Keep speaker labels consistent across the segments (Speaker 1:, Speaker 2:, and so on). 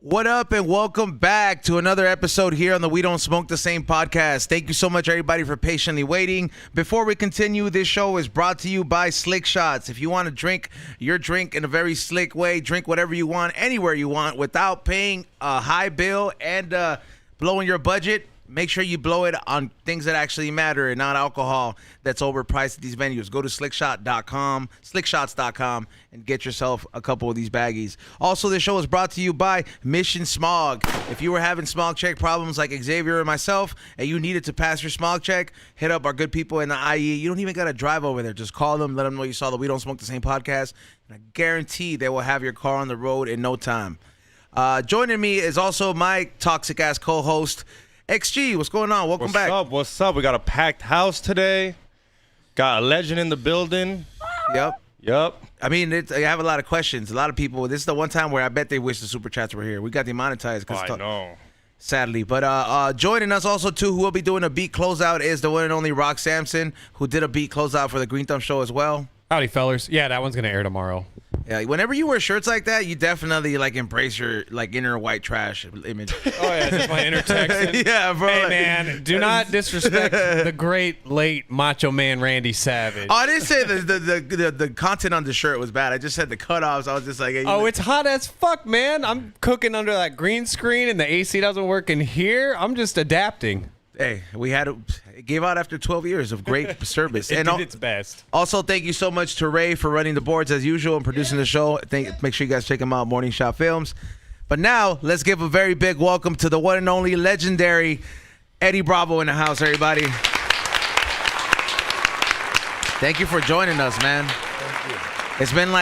Speaker 1: What up, and welcome back to another episode here on the We Don't Smoke the Same podcast. Thank you so much, everybody, for patiently waiting. Before we continue, this show is brought to you by Slick Shots. If you want to drink your drink in a very slick way, drink whatever you want, anywhere you want, without paying a high bill and blowing your budget, make sure you blow it on things that actually matter and not alcohol that's overpriced at these venues. Go to slickshots.com, and get yourself a couple of these baggies. Also, this show is brought to you by Mission Smog. If you were having smog check problems like Xavier and myself, and you needed to pass your smog check, hit up our good people in the IE. You don't even got to drive over there. Just call them, let them know you saw the We Don't Smoke the Same podcast, and I guarantee they will have your car on the road in no time. Joining me is also my toxic-ass co-host, XG, what's going on? Welcome back.
Speaker 2: What's up? We got a packed house today. Got a legend in the building.
Speaker 1: Yep. I mean, I have a lot of questions. A lot of people. This is the one time where I bet they wish the super chats were here. We got demonetized.
Speaker 2: I know.
Speaker 1: Sadly. But joining us also, too, who will be doing a beat closeout is the one and only Rock Samson, who did a beat closeout for the Green Thumb show as well.
Speaker 3: Howdy, fellers. Yeah, that one's going to air tomorrow.
Speaker 1: Yeah, whenever you wear shirts like that, you definitely embrace your inner white trash image.
Speaker 3: Oh yeah, just my inner Texan.
Speaker 1: Yeah, bro.
Speaker 3: Hey man, do not disrespect the great late Macho Man Randy Savage.
Speaker 1: Oh, I didn't say the content on the shirt was bad. I just said the cutoffs. I was just like, hey,
Speaker 3: it's hot as fuck, man. I'm cooking under that green screen and the AC doesn't work in here. I'm just adapting.
Speaker 1: Hey, it gave out after 12 years of great service.
Speaker 3: It did its best.
Speaker 1: Also, thank you so much to Ray for running the boards as usual and producing the show. Make sure you guys check him out, Morning Shot Films. But now, let's give a very big welcome to the one and only legendary Eddie Bravo in the house, everybody. Thank you for joining us, man.
Speaker 4: Thank you.
Speaker 1: It's been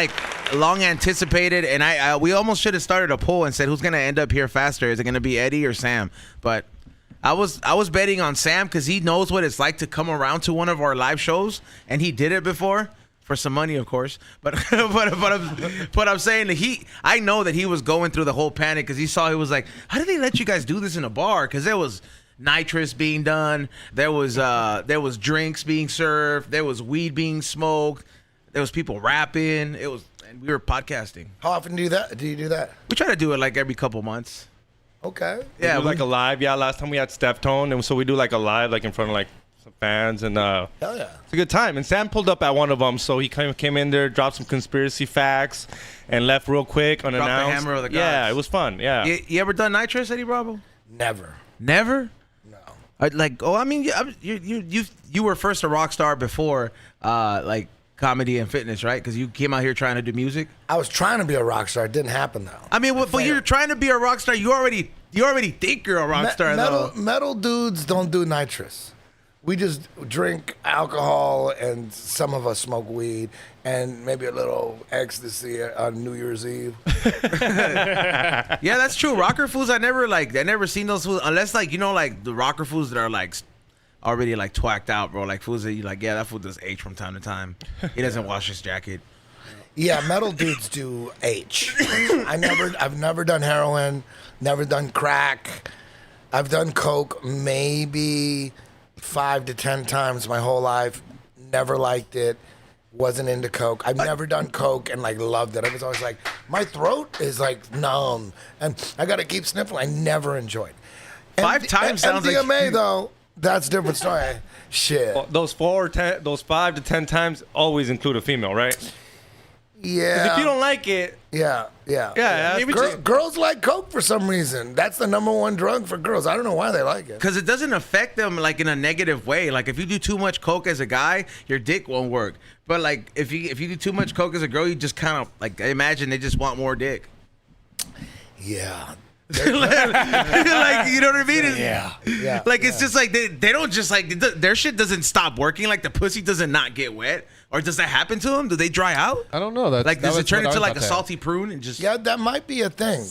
Speaker 1: long anticipated, and we almost should have started a poll and said who's going to end up here faster. Is it going to be Eddie or Sam? But I was betting on Sam because he knows what it's like to come around to one of our live shows, and he did it before for some money, of course. But I'm saying that I know that he was going through the whole panic because he was like, how did they let you guys do this in a bar? Because there was nitrous being done, there was drinks being served, there was weed being smoked, there was people rapping. And we were podcasting.
Speaker 4: How often do you do that?
Speaker 1: We try to do it every couple months.
Speaker 4: Okay.
Speaker 1: Yeah,
Speaker 2: we do a live. Yeah, last time we had Steph Tone, and so we do a live in front of some fans, and
Speaker 4: hell yeah,
Speaker 2: it's a good time. And Sam pulled up at one of them, so he came in there, dropped some conspiracy facts, and left real quick unannounced.
Speaker 1: Dropped the hammer of the gods.
Speaker 2: Yeah, it was fun. Yeah.
Speaker 1: You ever done nitrous, Eddie Bravo?
Speaker 4: Never.
Speaker 1: Never?
Speaker 4: No.
Speaker 1: You were first a rock star before comedy and fitness, right? Because you came out here trying to do music.
Speaker 4: I was trying to be a rock star. It didn't happen though.
Speaker 1: I mean, but you're trying to be a rock star. You already think you're a rock star, though.
Speaker 4: Metal dudes don't do nitrous. We just drink alcohol, and some of us smoke weed, and maybe a little ecstasy on New Year's Eve.
Speaker 1: Yeah, that's true. Rocker foods, I never seen those foods unless the rocker foods that are already twacked out, bro. Like foods that you yeah, that food does H from time to time. He doesn't wash his jacket.
Speaker 4: Yeah, metal dudes do H. I've never done heroin, never done crack. I've done coke maybe 5 to 10 times my whole life. Never liked it. Wasn't into coke. I've never done coke and loved it. I was always my throat is numb and I gotta keep sniffling. I never enjoyed.
Speaker 1: 5 times sounds like
Speaker 4: MDMA though. That's a different story. Shit.
Speaker 2: Well, those 5 to 10 times always include a female, right?
Speaker 4: Yeah.
Speaker 2: 'Cause if you don't like it.
Speaker 4: Yeah. Girls like coke for some reason. That's the #1 drug for girls. I don't know why they like it.
Speaker 1: Because it doesn't affect them in a negative way. If you do too much coke as a guy, your dick won't work. But if you do too much coke as a girl, you just kind of I imagine they just want more dick.
Speaker 4: Yeah.
Speaker 1: You know what I mean?
Speaker 4: Yeah.
Speaker 1: It's just they don't just their shit doesn't stop working. The pussy doesn't not get wet, or does that happen to them? Do they dry out?
Speaker 3: I don't know.
Speaker 1: Does it turn into a salty prune and just?
Speaker 4: Yeah, that might be a thing.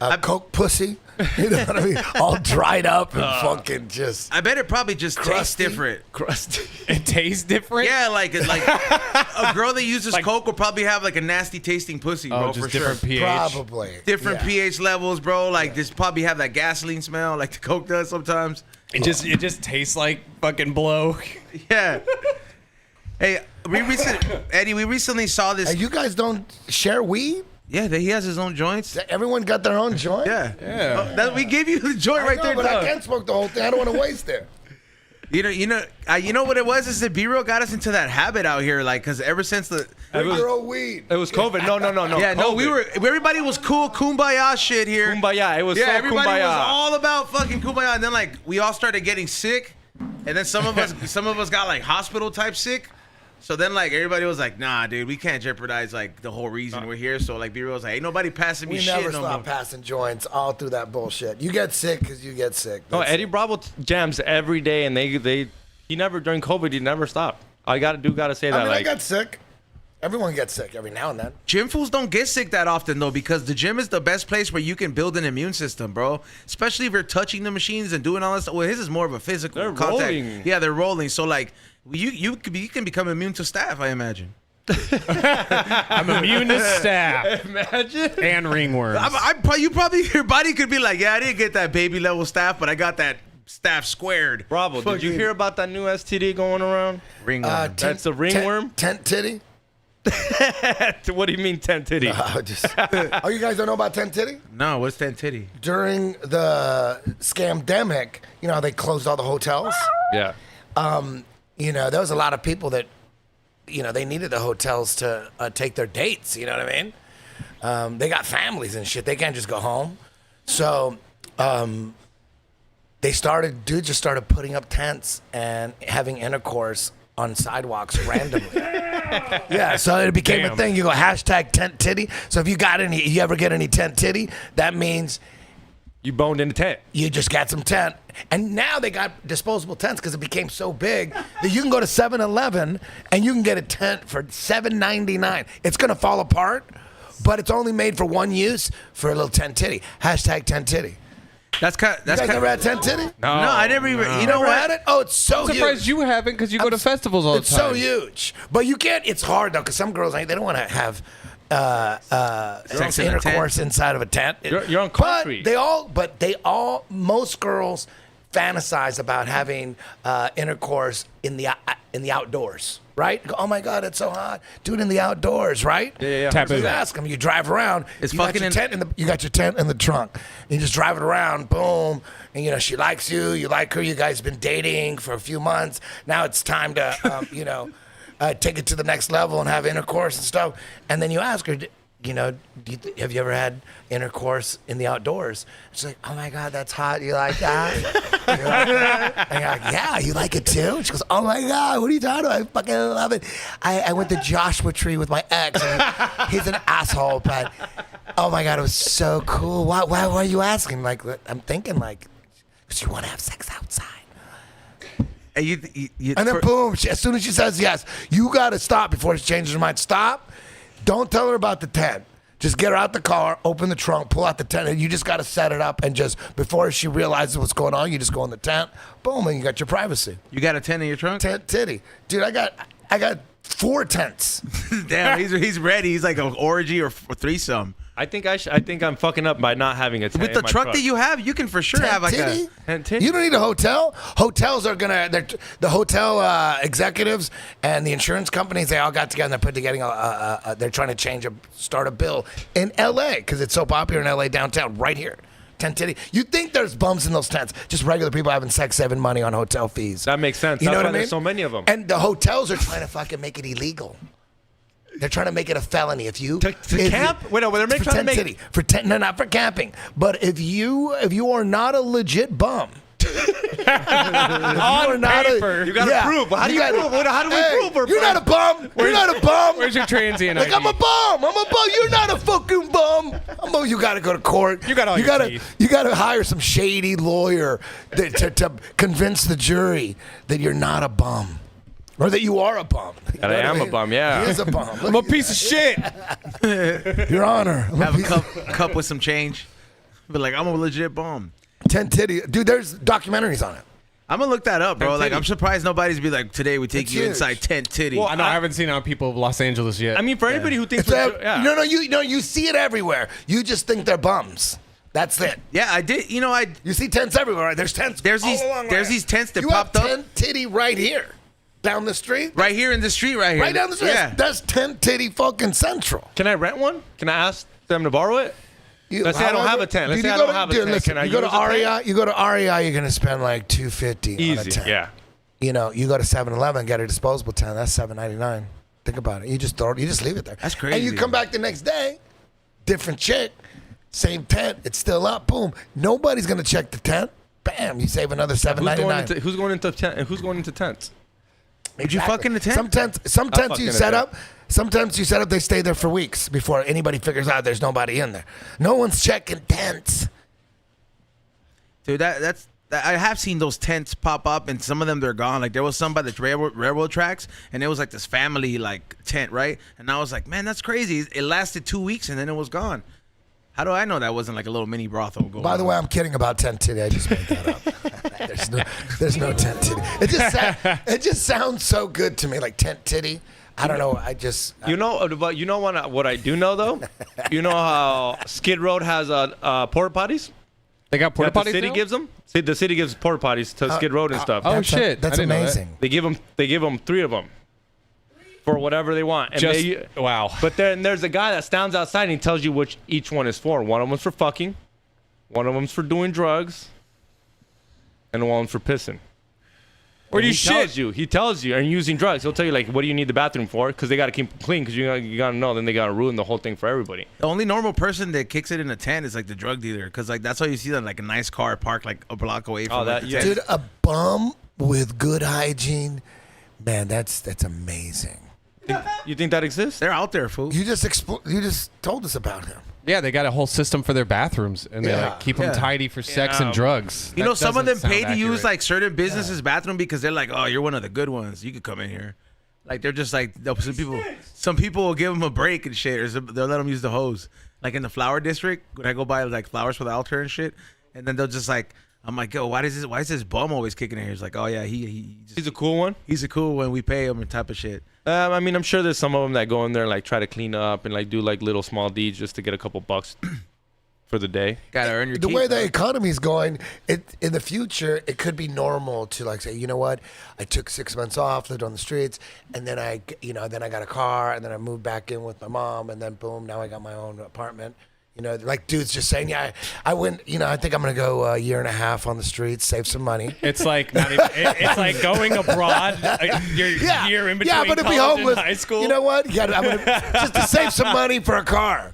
Speaker 4: A coke pussy. You know what I mean? All dried up and fucking just.
Speaker 1: I bet it probably just
Speaker 4: crusty.
Speaker 1: tastes different.
Speaker 4: Crusty.
Speaker 3: It tastes different?
Speaker 1: Yeah, a girl that uses coke will probably have a nasty tasting pussy, bro,
Speaker 3: just
Speaker 1: for sure.
Speaker 3: different pH.
Speaker 4: Probably.
Speaker 1: Different pH levels, bro. Just probably have that gasoline smell like the coke does sometimes.
Speaker 3: It just tastes like fucking blow.
Speaker 1: Yeah. Hey, Eddie, we recently saw this.
Speaker 4: You guys don't share weed?
Speaker 1: Yeah, he has his own joints.
Speaker 4: Everyone got their own joint?
Speaker 1: Yeah. We gave you the joint right
Speaker 4: know,
Speaker 1: there,
Speaker 4: but
Speaker 1: dog.
Speaker 4: I can't smoke the whole thing. I don't want to waste it.
Speaker 1: You know what it was? Is that B-Real got us into that habit out here, like, because ever since the
Speaker 4: Bring your own weed.
Speaker 2: It was COVID. No.
Speaker 1: yeah, no,
Speaker 2: COVID.
Speaker 1: everybody was cool, kumbaya shit here.
Speaker 2: Kumbaya. It was
Speaker 1: Yeah,
Speaker 2: so
Speaker 1: everybody
Speaker 2: kumbaya.
Speaker 1: was all about fucking kumbaya, and then like we all started getting sick, and then some of us got like hospital type sick. So then like everybody was like, nah, dude, we can't jeopardize like the whole reason we're here. So like B-Real was like, ain't nobody passing me
Speaker 4: We
Speaker 1: shit
Speaker 4: never
Speaker 1: no more.
Speaker 4: stop passing joints all through that bullshit. You get sick because you get sick.
Speaker 2: No,
Speaker 4: That's
Speaker 2: Eddie Bravo jams every day, and he never during COVID. He never stopped. I gotta say that.
Speaker 4: I mean, I
Speaker 2: like,
Speaker 4: got sick. Everyone gets sick every now and then.
Speaker 1: Gym fools don't get sick that often though, because the gym is the best place where you can build an immune system, bro. Especially if you're touching the machines and doing all this stuff. Well, his is more of a physical
Speaker 2: They're
Speaker 1: contact.
Speaker 2: rolling.
Speaker 1: Yeah, they're rolling. So like you can become immune to staph, I imagine.
Speaker 3: I'm immune to staph
Speaker 2: imagine.
Speaker 3: and ringworms.
Speaker 1: Your body could be like, yeah, I didn't get that baby level staph, but I got that staph squared.
Speaker 2: Bravo, did you hear about that new STD going around?
Speaker 1: Ringworm.
Speaker 2: That's a ringworm?
Speaker 4: Tent titty?
Speaker 2: What do you mean tent titty?
Speaker 4: Oh, you guys don't know about tent titty?
Speaker 1: No, what's that titty?
Speaker 4: During the scamdemic, you know how they closed all the hotels?
Speaker 2: Yeah.
Speaker 4: You know, there was a lot of people that, you know, they needed the hotels to take their dates. You know what I mean? They got families and shit. They can't just go home. So dudes just started putting up tents and having intercourse on sidewalks randomly. Yeah, so it became a thing. You go hashtag tent titty. So if you ever get any tent titty, that means
Speaker 2: You boned in the tent.
Speaker 4: you just got some tent. And now they got disposable tents because it became so big that you can go to 7-Eleven and you can get a tent for $7.99. It's going to fall apart, but it's only made for one use for a little tent titty. Hashtag tent titty.
Speaker 1: That's kind.
Speaker 4: You guys never had tent titty?
Speaker 1: No, I never even. You know
Speaker 4: Never
Speaker 1: what?
Speaker 4: had it? Oh, it's so
Speaker 3: I'm surprised
Speaker 4: huge.
Speaker 3: you haven't because you go to festivals all the
Speaker 4: It's
Speaker 3: time.
Speaker 4: so huge. But you can't, it's hard though, because some girls, they don't want to have
Speaker 1: Sex in a
Speaker 4: intercourse inside of a tent.
Speaker 2: You're on concrete.
Speaker 4: Most girls fantasize about having intercourse in the outdoors, right? Go, oh my God, it's so hot. Do it in the outdoors, right?
Speaker 2: Yeah.
Speaker 3: Taboo.
Speaker 4: You ask them. You drive around.
Speaker 1: It's
Speaker 4: you got
Speaker 1: fucking
Speaker 4: your tent you got your tent in the trunk. And you just drive it around. Boom. And you know she likes you. You like her. You guys been dating for a few months. Now it's time to take it to the next level and have intercourse and stuff. And then you ask her, have you ever had intercourse in the outdoors? She's like, oh my God, that's hot. You like that? And you're like, yeah, you like it too? She goes, oh my God, what are you talking about? I fucking love it. I went to Joshua Tree with my ex. And he's an asshole, but oh my God, it was so cool. Why are you asking? Like, I'm thinking like, because you want to have sex outside. And then boom, as soon as she says yes, you got to stop before she changes her mind. Stop. Don't tell her about the tent. Just get her out the car, open the trunk, pull out the tent, and you just got to set it up. And just before she realizes what's going on, you just go in the tent, boom, and you got your privacy.
Speaker 1: You got a tent in your trunk?
Speaker 4: Tent titty. Dude, I got 4 tents.
Speaker 1: Damn, he's ready. He's like an orgy or threesome.
Speaker 2: I think I'm fucking up by not having a tent
Speaker 1: With
Speaker 2: in
Speaker 1: the
Speaker 2: my
Speaker 1: truck that you have, you can for sure have like
Speaker 4: Titty?
Speaker 1: a
Speaker 2: tent titty.
Speaker 4: You don't need a hotel. Hotels are the hotel executives and the insurance companies. They all got together and they're put together. They're trying to start a bill in L.A. because it's so popular in L.A. downtown, right here. Tent titty. You think there's bums in those tents? Just regular people having sex, saving money on hotel fees.
Speaker 2: That makes sense.
Speaker 4: You know
Speaker 2: That's
Speaker 4: what
Speaker 2: why
Speaker 4: I mean?
Speaker 2: there's so many of them.
Speaker 4: And the hotels are trying to fucking make it illegal. They're trying to make it a felony if you
Speaker 2: To camp? Wait, no, they're
Speaker 4: for
Speaker 2: trying to make
Speaker 4: titty. No, not for camping. But if you are not a legit bum, if you are not
Speaker 3: paper.
Speaker 2: You gotta prove. How do you prove? How do we prove we're
Speaker 4: You're not a bum. You're not a bum.
Speaker 3: Where's your transient
Speaker 4: Like
Speaker 3: ID?
Speaker 4: I'm a bum. You're not a fucking bum. You got to go to court.
Speaker 3: You got all
Speaker 4: you
Speaker 3: your
Speaker 4: gotta,
Speaker 3: teeth.
Speaker 4: You got to hire some shady lawyer to convince the jury that you're not a bum. Or that you are a bum. You
Speaker 2: That
Speaker 4: know
Speaker 2: I
Speaker 4: what
Speaker 2: am a
Speaker 4: mean?
Speaker 2: bum, yeah.
Speaker 4: He is a bum.
Speaker 3: I'm a piece of shit.
Speaker 4: Your Honor. I'm a
Speaker 1: have a
Speaker 4: piece
Speaker 1: cup with some change. But like, I'm a legit bum.
Speaker 4: Tent titty. Dude, there's documentaries on it.
Speaker 1: I'm gonna look that up, bro.
Speaker 2: Tent
Speaker 1: Like,
Speaker 2: titty.
Speaker 1: I'm surprised nobody's be like, today we take
Speaker 4: It's
Speaker 1: you
Speaker 4: huge.
Speaker 1: inside tent titty.
Speaker 3: I know I haven't seen it on People of Los Angeles yet.
Speaker 2: I mean, for anybody who thinks,
Speaker 4: No, you see it everywhere. You just think they're bums. That's it.
Speaker 1: Yeah, I did.
Speaker 4: You see tents everywhere. Right? There's tents.
Speaker 1: There's
Speaker 4: all
Speaker 1: these-
Speaker 4: along
Speaker 1: there's
Speaker 4: right.
Speaker 1: these tents that
Speaker 4: you
Speaker 1: popped
Speaker 4: have
Speaker 1: up.
Speaker 4: tent titty right here, down the street.
Speaker 1: right here in the street, right here.
Speaker 4: Right down the street.
Speaker 1: Yeah.
Speaker 4: That's tent titty fucking central.
Speaker 2: Can I rent one? Can I ask? them to borrow it? Let's say I don't have a tent. Let's say I don't have a tent.
Speaker 4: Listen,
Speaker 2: Can I
Speaker 4: you go
Speaker 2: use
Speaker 4: to
Speaker 2: a tent?
Speaker 4: REI. You go to REI. You're gonna spend like $250 on a
Speaker 2: Easy.
Speaker 4: tent.
Speaker 2: Yeah.
Speaker 4: You know, you go to 7-Eleven, get a disposable tent. That's $7.99. Think about it. You just leave it there.
Speaker 1: That's crazy.
Speaker 4: And you come back the next day, different chick, same tent. It's still up. Boom. Nobody's gonna check the tent. Bam. You save another $7.99.
Speaker 2: Who's going into tent and who's going into tents?
Speaker 1: Would you fuck in the tent?
Speaker 4: Some tents
Speaker 2: fuck
Speaker 4: you
Speaker 2: in a
Speaker 4: set
Speaker 2: tent.
Speaker 4: up. Sometimes you set up, they stay there for weeks before anybody figures out there's nobody in there. No one's checking tents.
Speaker 1: Dude, I have seen those tents pop up, and some of them they're gone. Like there was some by the railroad tracks, and it was like this family like tent, right? And I was like, man, that's crazy. It lasted 2 weeks, and then it was gone. How do I know that wasn't like a little mini brothel going
Speaker 4: By the
Speaker 1: on?
Speaker 4: way, I'm kidding about tent titty. I just made that up. there's no tent titty. It just sounds so good to me, like tent titty. I don't know.
Speaker 2: What I do know though? You know how Skid Row has porta potties?
Speaker 3: They got porta potties.
Speaker 2: The city
Speaker 3: now?
Speaker 2: gives them. See, the city gives porta potties to Skid Row and stuff.
Speaker 3: Oh shit!
Speaker 4: That's
Speaker 3: I didn't know that.
Speaker 4: amazing.
Speaker 2: They give them 3 of them for whatever they want. And
Speaker 3: Wow.
Speaker 2: But then there's a guy that stands outside and he tells you which each one is for. One of them's for fucking, one of them's for doing drugs, and one for pissing.
Speaker 3: Where do you
Speaker 2: He tells you, and using drugs. He'll tell you like, what do you need the bathroom for? Because they got to keep it clean. Because you gotta know. Then they gotta ruin the whole thing for everybody.
Speaker 1: The only normal person that kicks it in a tent is like the drug dealer, because like that's how you see that like a nice car parked like a block away from
Speaker 2: that-
Speaker 1: the
Speaker 2: yeah.
Speaker 1: tent.
Speaker 4: Dude, a bum with good hygiene, man, that's amazing.
Speaker 2: You think that exists?
Speaker 1: They're out there, fool.
Speaker 4: You just told us about him.
Speaker 3: Yeah, they got a whole system for their bathrooms, and they
Speaker 4: Yeah,
Speaker 3: like keep them
Speaker 1: yeah.
Speaker 3: tidy for sex and drugs.
Speaker 1: You know,
Speaker 3: That
Speaker 1: some of them
Speaker 3: doesn't
Speaker 1: pay
Speaker 3: sound
Speaker 1: to use
Speaker 3: accurate.
Speaker 1: like certain businesses' bathroom because they're like, oh, you're one of the good ones. You could come in here. Like they're just like some people will give them a break and shit, or they'll let them use the hose. Like in the flower district, when I go buy like flowers for the altar and shit, and then they'll just like, I'm like, yo, why is this bum always kicking in here? He's like, oh yeah,
Speaker 2: He's a cool one.
Speaker 1: he's a cool one. We pay him and type of shit.
Speaker 2: I mean, I'm sure there's some of them that go in there and like try to clean up and like do like little small deeds just to get a couple bucks for the day.
Speaker 1: Gotta earn your
Speaker 4: The
Speaker 1: keep,
Speaker 4: way
Speaker 1: bro.
Speaker 4: the economy's going, in the future, it could be normal to like say, you know what, I took 6 months off, lived on the streets, and then I got a car, and then I moved back in with my mom, and then boom, now I got my own apartment. You know, like dudes just saying, yeah, I went, you know, I think I'm gonna go a year and a half on the streets, save some money.
Speaker 5: It's like not even, it's like going abroad. Your year in between
Speaker 4: yeah, I'm gonna be
Speaker 5: college
Speaker 4: homeless.
Speaker 5: and high school.
Speaker 4: You know what? Yeah, I'm gonna just to save some money for a car.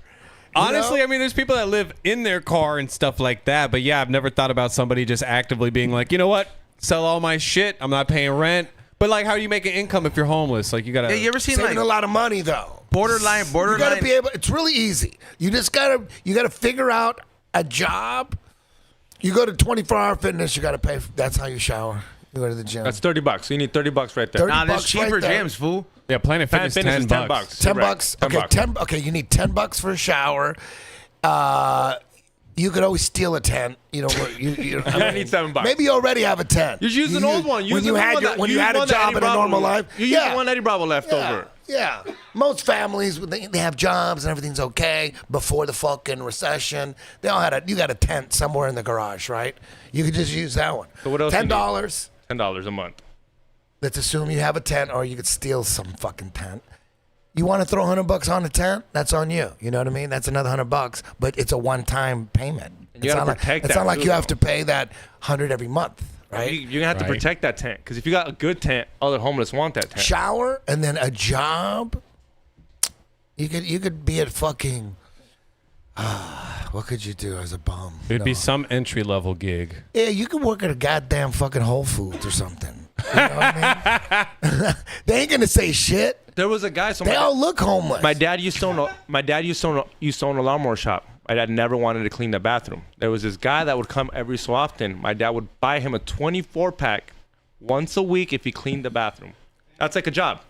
Speaker 3: Honestly,
Speaker 4: know?
Speaker 3: I mean, there's people that live in their car and stuff like that. But yeah, I've never thought about somebody just actively being like, you know what, sell all my shit. I'm not paying rent. But like, how do you make an income if you're homeless? Like, you gotta.
Speaker 1: Yeah, you ever seen
Speaker 4: Saving
Speaker 1: like
Speaker 4: a lot of money though.
Speaker 1: borderline?
Speaker 4: You gotta
Speaker 1: Borderline.
Speaker 4: be able. It's really easy. You gotta figure out a job. You go to 24-hour fitness. You gotta pay. That's how you shower. You go to the gym.
Speaker 2: That's $30. So you need $30 right there.
Speaker 4: 30
Speaker 1: Nah, there's
Speaker 4: bucks right
Speaker 1: cheaper
Speaker 4: there.
Speaker 1: gyms, fool.
Speaker 3: Yeah, Planet
Speaker 2: Planet
Speaker 3: Fitness,
Speaker 2: Fitness is
Speaker 3: 10
Speaker 2: $10.
Speaker 3: bucks.
Speaker 4: $10.
Speaker 2: Correct.
Speaker 4: Okay,
Speaker 2: 10 bucks.
Speaker 4: Okay, you need $10 for a shower. You could always steal a tent. You know,
Speaker 2: I need $7.
Speaker 4: Maybe you already have a tent.
Speaker 2: Just use an old one. Use
Speaker 4: when
Speaker 2: the
Speaker 4: you
Speaker 2: one
Speaker 4: had
Speaker 2: that-
Speaker 4: when
Speaker 2: use
Speaker 4: you had
Speaker 2: one
Speaker 4: a
Speaker 2: that
Speaker 4: job
Speaker 2: Eddie
Speaker 4: in a
Speaker 2: Bravo
Speaker 4: normal
Speaker 2: used.
Speaker 4: life.
Speaker 2: You use the one Eddie Bravo left over.
Speaker 4: Yeah. Most families, they have jobs and everything's okay before the fucking recession. They all had you got a tent somewhere in the garage, right? You could just use that one.
Speaker 2: So what else you need?
Speaker 4: $10.
Speaker 2: $10 a month.
Speaker 4: Let's assume you have a tent, or you could steal some fucking tent. You want to throw $100 on a tent? That's on you. You know what I mean? That's another $100, but it's a one-time payment.
Speaker 2: And you gotta protect
Speaker 4: It's
Speaker 2: that
Speaker 4: not like
Speaker 2: too,
Speaker 4: you have
Speaker 2: though.
Speaker 4: to pay that $100 every month, right?
Speaker 2: You're gonna have to
Speaker 3: Right.
Speaker 2: protect that tent because if you got a good tent, other homeless want that tent.
Speaker 4: Shower and then a job. You could be at fucking. What could you do as a bum?
Speaker 3: It'd be some entry level gig.
Speaker 4: Yeah, you could work at a goddamn fucking Whole Foods or something. You know what I mean? They ain't gonna say shit.
Speaker 2: There was a guy. So
Speaker 4: They all look homeless.
Speaker 2: My dad used to own a lawnmower shop. My dad never wanted to clean the bathroom. There was this guy that would come every so often. My dad would buy him a 24-pack once a week if he cleaned the bathroom. That's like a job.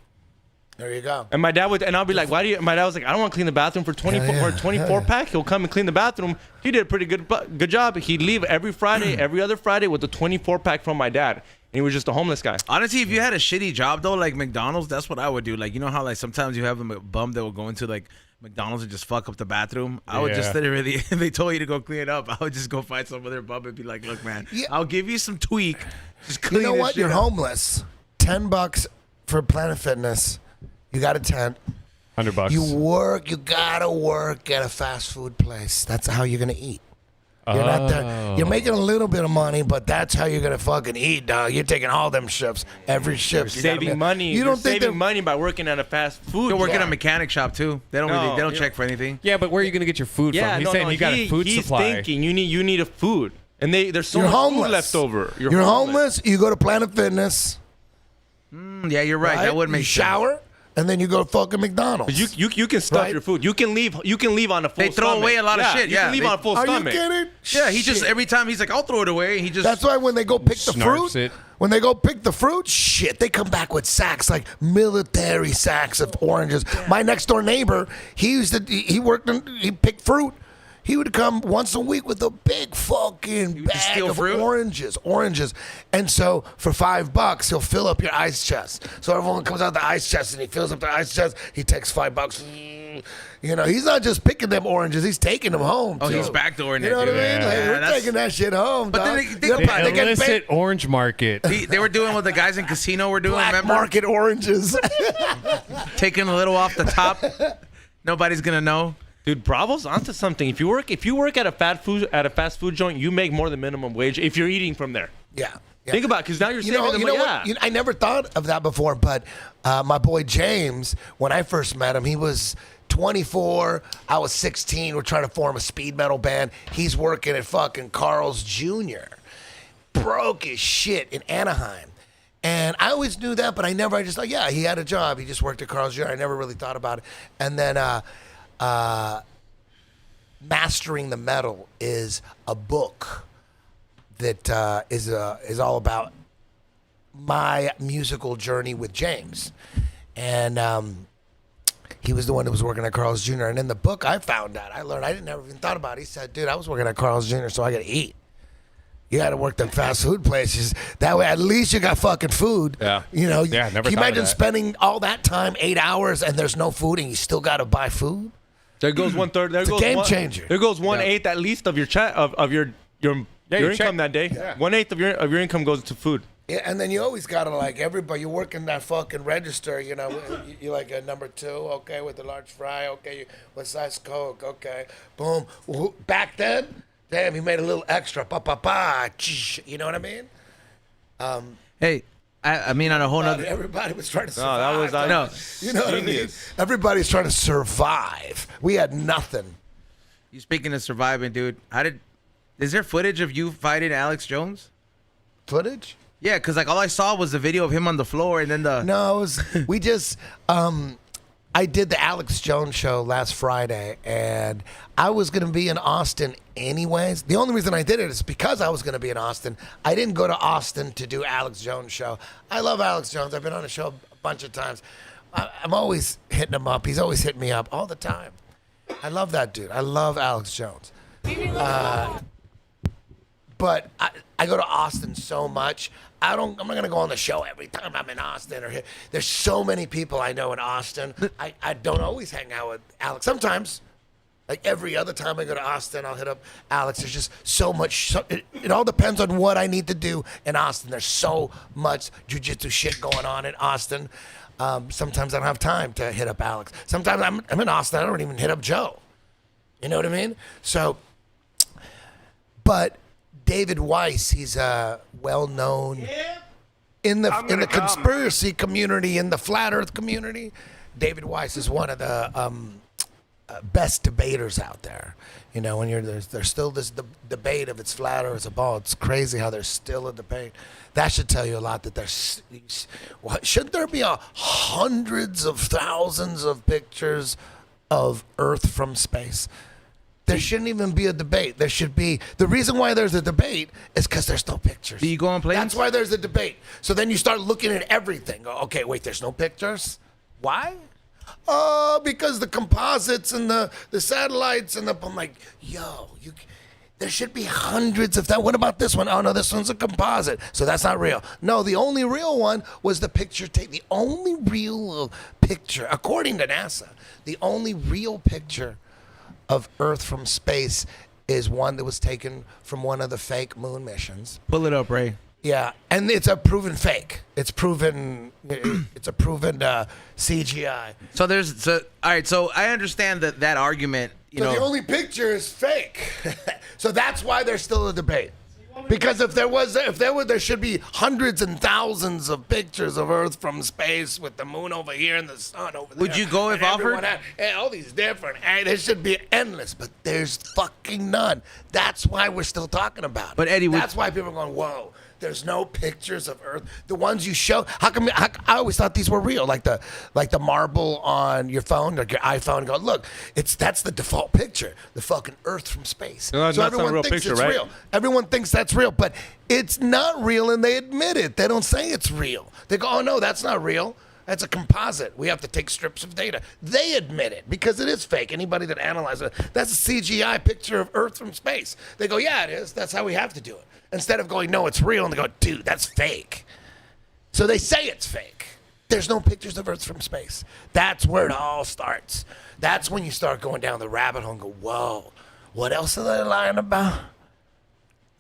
Speaker 4: There you go.
Speaker 2: And my dad would, and I'll be like, why do you? My dad was like, I don't want to clean the bathroom for 24
Speaker 4: Yeah,
Speaker 2: for a 24 pack. He'll come and clean the bathroom. He did a pretty good job. He'd leave every Friday, every other Friday with a 24 pack from my dad. And he was just a homeless guy.
Speaker 1: Honestly, if you had a shitty job though, like McDonald's, that's what I would do. Like, you know how like sometimes you have a bum that will go into like McDonald's and just fuck up the bathroom. I would just
Speaker 3: Yeah.
Speaker 1: literally, if they told you to go clean it up, I would just go find some other bum and be like, look, man,
Speaker 4: Yeah.
Speaker 1: I'll give you some tweak. Just
Speaker 4: You
Speaker 1: clean
Speaker 4: know
Speaker 1: this
Speaker 4: what?
Speaker 1: shit
Speaker 4: You're
Speaker 1: up.
Speaker 4: homeless. $10 for Planet Fitness. You got a tent.
Speaker 3: $100.
Speaker 4: You gotta work at a fast food place. That's how you're gonna eat. You're not there. You're making a little bit of money, but that's how you're gonna fucking eat, dog. You're taking all them shifts, every shift.
Speaker 2: You're saving money.
Speaker 4: You don't think
Speaker 2: saving money by working at a fast food.
Speaker 1: You're working at a mechanic shop too. They don't
Speaker 2: No,
Speaker 1: they don't
Speaker 2: yeah.
Speaker 1: check for anything.
Speaker 3: Yeah, but where are you gonna get your food from? He's saying you got a food
Speaker 2: he's
Speaker 3: supply.
Speaker 2: thinking you need a food, and there's so
Speaker 4: You're
Speaker 2: much
Speaker 4: homeless.
Speaker 2: food left over.
Speaker 4: You're homeless. You go to Planet Fitness.
Speaker 1: Yeah, you're right. That would make
Speaker 4: you
Speaker 1: sense.
Speaker 4: shower, and then you go to fucking McDonald's.
Speaker 2: You can stuff
Speaker 4: Right.
Speaker 2: your food. You can leave on a full.
Speaker 1: They throw
Speaker 2: stomach.
Speaker 1: away a lot of shit,
Speaker 2: You
Speaker 1: yeah.
Speaker 2: can leave
Speaker 1: They-
Speaker 2: on a full
Speaker 4: Are
Speaker 2: stomach.
Speaker 4: you kidding?
Speaker 1: Yeah, he just
Speaker 4: Shit.
Speaker 1: every time he's like, I'll throw it away. He just
Speaker 4: That's why when they go pick the
Speaker 3: Snarfs
Speaker 4: fruit,
Speaker 3: it.
Speaker 4: when they go pick the fruit, shit, they come back with sacks, like military sacks of oranges. My next door neighbor, he picked fruit. He would come once a week with a big fucking
Speaker 1: would just
Speaker 4: bag
Speaker 1: steal
Speaker 4: of
Speaker 1: fruit?
Speaker 4: oranges. And so for $5, he'll fill up your ice chest. So everyone comes out the ice chest and he fills up the ice chest. He takes $5. You know, he's not just picking them oranges; he's taking them home.
Speaker 1: Oh,
Speaker 4: too.
Speaker 1: he's backdooring
Speaker 4: You
Speaker 1: it,
Speaker 4: know what I
Speaker 1: dude.
Speaker 4: mean? Like,
Speaker 1: Yeah,
Speaker 4: we're
Speaker 1: that's-
Speaker 4: taking that shit home.
Speaker 1: But then
Speaker 4: dog.
Speaker 1: think
Speaker 4: They're
Speaker 1: about it.
Speaker 4: probably getting paid.
Speaker 3: Illicit orange market.
Speaker 1: They were doing what the guys in casino were doing.
Speaker 4: Black
Speaker 1: Remember,
Speaker 4: market oranges.
Speaker 1: taking a little off the top. Nobody's gonna know.
Speaker 2: Dude, Bravo's onto something. If you work at a fast food joint, you make more than minimum wage if you're eating from there.
Speaker 4: Yeah. Yeah.
Speaker 2: Think about it, because now you're saving the money. Yeah.
Speaker 4: I never thought of that before, but my boy James, when I first met him, he was 24. I was 16. We're trying to form a speed metal band. He's working at fucking Carl's Jr. Broke as shit in Anaheim. And I always knew that, but I just thought, yeah, he had a job. He just worked at Carl's Jr. I never really thought about it. And then Mastering the Metal is a book that is all about my musical journey with James. And he was the one that was working at Carl's Jr. And in the book, I found out, I learned, I didn't never even thought about it. He said, dude, I was working at Carl's Jr., so I got to eat. You got to work them fast food places. That way, at least you got fucking food.
Speaker 2: Yeah.
Speaker 4: You know,
Speaker 3: Yeah, never
Speaker 4: can you
Speaker 3: thought of
Speaker 4: imagine
Speaker 3: that.
Speaker 4: spending all that time, 8 hours, and there's no food, and you still got to buy food?
Speaker 2: There goes 1/3. There
Speaker 4: It's a
Speaker 2: goes
Speaker 4: game
Speaker 2: one-
Speaker 4: changer.
Speaker 2: There goes 1/8 at least of your of your
Speaker 3: your
Speaker 2: income
Speaker 3: check.
Speaker 2: that day.
Speaker 3: Yeah.
Speaker 2: 1/8 of your income goes to food.
Speaker 4: Yeah, and then you always gotta like everybody. You're working that fucking register. You know, you like a number 2, okay, with the large fry. Okay, what size Coke? Okay, boom. Back then, damn, he made a little extra. Pa pa pa. You know what I mean?
Speaker 1: Hey, I mean, on a whole nother.
Speaker 4: Everybody was trying to
Speaker 2: No,
Speaker 4: survive.
Speaker 2: that was I
Speaker 1: No.
Speaker 4: You know what I mean?
Speaker 2: genius.
Speaker 4: Everybody's trying to survive. We had nothing.
Speaker 1: You speaking of surviving, dude. Is there footage of you fighting Alex Jones?
Speaker 4: Footage?
Speaker 1: Yeah, because like all I saw was the video of him on the floor, and then the.
Speaker 4: No, it was, we just, I did the Alex Jones show last Friday, and I was going to be in Austin anyways. The only reason I did it is because I was going to be in Austin. I didn't go to Austin to do Alex Jones' show. I love Alex Jones. I've been on the show a bunch of times. I'm always hitting him up. He's always hitting me up all the time. I love that dude. I love Alex Jones. But I go to Austin so much. I'm not gonna go on the show every time I'm in Austin or here. There's so many people I know in Austin. I don't always hang out with Alex. Sometimes, like every other time I go to Austin, I'll hit up Alex. There's just so much. It all depends on what I need to do in Austin. There's so much jiu-jitsu shit going on in Austin. Sometimes I don't have time to hit up Alex. Sometimes I'm in Austin. I don't even hit up Joe. You know what I mean? So, but David Weiss, he's a well-known in the conspiracy community, in the flat Earth community. David Weiss is one of the best debaters out there. You know, when there's still this debate of it's flat or it's a ball. It's crazy how there's still a debate. That should tell you a lot. That there's shouldn't there be hundreds of thousands of pictures of Earth from space? There shouldn't even be a debate. There should be. The reason why there's a debate is because there's no pictures.
Speaker 1: Do you go on planes?
Speaker 4: That's why there's a debate. So then you start looking at everything. Okay, wait, there's no pictures? Why? Because the composites and the satellites and I'm like, there should be hundreds of that. What about this one? Oh, no, this one's a composite. So that's not real. No, the only real one was the picture tape. The only real picture, according to NASA, the only real picture of Earth from space is one that was taken from one of the fake moon missions.
Speaker 1: Pull it up, Ray.
Speaker 4: Yeah, and it's a proven fake. It's proven. It's a proven CGI.
Speaker 1: So all right. So I understand that argument. You
Speaker 4: So
Speaker 1: know,
Speaker 4: the only picture is fake. So that's why there's still a debate. Because if there should be hundreds and thousands of pictures of Earth from space with the moon over here and the sun over there.
Speaker 1: Would you go if
Speaker 4: and everyone
Speaker 1: offered?
Speaker 4: and all these different, and there should be endless, but there's fucking none. That's why we're still talking about it.
Speaker 1: But Eddie,
Speaker 4: that's why people are going, whoa. There's no pictures of Earth. The ones you show, how come? I always thought these were real, like the marble on your phone, like your iPhone. Go look, that's the default picture, the fucking Earth from space.
Speaker 2: No,
Speaker 4: so
Speaker 2: that's not a
Speaker 4: everyone
Speaker 2: real
Speaker 4: thinks
Speaker 2: picture,
Speaker 4: it's
Speaker 2: right?
Speaker 4: real. Everyone thinks that's real, but it's not real, and they admit it. They don't say it's real. They go, oh no, that's not real. That's a composite. We have to take strips of data. They admit it because it is fake. Anybody that analyzes it, that's a CGI picture of Earth from space. They go, yeah, it is. That's how we have to do it. Instead of going, no, it's real, and they go, dude, that's fake. So they say it's fake. There's no pictures of Earth from space. That's where it all starts. That's when you start going down the rabbit hole and go, whoa, what else are they lying about?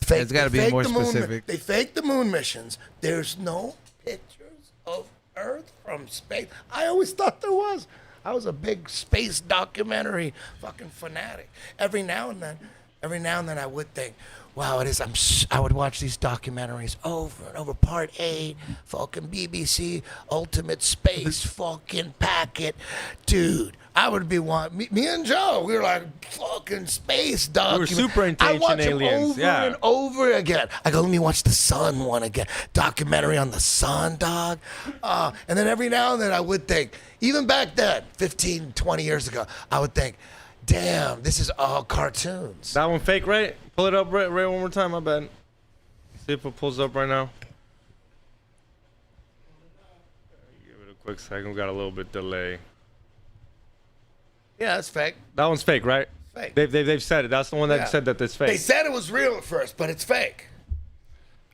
Speaker 4: Fake.
Speaker 1: It's gotta
Speaker 4: They
Speaker 1: be
Speaker 4: fake
Speaker 1: more
Speaker 4: the moon-
Speaker 1: specific.
Speaker 4: They fake the moon missions. There's no pictures of Earth from space. I always thought there was. I was a big space documentary fucking fanatic. Every now and then I would think, wow, it is. I would watch these documentaries over and over. Part 8, fucking BBC, Ultimate Space, fucking Packet. Dude, I would be me and Joe, we were like, fucking space documentary.
Speaker 2: super into
Speaker 4: I
Speaker 2: ancient
Speaker 4: watch them
Speaker 2: aliens,
Speaker 4: over
Speaker 2: yeah.
Speaker 4: and over again. I go, let me watch the sun one again. Documentary on the sun, dog. And then every now and then I would think, even back then, 15, 20 years ago, I would think, damn, this is all cartoons.
Speaker 2: That one fake, right? Pull it up right one more time, I bet. See if it pulls up right now. Give it a quick second. We got a little bit delay.
Speaker 4: Yeah, it's fake.
Speaker 2: That one's fake, right?
Speaker 4: Fake.
Speaker 2: They've said it. That's the one that
Speaker 4: Yeah.
Speaker 2: said that it's fake.
Speaker 4: They said it was real at first, but it's fake.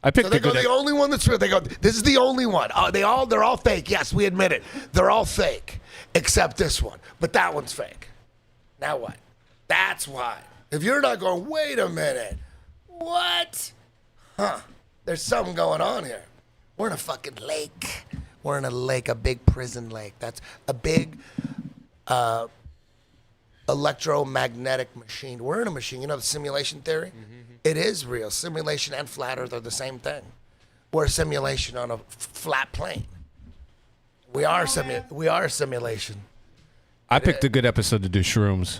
Speaker 3: I picked
Speaker 4: So they
Speaker 3: a
Speaker 4: go,
Speaker 3: good.
Speaker 4: the only one that's real. They go, this is the only one. They're all fake. Yes, we admit it. They're all fake, except this one. But that one's fake. Now what? That's why. If you're not going, wait a minute, what? Huh? There's something going on here. We're in a fucking lake. We're in a lake, a big prison lake. That's a big electromagnetic machine. We're in a machine. You know the simulation theory? It is real. Simulation and flat Earth are the same thing. We're a simulation on a flat plane. We are a simulation.
Speaker 3: I picked a good episode to do shrooms.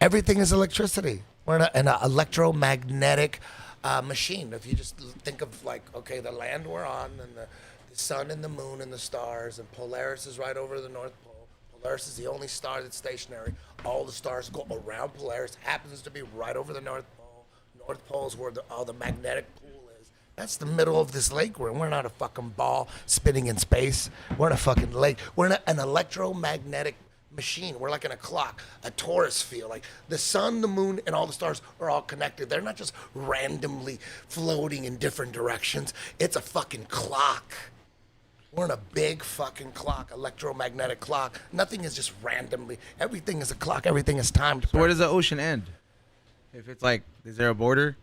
Speaker 4: Everything is electricity. We're in an electromagnetic machine. If you just think of like, okay, the land we're on, and the sun and the moon and the stars, and Polaris is right over the North Pole. Polaris is the only star that's stationary. All the stars go around Polaris. Happens to be right over the North Pole. North Pole is where all the magnetic pool is. That's the middle of this lake we're in. We're not a fucking ball spinning in space. We're in a fucking lake. We're in an electromagnetic machine. We're like in a clock, a torus field. Like the sun, the moon, and all the stars are all connected. They're not just randomly floating in different directions. It's a fucking clock. We're in a big fucking clock, electromagnetic clock. Nothing is just randomly. Everything is a clock. Everything is timed.
Speaker 1: So where does the ocean end? If it's like, is there a border?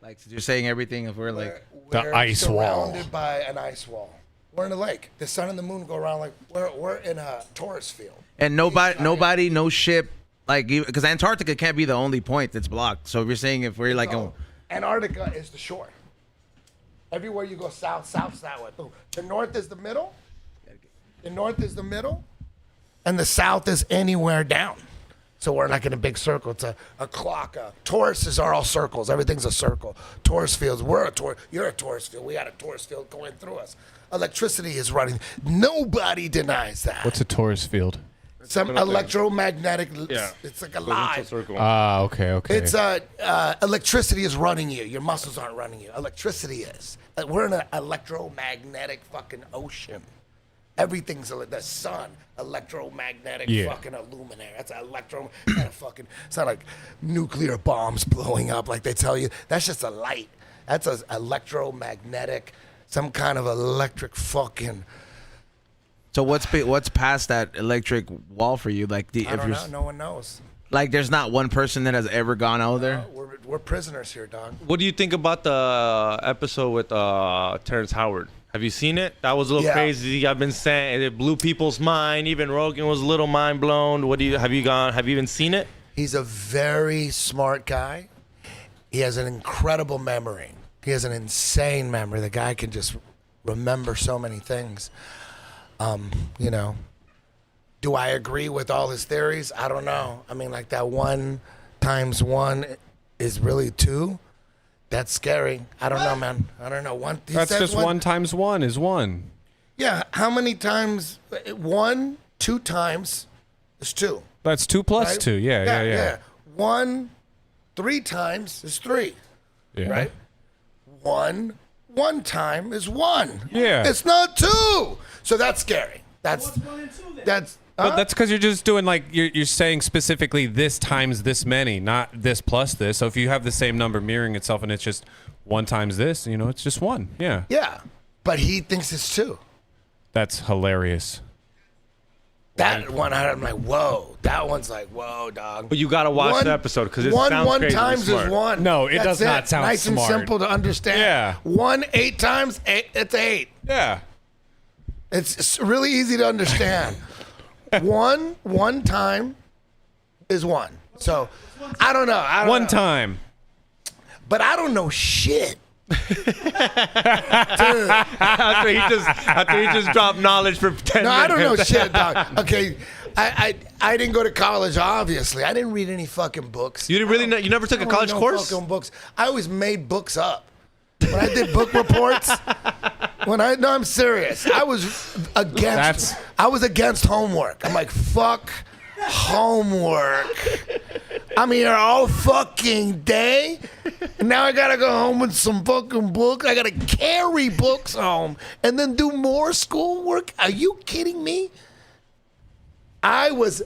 Speaker 1: Like you're saying everything. If we're like,
Speaker 3: The ice wall.
Speaker 4: Surrounded by an ice wall. We're in a lake. The sun and the moon go around like we're in a torus field.
Speaker 1: and nobody, no ship, like, because Antarctica can't be the only point that's blocked. So if you're saying if we're like,
Speaker 4: So, Antarctica is the shore. Everywhere you go south's that way. Boom. The north is the middle. The north is the middle. And the south is anywhere down. So we're like in a big circle. It's a clock. Toruses are all circles. Everything's a circle. Torus fields. You're a torus field. We got a torus field going through us. Electricity is running. Nobody denies that.
Speaker 3: What's a torus field?
Speaker 4: Some electromagnetic.
Speaker 2: Yeah.
Speaker 4: It's like a
Speaker 2: Goes into a
Speaker 4: lie.
Speaker 2: circle.
Speaker 3: Ah, okay.
Speaker 4: It's electricity is running you. Your muscles aren't running you. Electricity is. We're in an electromagnetic fucking ocean. Everything's the sun, electromagnetic fucking illuminary. That's it's not like nuclear bombs blowing up like they tell you. That's just a light. That's an electromagnetic, some kind of electric fucking.
Speaker 1: so what's past that electric wall for you? Like,
Speaker 4: I don't know. No one knows.
Speaker 1: like, there's not one person that has ever gone out there.
Speaker 4: We're prisoners here, dog.
Speaker 2: What do you think about the episode with Terrence Howard? Have you seen it? That was a little crazy. I've been saying it blew people's mind. Even Rogan was a little mind blown. Have you even seen it?
Speaker 4: He's a very smart guy. He has an incredible memory. He has an insane memory. The guy can just remember so many things. You know, do I agree with all his theories? I don't know. I mean, like that 1 times 1 is really 2. That's scary. I don't know, man. I don't know.
Speaker 3: That's just 1 times 1 is 1.
Speaker 4: Yeah. How many times? 1, 2 times is 2.
Speaker 3: That's 2 plus
Speaker 4: Right?
Speaker 3: 2. Yeah.
Speaker 4: 1, 3 times is 3.
Speaker 3: Yeah.
Speaker 4: Right? 1 time is 1.
Speaker 3: Yeah.
Speaker 4: It's not 2. So that's scary. That's.
Speaker 3: But that's because you're just doing like you're saying specifically this times this many, not this plus this. So if you have the same number mirroring itself and it's just 1 times this, you know, it's just 1. Yeah.
Speaker 4: Yeah. But he thinks it's 2.
Speaker 3: That's hilarious.
Speaker 4: That one, I'm like, whoa. That one's like, whoa, dog.
Speaker 2: But you gotta watch the episode because it
Speaker 4: one
Speaker 2: sounds crazy
Speaker 4: times
Speaker 2: smart.
Speaker 4: is 1.
Speaker 3: No, it
Speaker 4: That's
Speaker 3: does not sound
Speaker 4: nice
Speaker 3: smart.
Speaker 4: and simple to understand.
Speaker 3: Yeah.
Speaker 4: 1 8 times 8. It's 8.
Speaker 3: Yeah.
Speaker 4: It's really easy to understand. 1 time is 1. So I don't know. I don't
Speaker 3: One
Speaker 4: know.
Speaker 3: time.
Speaker 4: But I don't know shit.
Speaker 2: after he just dropped knowledge for 10
Speaker 4: No,
Speaker 2: minutes.
Speaker 4: I don't know shit, dog. Okay, I didn't go to college. Obviously, I didn't read any fucking books.
Speaker 2: You didn't really know? You never took a
Speaker 4: I don't
Speaker 2: college
Speaker 4: know
Speaker 2: course?
Speaker 4: fucking books. I always made books up. When I did book reports, no, I'm serious. I was against homework. I'm like, fuck homework. I'm here all fucking day. And now I gotta go home with some fucking books. I gotta carry books home and then do more schoolwork. Are you kidding me? I was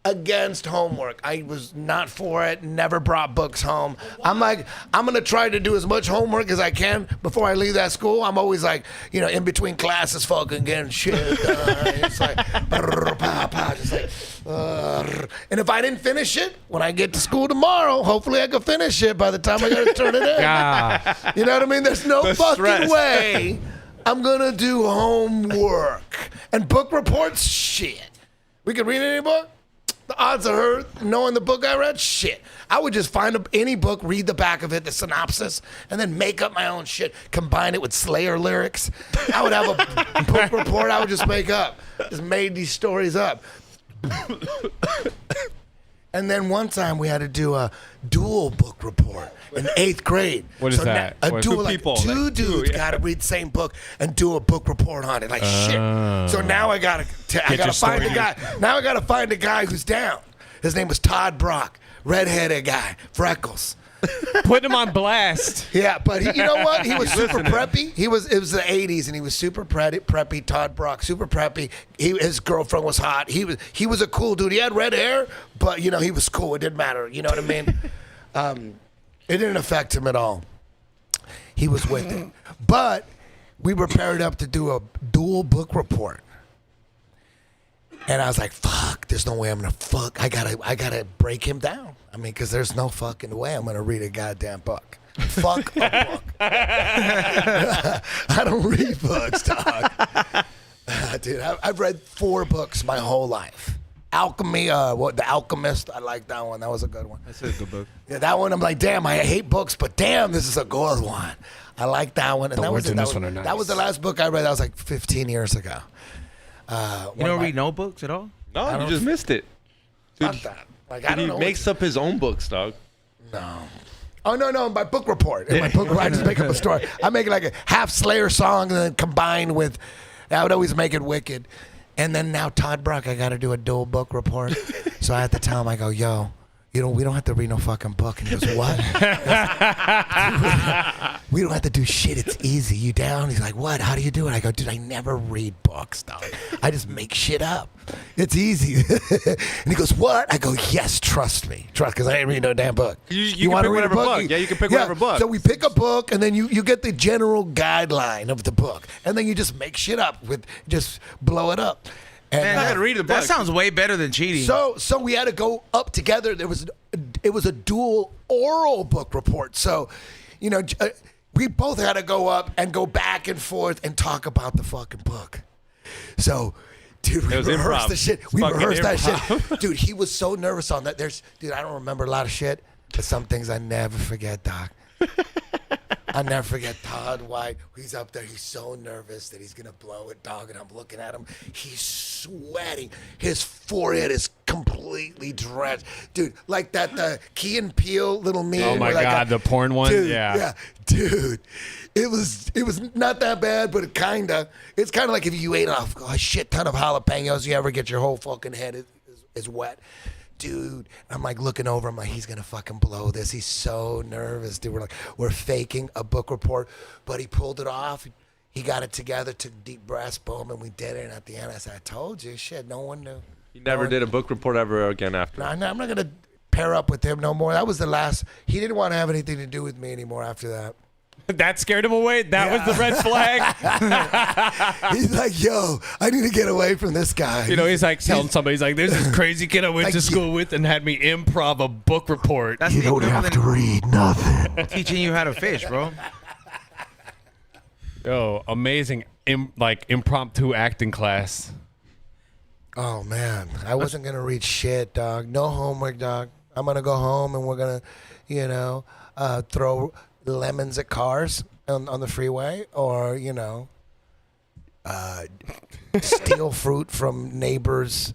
Speaker 4: against homework. I was not for it, never brought books home. I'm like, I'm going to try to do as much homework as I can before I leave that school. I'm always like, you know, in between classes, fucking getting shit done. It's like, just like, and if I didn't finish it, when I get to school tomorrow, hopefully I can finish it by the time I got to turn it in.
Speaker 3: God.
Speaker 4: You know what I mean? There's no fucking
Speaker 2: stress.
Speaker 4: way I'm going to do homework. And book reports, shit. We can read any book? The odds of her knowing the book I read, shit. I would just find any book, read the back of it, the synopsis, and then make up my own shit, combine it with Slayer lyrics. I would have a book report I would just make up. Just made these stories up. And then one time we had to do a dual book report in 8th grade.
Speaker 3: What is that?
Speaker 4: A
Speaker 3: What-
Speaker 4: dual,
Speaker 3: Two
Speaker 4: like
Speaker 3: people,
Speaker 4: two
Speaker 3: like
Speaker 4: dudes got to read the same book and do a book report on it. Like shit. So now I gotta
Speaker 3: your
Speaker 4: find
Speaker 3: story.
Speaker 4: a guy. Now I gotta find a guy who's down. His name was Todd Brock, redheaded guy, freckles.
Speaker 3: Putting him on blast.
Speaker 4: Yeah, but you know what? He was super preppy. It was the 80s, and he was super preppy. Todd Brock, super preppy. His girlfriend was hot. He was a cool dude. He had red hair, but you know he was cool. It didn't matter. You know what I mean? It didn't affect him at all. He was with it, but we were paired up to do a dual book report. And I was like, fuck, there's no way I'm gonna fuck. I gotta break him down. I mean, because there's no fucking way I'm gonna read a goddamn book. Fuck a book. I don't read books, dog. Dude, I've read 4 books my whole life. Alchemy, The Alchemist. I like that one. That was a good one.
Speaker 1: That's a good book.
Speaker 4: Yeah, that one I'm like, damn, I hate books, but damn, this is a good one. I like that one. And that
Speaker 3: words
Speaker 4: was
Speaker 3: in
Speaker 4: that
Speaker 3: this
Speaker 4: was,
Speaker 3: one are
Speaker 4: that was the
Speaker 3: nice.
Speaker 4: last book I read. That was like 15 years ago.
Speaker 1: You don't read no books at all?
Speaker 2: No, you just missed it.
Speaker 4: Fuck that. Like, I
Speaker 2: He
Speaker 4: don't know.
Speaker 2: makes up his own books, dog.
Speaker 4: No. Oh, no, my book report. In my book report, I just make up a story. I make it like a half Slayer song and then combined with, I would always make it wicked. And then now Todd Brock, I got to do a dual book report. So I had to tell him, I go, yo, we don't have to read no fucking book. And he goes, what? We don't have to do shit. It's easy. You down? He's like, what? How do you do it? I go, dude, I never read books, dog. I just make shit up. It's easy. And he goes, what? I go, yes, trust me. Trust, because I ain't read no damn book.
Speaker 2: You can
Speaker 4: wanna
Speaker 2: pick
Speaker 4: read a
Speaker 2: whatever book. Yeah, you can pick whatever book.
Speaker 4: So we pick a book, and then you get the general guideline of the book. And then you just make shit up just blow it up. And,
Speaker 2: Man, I gotta read the book.
Speaker 1: That sounds way better than cheating.
Speaker 4: so we had to go up together. There was it was a dual oral book report. So, we both had to go up and go back and forth and talk about the fucking book. So, dude, we
Speaker 2: was
Speaker 4: rehearsed
Speaker 2: improv.
Speaker 4: the shit.
Speaker 2: It's
Speaker 4: We
Speaker 2: fucking
Speaker 4: rehearsed that
Speaker 2: improv.
Speaker 4: shit. Dude, he was so nervous on that. Dude, I don't remember a lot of shit, but some things I never forget, Doc. I never forget Todd White. He's up there. He's so nervous that he's going to blow it, dog. And I'm looking at him. He's sweating. His forehead is completely drenched. Dude, like the Key and Peele little meme.
Speaker 3: Oh my
Speaker 4: where that
Speaker 3: God, the porn one?
Speaker 4: Dude,
Speaker 3: Yeah.
Speaker 4: Dude, it was not that bad, but it's kind of like if you ate a shit ton of jalapenos, you ever get your whole fucking head is wet. Dude, I'm like looking over. I'm like, he's gonna fucking blow this. He's so nervous, dude. We're faking a book report, but he pulled it off. He got it together, took deep breaths, boom, and we did it. And at the end, I said, I told you, shit. No one knew.
Speaker 2: He never did a book report ever again after.
Speaker 4: I'm not gonna pair up with him no more. That was the last. He didn't want to have anything to do with me anymore after that.
Speaker 3: That scared him away. That was the red flag.
Speaker 4: He's like, yo, I need to get away from this guy.
Speaker 3: He's like telling somebody, he's like, there's this crazy kid I went to school with and had me improv a book report.
Speaker 1: That's
Speaker 4: You
Speaker 1: the
Speaker 4: don't have to
Speaker 1: equivalent
Speaker 4: read nothing.
Speaker 1: of teaching you how to fish, bro.
Speaker 3: Yo, amazing, impromptu acting class.
Speaker 4: Oh man, I wasn't gonna read shit, dog. No homework, dog. I'm gonna go home and we're gonna, throw lemons at cars on the freeway, or steal fruit from neighbors'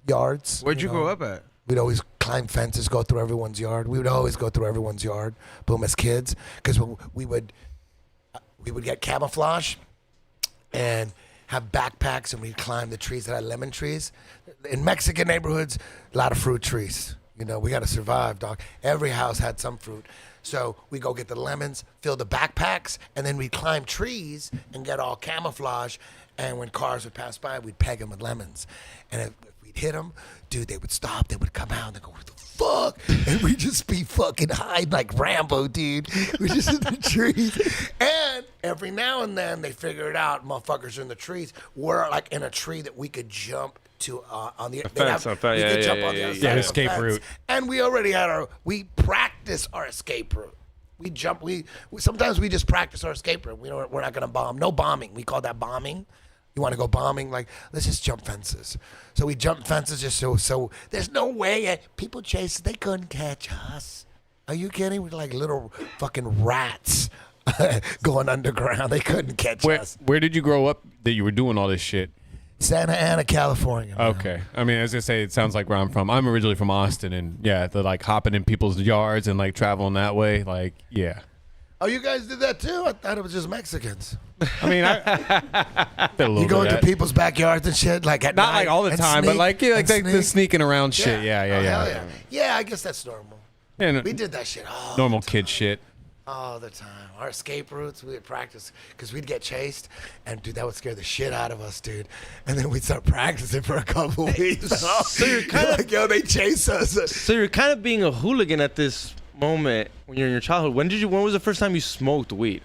Speaker 4: yards.
Speaker 1: Where'd you grow up at?
Speaker 4: We'd always climb fences, go through everyone's yard. We would always go through everyone's yard, boom, as kids, because we would get camouflage and have backpacks, and we'd climb the trees that had lemon trees. In Mexican neighborhoods, a lot of fruit trees. We got to survive, dog. Every house had some fruit. So we go get the lemons, fill the backpacks, and then we'd climb trees and get all camouflage. And when cars would pass by, we'd peg them with lemons. And if we'd hit them, dude, they would stop. They would come out and they'd go, what the fuck? And we'd just be fucking hiding like Rambo, dude. We're just in the trees. And every now and then they figure it out. Motherfuckers are in the trees. We're like in a tree that we could jump to on the
Speaker 2: fence,
Speaker 4: we could jump on the other side of the
Speaker 3: escape
Speaker 4: fence.
Speaker 3: route.
Speaker 4: And we already had we practice our escape route. We jump. Sometimes we just practice our escape route. We're not gonna bomb. No bombing. We call that bombing. You want to go bombing? Like, let's just jump fences. So we jumped fences just so there's no way people chase us. They couldn't catch us. Are you kidding? We're like little fucking rats going underground. They couldn't catch us.
Speaker 3: Where did you grow up that you were doing all this shit?
Speaker 4: Santa Ana, California. Man.
Speaker 3: Okay. I mean, I was going to say, it sounds like where I'm from. I'm originally from Austin, and yeah, the hopping in people's yards and traveling that way. Yeah.
Speaker 4: Oh, you guys did that too? I thought it was just Mexicans.
Speaker 3: I mean, I did a little
Speaker 4: You go
Speaker 3: bit
Speaker 4: into
Speaker 3: of that.
Speaker 4: people's backyards and shit, like at
Speaker 3: Not
Speaker 4: night
Speaker 3: all the
Speaker 4: and
Speaker 3: time, but
Speaker 4: sneak
Speaker 3: the
Speaker 4: and
Speaker 3: sneaking around shit. Yeah.
Speaker 4: Oh, hell yeah. Yeah, I guess that's normal.
Speaker 3: Yeah,
Speaker 4: We did that shit all
Speaker 3: normal kid shit.
Speaker 4: all the time. Our escape routes, we would practice because we'd get chased, and dude, that would scare the shit out of us, dude. And then we'd start practicing for a couple weeks.
Speaker 2: So you're kind of
Speaker 4: like, yo, they chase us.
Speaker 2: So you're kind of being a hooligan at this moment when you're in your childhood. When was the first time you smoked weed?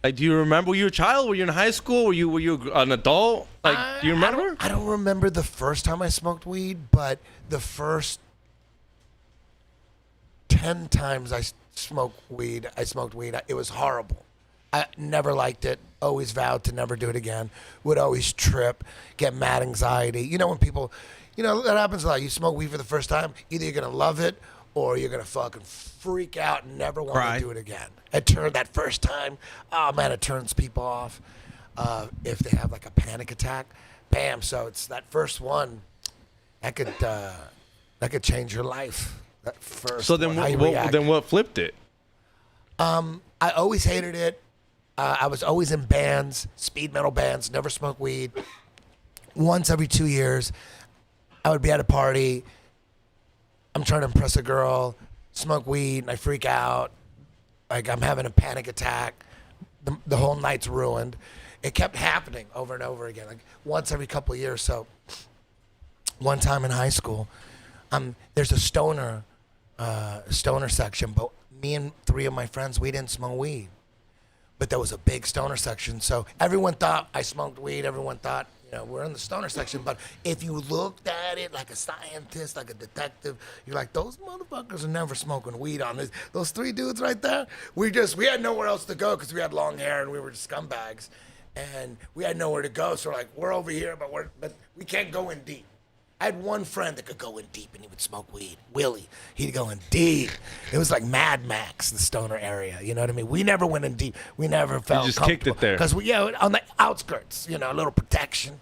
Speaker 2: Like, do you remember? Were you a child? Were you in high school? Were you an adult? Like, do you remember?
Speaker 4: I don't remember the first time I smoked weed, but the first 10 times I smoked weed. It was horrible. I never liked it. Always vowed to never do it again. Would always trip, get mad anxiety. You know when people, that happens a lot. You smoke weed for the first time. Either you're gonna love it or you're gonna fucking freak out and never want
Speaker 1: Cry.
Speaker 4: to do it again. It turned that first time. Oh man, it turns people off. If they have like a panic attack, bam. So it's that first one that could change your life. That first.
Speaker 2: So then,
Speaker 4: one, how you react.
Speaker 2: what flipped it?
Speaker 4: I always hated it. I was always in bands, speed metal bands, never smoked weed. Once every 2 years, I would be at a party. I'm trying to impress a girl, smoke weed, and I freak out. Like I'm having a panic attack. The whole night's ruined. It kept happening over and over again, like once every couple of years. So one time in high school, there's a stoner section, but me and 3 of my friends, we didn't smoke weed. But there was a big stoner section, so everyone thought I smoked weed. Everyone thought, we're in the stoner section, but if you looked at it like a scientist, like a detective, you're like, those motherfuckers are never smoking weed on this. Those 3 dudes right there, we had nowhere else to go because we had long hair and we were scumbags, and we had nowhere to go. So we're like, we're over here, but we can't go in deep. I had one friend that could go in deep, and he would smoke weed. Willie, he'd go in deep. It was like Mad Max, the stoner area. You know what I mean? We never went in deep. We never felt
Speaker 2: just kicked it there.
Speaker 4: because on the outskirts, a little protection.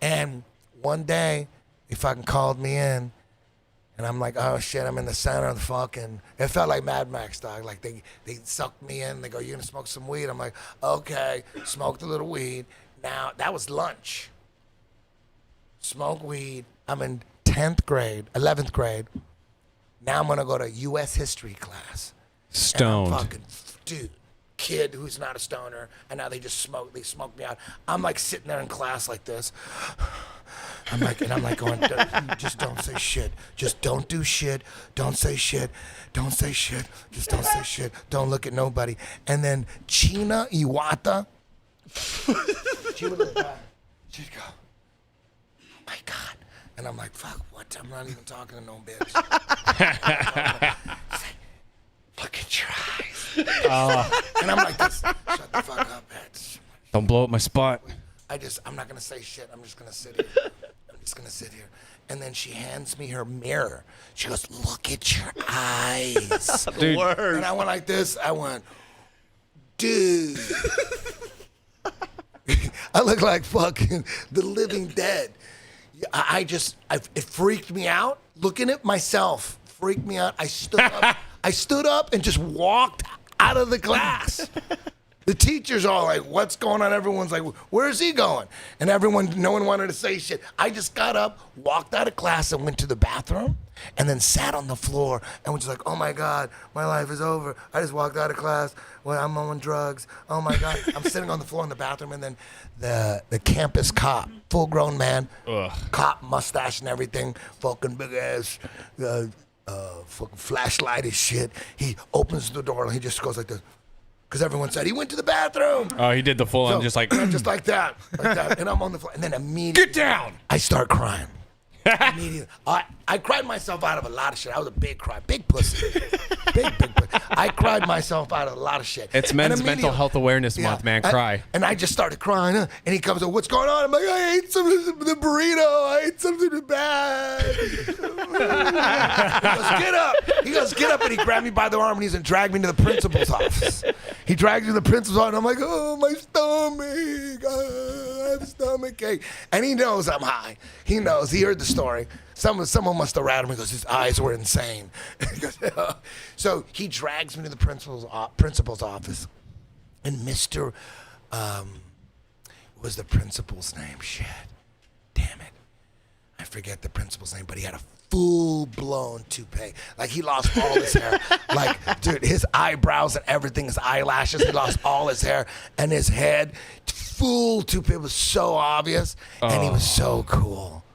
Speaker 4: And one day, he fucking called me in, and I'm like, oh shit, I'm in the center of the fucking. It felt like Mad Max, dog. Like they sucked me in. They go, you gonna smoke some weed? I'm like, okay. Smoked a little weed. Now that was lunch. Smoke weed. I'm in 10th grade, 11th grade. Now I'm going to go to U.S. history class.
Speaker 3: Stoned.
Speaker 4: And I'm fucking, dude, kid who's not a stoner. And now they smoke me out. I'm like sitting there in class like this. I'm like going, just don't say shit. Just don't do shit. Don't say shit. Don't say shit. Just don't say shit. Don't look at nobody. And then China Iwata, she would look back. She'd go, my God. And I'm like, fuck, what? I'm not even talking to no bitch. Say, look at your eyes. And I'm like this, shut the fuck up, bitch.
Speaker 3: Don't blow up my spot.
Speaker 4: I'm not going to say shit. I'm just going to sit here. And then she hands me her mirror. She goes, look at your eyes.
Speaker 3: Dude.
Speaker 4: And I went like this. I went, dude. I look like fucking the living dead. It freaked me out. Looking at myself freaked me out. I stood up and just walked out of the class. The teachers all like, what's going on? Everyone's like, where's he going? And no one wanted to say shit. I just got up, walked out of class and went to the bathroom and then sat on the floor and was just like, oh my God, my life is over. I just walked out of class. Well, I'm on drugs. Oh my God. I'm sitting on the floor in the bathroom, and then the campus cop, full grown man, cop, mustache and everything, fucking big ass, fucking flashlight and shit. He opens the door and he just goes like this. Because everyone said he went to the bathroom.
Speaker 3: Oh, he did the full on, just like
Speaker 4: like that. And I'm on the floor. And then immediately,
Speaker 3: get down.
Speaker 4: I start crying. Immediately, I cried myself out of a lot of shit. I was a big cry, big pussy, big pussy. I cried myself out of a lot of shit.
Speaker 3: It's Men's Mental Health Awareness Month, man. Cry.
Speaker 4: And I just started crying. And he comes up, what's going on? I'm like, I ate the burrito. I ate something bad. He goes, get up. And he grabbed me by the arm and he's going to drag me to the principal's office. He drags me to the principal's office. And I'm like, oh, my stomach. I have a stomach ache. And he knows I'm high. He knows. He heard the story. Someone must have rattled him because his eyes were insane. So he drags me to the principal's office. And Mr. What was the principal's name? Shit. Damn it. I forget the principal's name, but he had a full-blown toupee. Like, he lost all his hair. Like, dude, his eyebrows and everything, his eyelashes, he lost all his hair. And his head, full toupee. It was so obvious. And he was so cool.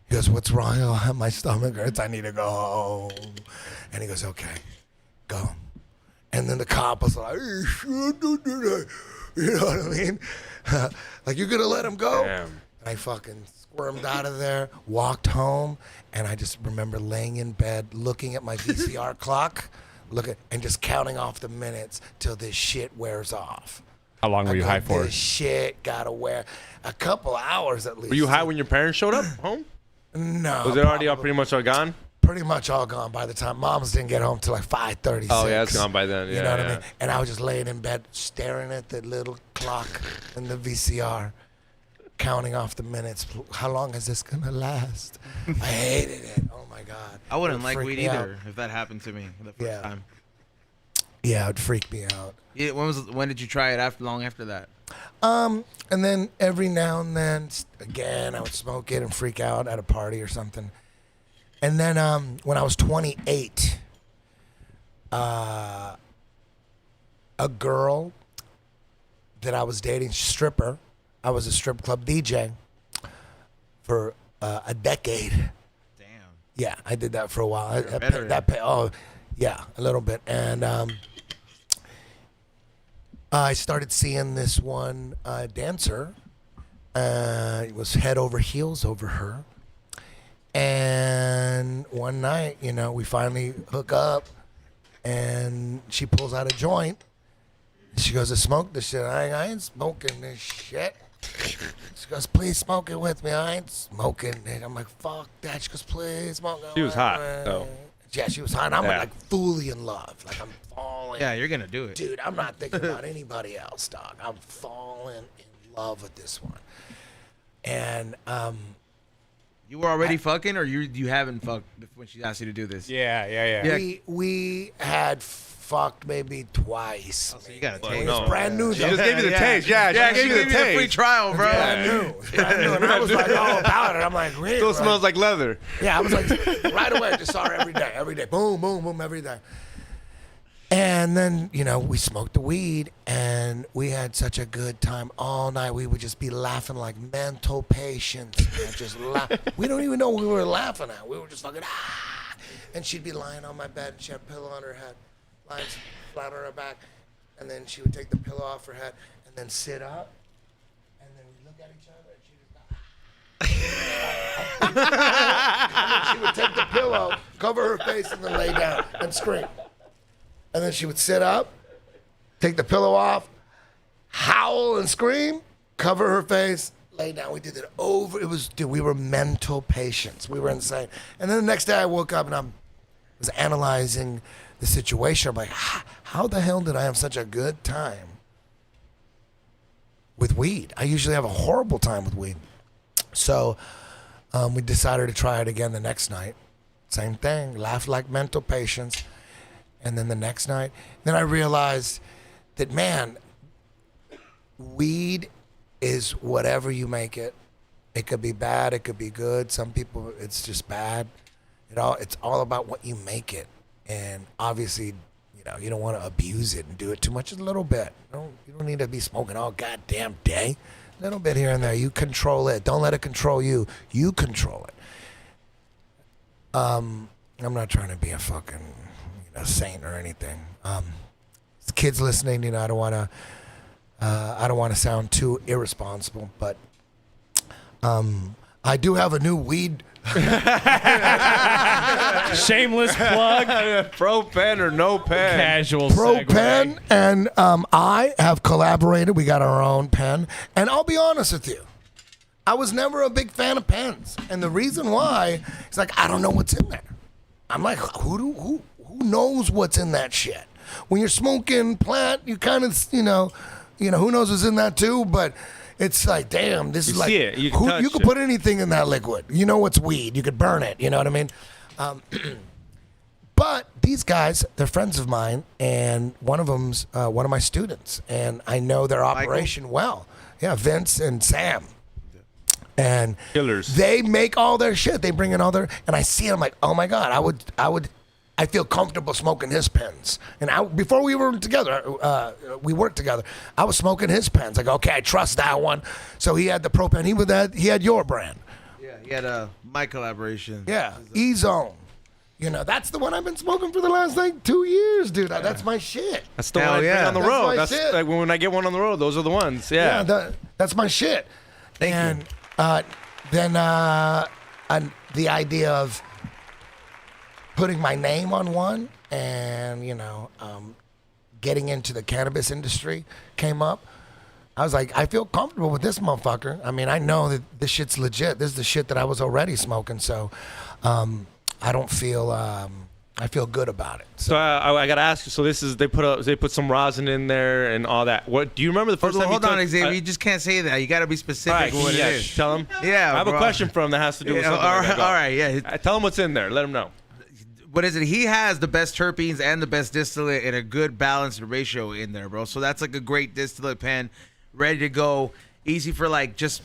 Speaker 4: He goes, what's wrong? Oh, my stomach hurts. I need to go home. And he goes, okay, go. And then the cop was like, you shouldn't do that. You know what I mean? Like, you're going to let him go?
Speaker 2: Damn.
Speaker 4: And I fucking squirmed out of there, walked home, and I just remember laying in bed, looking at my VCR clock, and just counting off the minutes till this shit wears off.
Speaker 3: How long were you high for?
Speaker 4: This shit gotta wear a couple hours at least.
Speaker 2: Were you high when your parents showed up home?
Speaker 4: No.
Speaker 2: Was it already pretty much all gone?
Speaker 4: Pretty much all gone by the time. Mom's didn't get home till like 5:36.
Speaker 2: Oh, yeah, it's gone by then. Yeah,
Speaker 4: you know what I mean? And I was just laying in bed staring at the little clock in the VCR, counting off the minutes. How long is this going to last? I hated it. Oh, my God.
Speaker 1: I wouldn't
Speaker 4: It
Speaker 1: like
Speaker 4: freaked
Speaker 1: weed
Speaker 4: me
Speaker 1: either
Speaker 4: out.
Speaker 1: if that happened to me the first time.
Speaker 4: Yeah, it would freak me out.
Speaker 1: Yeah, when did you try it? Long after that?
Speaker 4: And then every now and then, again, I would smoke it and freak out at a party or something. And then when I was 28, a girl that I was dating, stripper, I was a strip club DJ for a decade.
Speaker 1: Damn.
Speaker 4: Yeah, I did that for a while.
Speaker 1: Veteran.
Speaker 4: Yeah, a little bit. And I started seeing this one dancer, was head over heels over her. And one night, we finally hook up, and she pulls out a joint. She goes to smoke this shit. I ain't smoking this shit. She goes, please smoke it with me. I ain't smoking it. I'm like, fuck that. She goes, please smoke it.
Speaker 2: She was hot, though.
Speaker 4: Yeah, she was hot. I'm
Speaker 2: Yeah.
Speaker 4: like fully in love. Like I'm falling.
Speaker 1: Yeah, you're gonna do it.
Speaker 4: Dude, I'm not thinking about anybody else, dog. I'm falling in love with this one. And
Speaker 1: You were already fucking, or you haven't fucked when she asked you to do this?
Speaker 3: Yeah.
Speaker 4: we had fucked maybe twice.
Speaker 1: So you gotta
Speaker 4: It
Speaker 1: take
Speaker 4: was brand new.
Speaker 2: She
Speaker 4: though.
Speaker 2: just gave you the taste. Yeah,
Speaker 1: Yeah,
Speaker 2: she gave you the
Speaker 1: free
Speaker 2: taste.
Speaker 1: trial, bro.
Speaker 4: Brand new. Brand new. And I was like all about it. I'm like, really?
Speaker 2: Still
Speaker 4: Like,
Speaker 2: smells like leather.
Speaker 4: yeah, I was like, right away, I just saw her every day. Boom, boom, boom, every day. And then, we smoked the weed, and we had such a good time all night. We would just be laughing like mental patients. Man. Just laugh. We don't even know what we were laughing at. We were just fucking, ah. And she'd be lying on my bed, and she had a pillow on her head, lying flat on her back. And then she would take the pillow off her head, and then sit up. And then we'd look at each other, and she'd just go, and then she would take the pillow, cover her face, and then lay down and scream. And then she would sit up, take the pillow off, howl and scream, cover her face, lay down. We did it over. We were mental patients. We were insane. And then the next day I woke up and I was analyzing the situation. I'm like, how the hell did I have such a good time with weed? I usually have a horrible time with weed. So we decided to try it again the next night. Same thing, laugh like mental patients. And then the next night, then I realized that, man, weed is whatever you make it. It could be bad, it could be good. Some people, it's just bad. It's all about what you make it. And obviously, you don't want to abuse it and do it too much, just a little bit. You don't need to be smoking all goddamn day. A little bit here and there. You control it. Don't let it control you. You control it. I'm not trying to be a fucking saint or anything. Kids listening, I don't want to sound too irresponsible, but I do have a new weed.
Speaker 5: Shameless plug.
Speaker 2: Propen or no pen.
Speaker 5: Casual
Speaker 4: Propen, and I have collaborated. We got our own pen, and I'll be honest with you, I was never a big fan of pens, and the reason why is like I don't know what's in there. I'm like, who knows what's in that shit? When you're smoking plant, you kind of, who knows what's in that too, but it's like, damn, this is like,
Speaker 2: see it. You can touch
Speaker 4: you could
Speaker 2: it.
Speaker 4: put anything in that liquid. You know what's weed. You could burn it. You know what I mean? But these guys, they're friends of mine, and one of them's one of my students, and I know their operation well. Yeah, Vince and Sam. And
Speaker 2: Killers.
Speaker 4: they make all their shit. They bring in all their, and I see it. I'm like, oh my god, I feel comfortable smoking his pens. And before we were together, we worked together. I was smoking his pens. Like, okay, I trust that one. So he had the Propen. He had your brand.
Speaker 1: Yeah, he had my collaboration.
Speaker 4: Yeah, E-Zone. That's the one I've been smoking for the last 2 years, dude. That's my shit.
Speaker 2: That's the
Speaker 1: Hell
Speaker 2: one I bring
Speaker 1: yeah.
Speaker 2: on the
Speaker 4: That's
Speaker 2: road.
Speaker 4: my
Speaker 2: That's
Speaker 4: shit.
Speaker 2: like when I get one on the road, those are the ones. Yeah.
Speaker 4: That's my shit.
Speaker 1: Thank you.
Speaker 4: Then the idea of putting my name on one and, getting into the cannabis industry came up. I was like, I feel comfortable with this motherfucker. I mean, I know that this shit's legit. This is the shit that I was already smoking. So I don't feel, I feel good about it.
Speaker 2: So I gotta ask you. So this is they put some rosin in there and all that. What do you remember the first time?
Speaker 1: Hold
Speaker 2: you
Speaker 1: on,
Speaker 2: took,
Speaker 1: Xavier. You just can't say that. You got to be specific
Speaker 2: all right,
Speaker 1: with what
Speaker 2: yeah,
Speaker 1: it is.
Speaker 2: tell him.
Speaker 1: Yeah,
Speaker 2: I have a
Speaker 1: bro.
Speaker 2: question for him that has to do with
Speaker 1: Yeah,
Speaker 2: something.
Speaker 1: all
Speaker 2: like
Speaker 1: right,
Speaker 2: that.
Speaker 1: all right, yeah.
Speaker 2: Tell him what's in there. Let him know.
Speaker 1: What is it? He has the best terpenes and the best distillate and a good balanced ratio in there, bro. So that's like a great distillate pen, ready to go, easy for just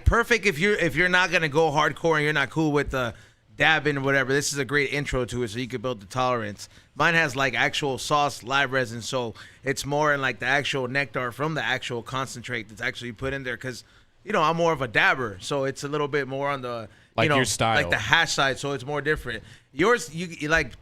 Speaker 1: perfect if you're not gonna go hardcore and you're not cool with the dabbing or whatever. This is a great intro to it, so you can build the tolerance. Mine has actual sauce live resin, so it's more in the actual nectar from the actual concentrate that's actually put in there. Because I'm more of a dabber, so it's a little bit more on the
Speaker 3: Like your style.
Speaker 1: like the hash side, so it's more different. Yours, you like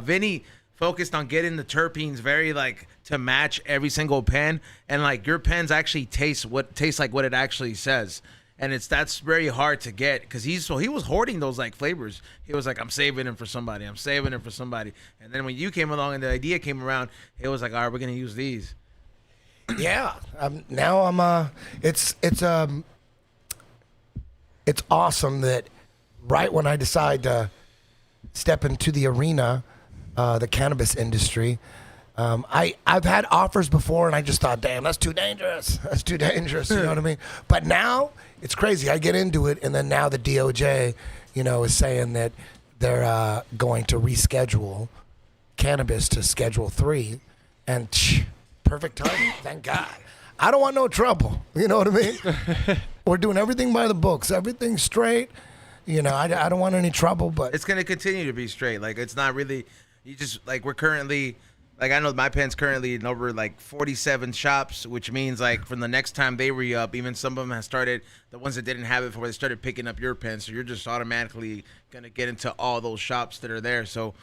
Speaker 1: Vinny focused on getting the terpenes very like to match every single pen, and like your pens actually taste like what it actually says. And that's very hard to get because he was hoarding those like flavors. He was like, I'm saving them for somebody. I'm saving them for somebody. And then when you came along and the idea came around, it was like, all right, we're gonna use these.
Speaker 4: Yeah. Now I'm. It's awesome that right when I decide to step into the arena, the cannabis industry. I've had offers before, and I just thought, damn, that's too dangerous. That's too dangerous. You know what I mean? But now it's crazy. I get into it, and then now the DOJ, is saying that they're going to reschedule cannabis to Schedule 3, and perfect timing. Thank God. I don't want no trouble. You know what I mean? We're doing everything by the books. Everything straight. I don't want any trouble, but
Speaker 1: It's gonna continue to be straight. Like it's not really. You just like we're currently. Like, I know my pen's currently in over, like, 47 shops, which means, like, from the next time they re-up, even some of them have started, the ones that didn't have it before, they started picking up your pen. So you're just automatically going to get into all those shops that are there. So,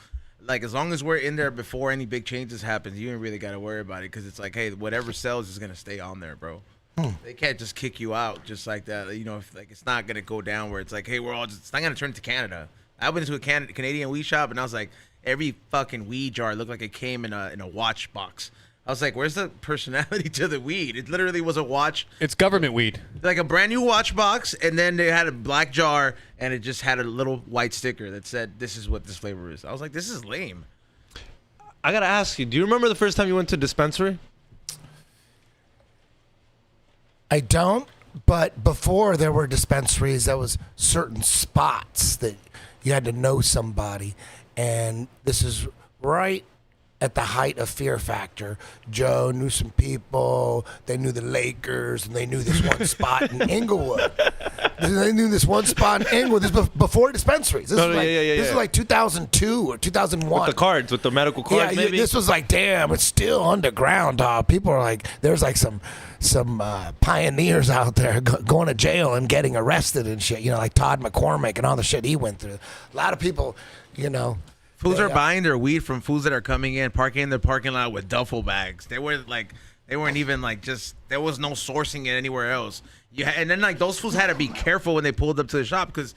Speaker 1: like, as long as we're in there before any big changes happens, you ain't really got to worry about it because it's like, hey, whatever sells is going to stay on there, bro. They can't just kick you out just like that. If, like, it's not going to go down where it's like, hey, it's not going to turn to Canada. I went into a Canadian weed shop, and I was like, every fucking weed jar looked like it came in a watch box. I was like, where's the personality to the weed? It literally was a watch.
Speaker 3: It's government weed.
Speaker 1: Like a brand new watch box, and then they had a black jar, and it just had a little white sticker that said, this is what this flavor is. I was like, this is lame.
Speaker 2: I got to ask you, do you remember the first time you went to a dispensary?
Speaker 4: I don't. But before there were dispensaries, there was certain spots that you had to know somebody. And this is right at the height of Fear Factor. Joe knew some people. They knew the Lakers, and they knew this one spot in Inglewood. They knew this one spot in Inglewood. This is before dispensaries. This is like 2002 or 2001.
Speaker 2: With the cards, with the medical cards, maybe?
Speaker 4: This was like, damn, it's still underground, dog. People are like, there's like some pioneers out there going to jail and getting arrested and shit. Like Todd McCormick and all the shit he went through. A lot of people,
Speaker 1: Fools are buying their weed from fools that are coming in, parking in the parking lot with duffel bags. They weren't even like there was no sourcing it anywhere else. And then like those fools had to be careful when they pulled up to the shop because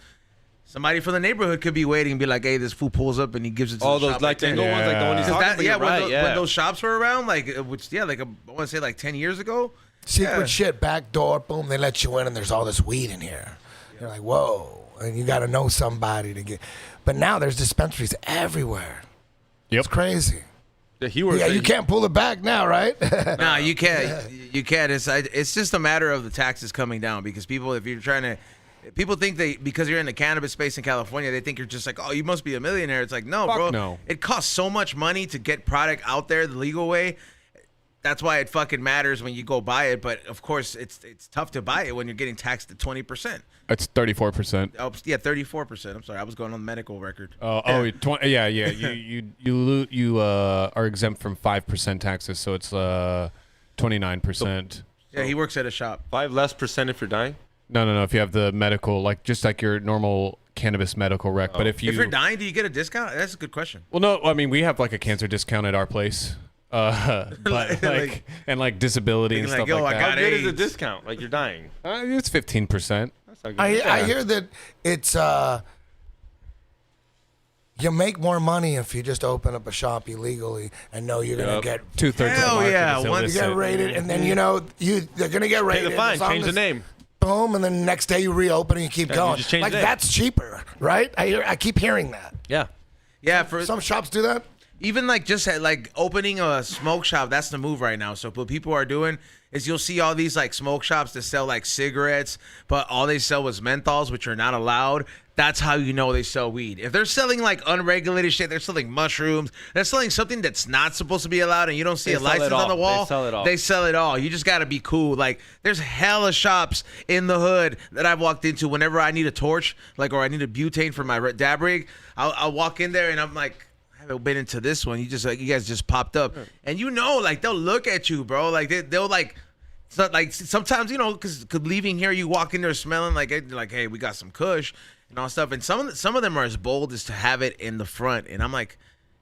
Speaker 1: somebody from the neighborhood could be waiting and be like, hey, this fool pulls up and he gives it to
Speaker 2: all
Speaker 1: the
Speaker 2: those
Speaker 1: shop.
Speaker 2: like the ones, like the one he's talking about.
Speaker 1: When those shops were around, like I want to say like 10 years ago.
Speaker 4: Secret shit, back door, boom, they let you in and there's all this weed in here. You're like, whoa. And you got to know somebody to get. But now there's dispensaries everywhere.
Speaker 3: Yep.
Speaker 4: It's crazy.
Speaker 2: Yeah,
Speaker 4: you can't pull it back now, right?
Speaker 1: No, you can't. You can't. It's just a matter of the taxes coming down because people think because you're in the cannabis space in California, they think you're just like, oh, you must be a millionaire. It's like, no, bro.
Speaker 3: No.
Speaker 1: It costs so much money to get product out there the legal way. That's why it fucking matters when you go buy it. But of course, it's tough to buy it when you're getting taxed at 20%.
Speaker 3: It's 34%.
Speaker 1: Oh, yeah, 34%. I'm sorry, I was going on the medical record.
Speaker 3: Yeah. You are exempt from 5% taxes, so it's 29%.
Speaker 1: Yeah, he works at a shop.
Speaker 2: 5% less if you're dying.
Speaker 3: No. If you have the medical, just like your normal cannabis medical rec, but if
Speaker 1: you're dying, do you get a discount? That's a good question.
Speaker 3: Well, no, I mean we have like a cancer discount at our place. But like disability and stuff like that.
Speaker 2: How good is the discount? Like you're dying.
Speaker 3: It's 15%.
Speaker 4: I hear that it's you make more money if you just open up a shop illegally and know you're gonna get
Speaker 3: 2/3 of the market is
Speaker 4: once you
Speaker 3: illicit.
Speaker 4: get rated, and then they're gonna get rated.
Speaker 2: Pay the fine, change the name.
Speaker 4: Boom, and then the next day you reopen and you keep going.
Speaker 2: You just change
Speaker 4: like
Speaker 2: the name.
Speaker 4: that's cheaper, right? I keep hearing that.
Speaker 2: Yeah.
Speaker 1: For
Speaker 4: Some shops do that.
Speaker 1: even like just like opening a smoke shop, that's the move right now. So what people are doing is you'll see all these like smoke shops that sell like cigarettes, but all they sell was menthols, which are not allowed. That's how you know they sell weed. If they're selling like unregulated shit, they're selling mushrooms, they're selling something that's not supposed to be allowed, and you don't see a license on the wall, they sell it all. You just got to be cool. Like there's hella shops in the hood that I've walked into whenever I need a torch, like, or I need a butane for my dab rig. I'll walk in there and I'm like, I haven't been into this one. You guys just popped up, and like they'll look at you, bro. Like they'll like. So like sometimes, because leaving here, you walk in there smelling like hey, we got some kush and all stuff. And some of them are as bold as to have it in the front. And I'm like,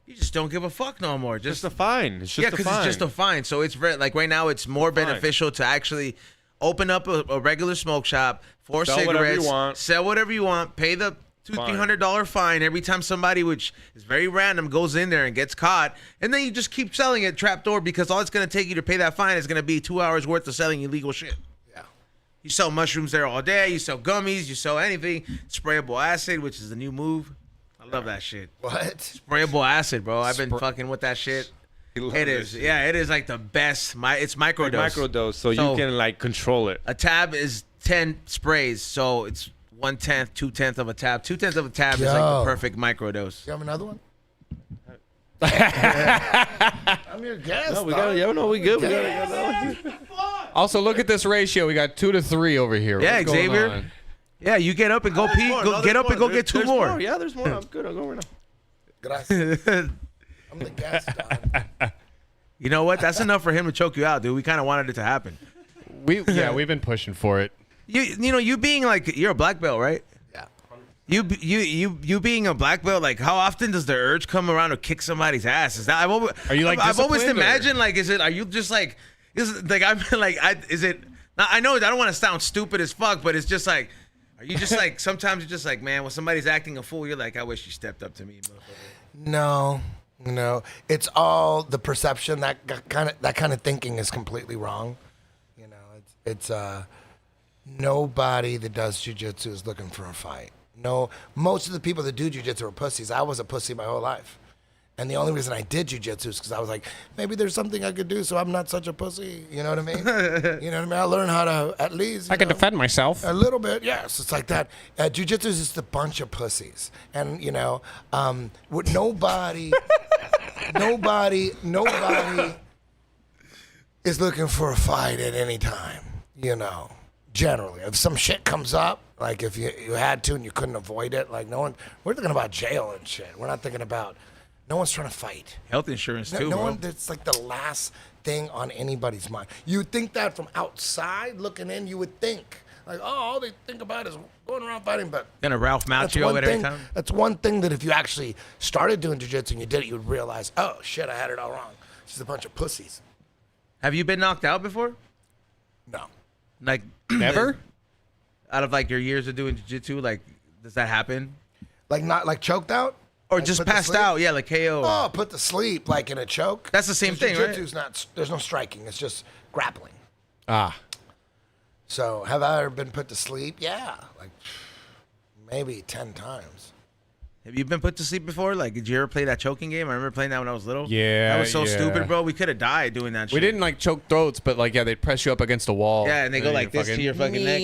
Speaker 1: You just don't give a fuck no more.
Speaker 2: Just a fine. It's just a
Speaker 1: because
Speaker 2: fine.
Speaker 1: it's just a fine. So it's very, like right now, it's more beneficial to actually open up a regular smoke shop for
Speaker 2: Sell
Speaker 1: cigarettes,
Speaker 2: whatever you want.
Speaker 1: sell whatever you want, pay the $200-300 fine every time somebody, which is very random, goes in there and gets caught, and then you just keep selling it trapdoor because all it's going to take you to pay that fine is going to be 2 hours worth of selling illegal shit.
Speaker 4: Yeah.
Speaker 1: You sell mushrooms there all day. You sell gummies. You sell anything. Sprayable acid, which is the new move. I love that shit.
Speaker 4: What?
Speaker 1: Sprayable acid, bro. I've been fucking with that shit. It is. Yeah, it is like the best. It's microdose.
Speaker 2: Microdose, so you can like control it.
Speaker 1: A tab is 10 sprays, so it's 1/10, 2/10 of a tab. 2/10 of a tab is like the perfect microdose.
Speaker 4: You have another one? I'm your guest.
Speaker 2: No, we got. Yeah, no, we good. We got.
Speaker 3: Also, look at this ratio. We got 2 to 3 over here.
Speaker 1: Yeah,
Speaker 3: What's going
Speaker 1: Xavier.
Speaker 3: on?
Speaker 1: Yeah, you get up and go pee. Get up and go get 2 more.
Speaker 2: Yeah, there's more. I'm good. I'll go right now.
Speaker 4: Gracias. I'm the guest, dog.
Speaker 1: You know what? That's enough for him to choke you out, dude. We kind of wanted it to happen.
Speaker 3: We've been pushing for it.
Speaker 1: You know, you being like, you're a black belt, right?
Speaker 4: Yeah.
Speaker 1: You being a black belt, like how often does the urge come around to kick somebody's ass? Is that
Speaker 3: Are you like
Speaker 1: I've always
Speaker 3: disciplined, or-
Speaker 1: imagined like, are you just like, is it, like I'm like is it? Now, I know I don't want to sound stupid as fuck, but it's just like, are you just like sometimes you're just like, man, when somebody's acting a fool, you're like, I wish you stepped up to me, motherfucker.
Speaker 4: No. It's all the perception. That kind of thinking is completely wrong. You know, it's nobody that does jujitsu is looking for a fight. No, most of the people that do jujitsu are pussies. I was a pussy my whole life. And the only reason I did jujitsu is because I was like, maybe there's something I could do so I'm not such a pussy. You know what I mean? You know what I mean? I learned how to at least.
Speaker 3: I can defend myself.
Speaker 4: A little bit, yes. It's like that. Jiu-jitsu is just a bunch of pussies. And, you know, with nobody is looking for a fight at any time, you know, generally. If some shit comes up, like if you had to and you couldn't avoid it, like we're thinking about jail and shit. We're not thinking about, no one's trying to fight.
Speaker 1: Health insurance too,
Speaker 4: No
Speaker 1: bro.
Speaker 4: one, it's like the last thing on anybody's mind. You would think that from outside looking in, you would think. Like, oh, all they think about is going around fighting, but
Speaker 1: Gonna Ralph Macchio at every time.
Speaker 4: that's one thing that if you actually started doing jiu-jitsu and you did it, you would realize, oh, shit, I had it all wrong. It's just a bunch of pussies.
Speaker 1: Have you been knocked out before?
Speaker 4: No.
Speaker 1: Like
Speaker 3: Never?
Speaker 1: out of like your years of doing jiu-jitsu, like does that happen?
Speaker 4: Like not like choked out?
Speaker 1: Or
Speaker 4: Like
Speaker 1: just
Speaker 4: put to
Speaker 1: passed
Speaker 4: sleep?
Speaker 1: out? Yeah, like KO.
Speaker 4: Oh, put to sleep, like in a choke.
Speaker 1: That's the same thing, right?
Speaker 4: Jiu-jitsu's not, there's no striking. It's just grappling.
Speaker 3: Ah.
Speaker 4: So have I ever been put to sleep? Yeah. Like maybe 10 times.
Speaker 1: Have you been put to sleep before? Like, did you ever play that choking game? I remember playing that when I was little.
Speaker 3: Yeah,
Speaker 1: That was so
Speaker 3: yeah.
Speaker 1: stupid, bro. We could have died doing that shit.
Speaker 3: We didn't like choke throats, but like, yeah, they'd press you up against a wall.
Speaker 1: Yeah, and they go
Speaker 3: then
Speaker 1: like
Speaker 3: you
Speaker 1: this to your fucking neck.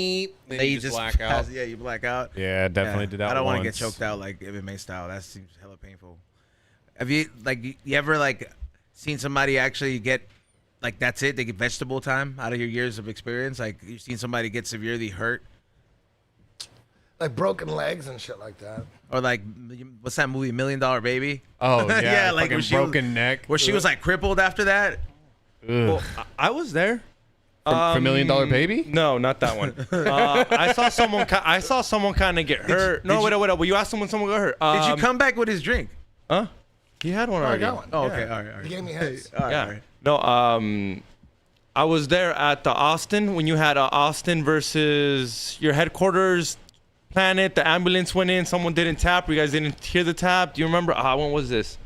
Speaker 3: Then
Speaker 1: Then
Speaker 3: you just black out.
Speaker 1: Yeah, you black out.
Speaker 3: Yeah, definitely did that
Speaker 1: I don't want to get
Speaker 3: once.
Speaker 1: choked out like MMA style. That seems hella painful. Have you you ever like seen somebody actually get like that's it? They get vegetable time out of your years of experience. Like you've seen somebody get severely hurt,
Speaker 4: Like broken legs and shit like that.
Speaker 1: or like what's that movie, $1 Million Baby?
Speaker 3: Oh, yeah.
Speaker 1: Yeah, like
Speaker 3: fucking
Speaker 1: where she was-
Speaker 3: broken neck.
Speaker 1: Where she was like crippled after that.
Speaker 2: Well, I was there.
Speaker 3: For $1 Million Baby?
Speaker 2: No, not that one. I saw someone. I saw someone kind of get hurt. No, wait. Well, you asked someone got hurt.
Speaker 1: Did you come back with his drink?
Speaker 2: Huh? He had one
Speaker 4: I
Speaker 2: already.
Speaker 4: got one.
Speaker 1: Oh, okay, all right.
Speaker 4: He gave me his.
Speaker 1: All right,
Speaker 2: Yeah.
Speaker 1: all right.
Speaker 2: No. I was there at the Austin when you had Austin versus your headquarters planet. The ambulance went in. Someone didn't tap. You guys didn't hear the tap. Do you remember? When was this?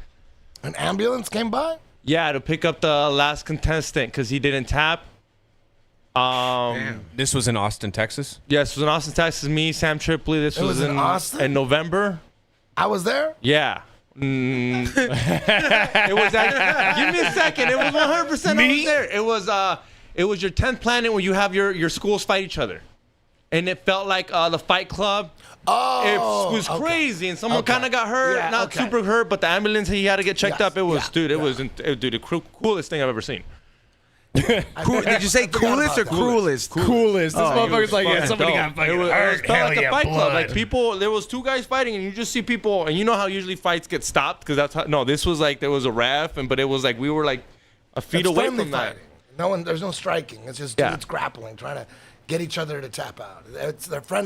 Speaker 4: An ambulance came by?
Speaker 2: Yeah, to pick up the last contestant because he didn't tap.
Speaker 1: Damn.
Speaker 3: This was in Austin, Texas?
Speaker 2: Yes, it was in Austin, Texas. Me, Sam Tripley. This
Speaker 4: It was in Austin?
Speaker 2: in November.
Speaker 4: I was there?
Speaker 2: Yeah. It was that. Give me a second. It was 100%. I was there. It was your 10th planet where you have your schools fight each other, and it felt like the Fight Club.
Speaker 4: Oh.
Speaker 2: It was
Speaker 4: okay.
Speaker 2: crazy, and someone
Speaker 4: Okay.
Speaker 2: kind of got hurt.
Speaker 4: Yeah,
Speaker 2: Not
Speaker 4: okay.
Speaker 2: super hurt, but the ambulance he had to get checked
Speaker 4: Yes,
Speaker 2: up. It was,
Speaker 4: yeah,
Speaker 2: dude. It
Speaker 4: yeah.
Speaker 2: was, the coolest thing I've ever seen.
Speaker 1: Did you say
Speaker 4: I forgot
Speaker 1: coolest or
Speaker 4: about that.
Speaker 1: cruelest?
Speaker 3: Coolest. This motherfucker's like, yeah,
Speaker 2: Fucking
Speaker 3: somebody
Speaker 2: dope.
Speaker 3: got fucking
Speaker 2: It was
Speaker 3: hurt.
Speaker 2: felt like
Speaker 5: Hell
Speaker 2: a
Speaker 5: yeah,
Speaker 2: Fight Club. Like
Speaker 5: blood.
Speaker 2: people, there was 2 guys fighting, and you just see people, and you know how usually fights get stopped because that's how. No, this was like there was a ref, but it was like we were like a feet
Speaker 4: It's
Speaker 2: away
Speaker 4: friendly
Speaker 2: from that.
Speaker 4: fighting. No one, there's no striking. It's just
Speaker 2: Yeah.
Speaker 4: dudes grappling, trying to get each other to tap out.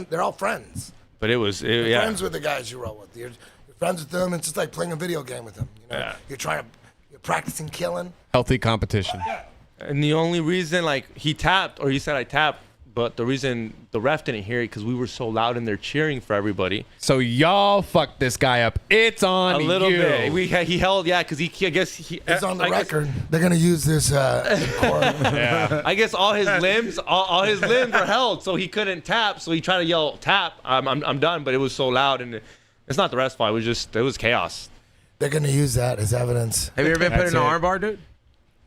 Speaker 4: They're all friends.
Speaker 2: But it was, yeah.
Speaker 4: Friends with the guys you roll with. You're friends with them. It's just like playing a video game with them. You know,
Speaker 2: Yeah.
Speaker 4: you're practicing killing.
Speaker 3: Healthy competition.
Speaker 2: And the only reason, like, he tapped, or he said I tapped, but the reason the ref didn't hear it because we were so loud and they're cheering for everybody.
Speaker 3: So y'all fucked this guy up. It's on
Speaker 2: A little
Speaker 3: you.
Speaker 2: bit. He held, yeah, because I guess he.
Speaker 4: It's on the
Speaker 2: I guess-
Speaker 4: record. They're gonna use this.
Speaker 3: Yeah.
Speaker 2: I guess all his limbs, all his limbs were held, so he couldn't tap. So he tried to yell tap. I'm done, but it was so loud, and it's not the ref's fault. It was chaos.
Speaker 4: They're gonna use that as evidence.
Speaker 1: Have you ever been put
Speaker 3: That's
Speaker 1: in an
Speaker 3: it.
Speaker 1: arm bar, dude?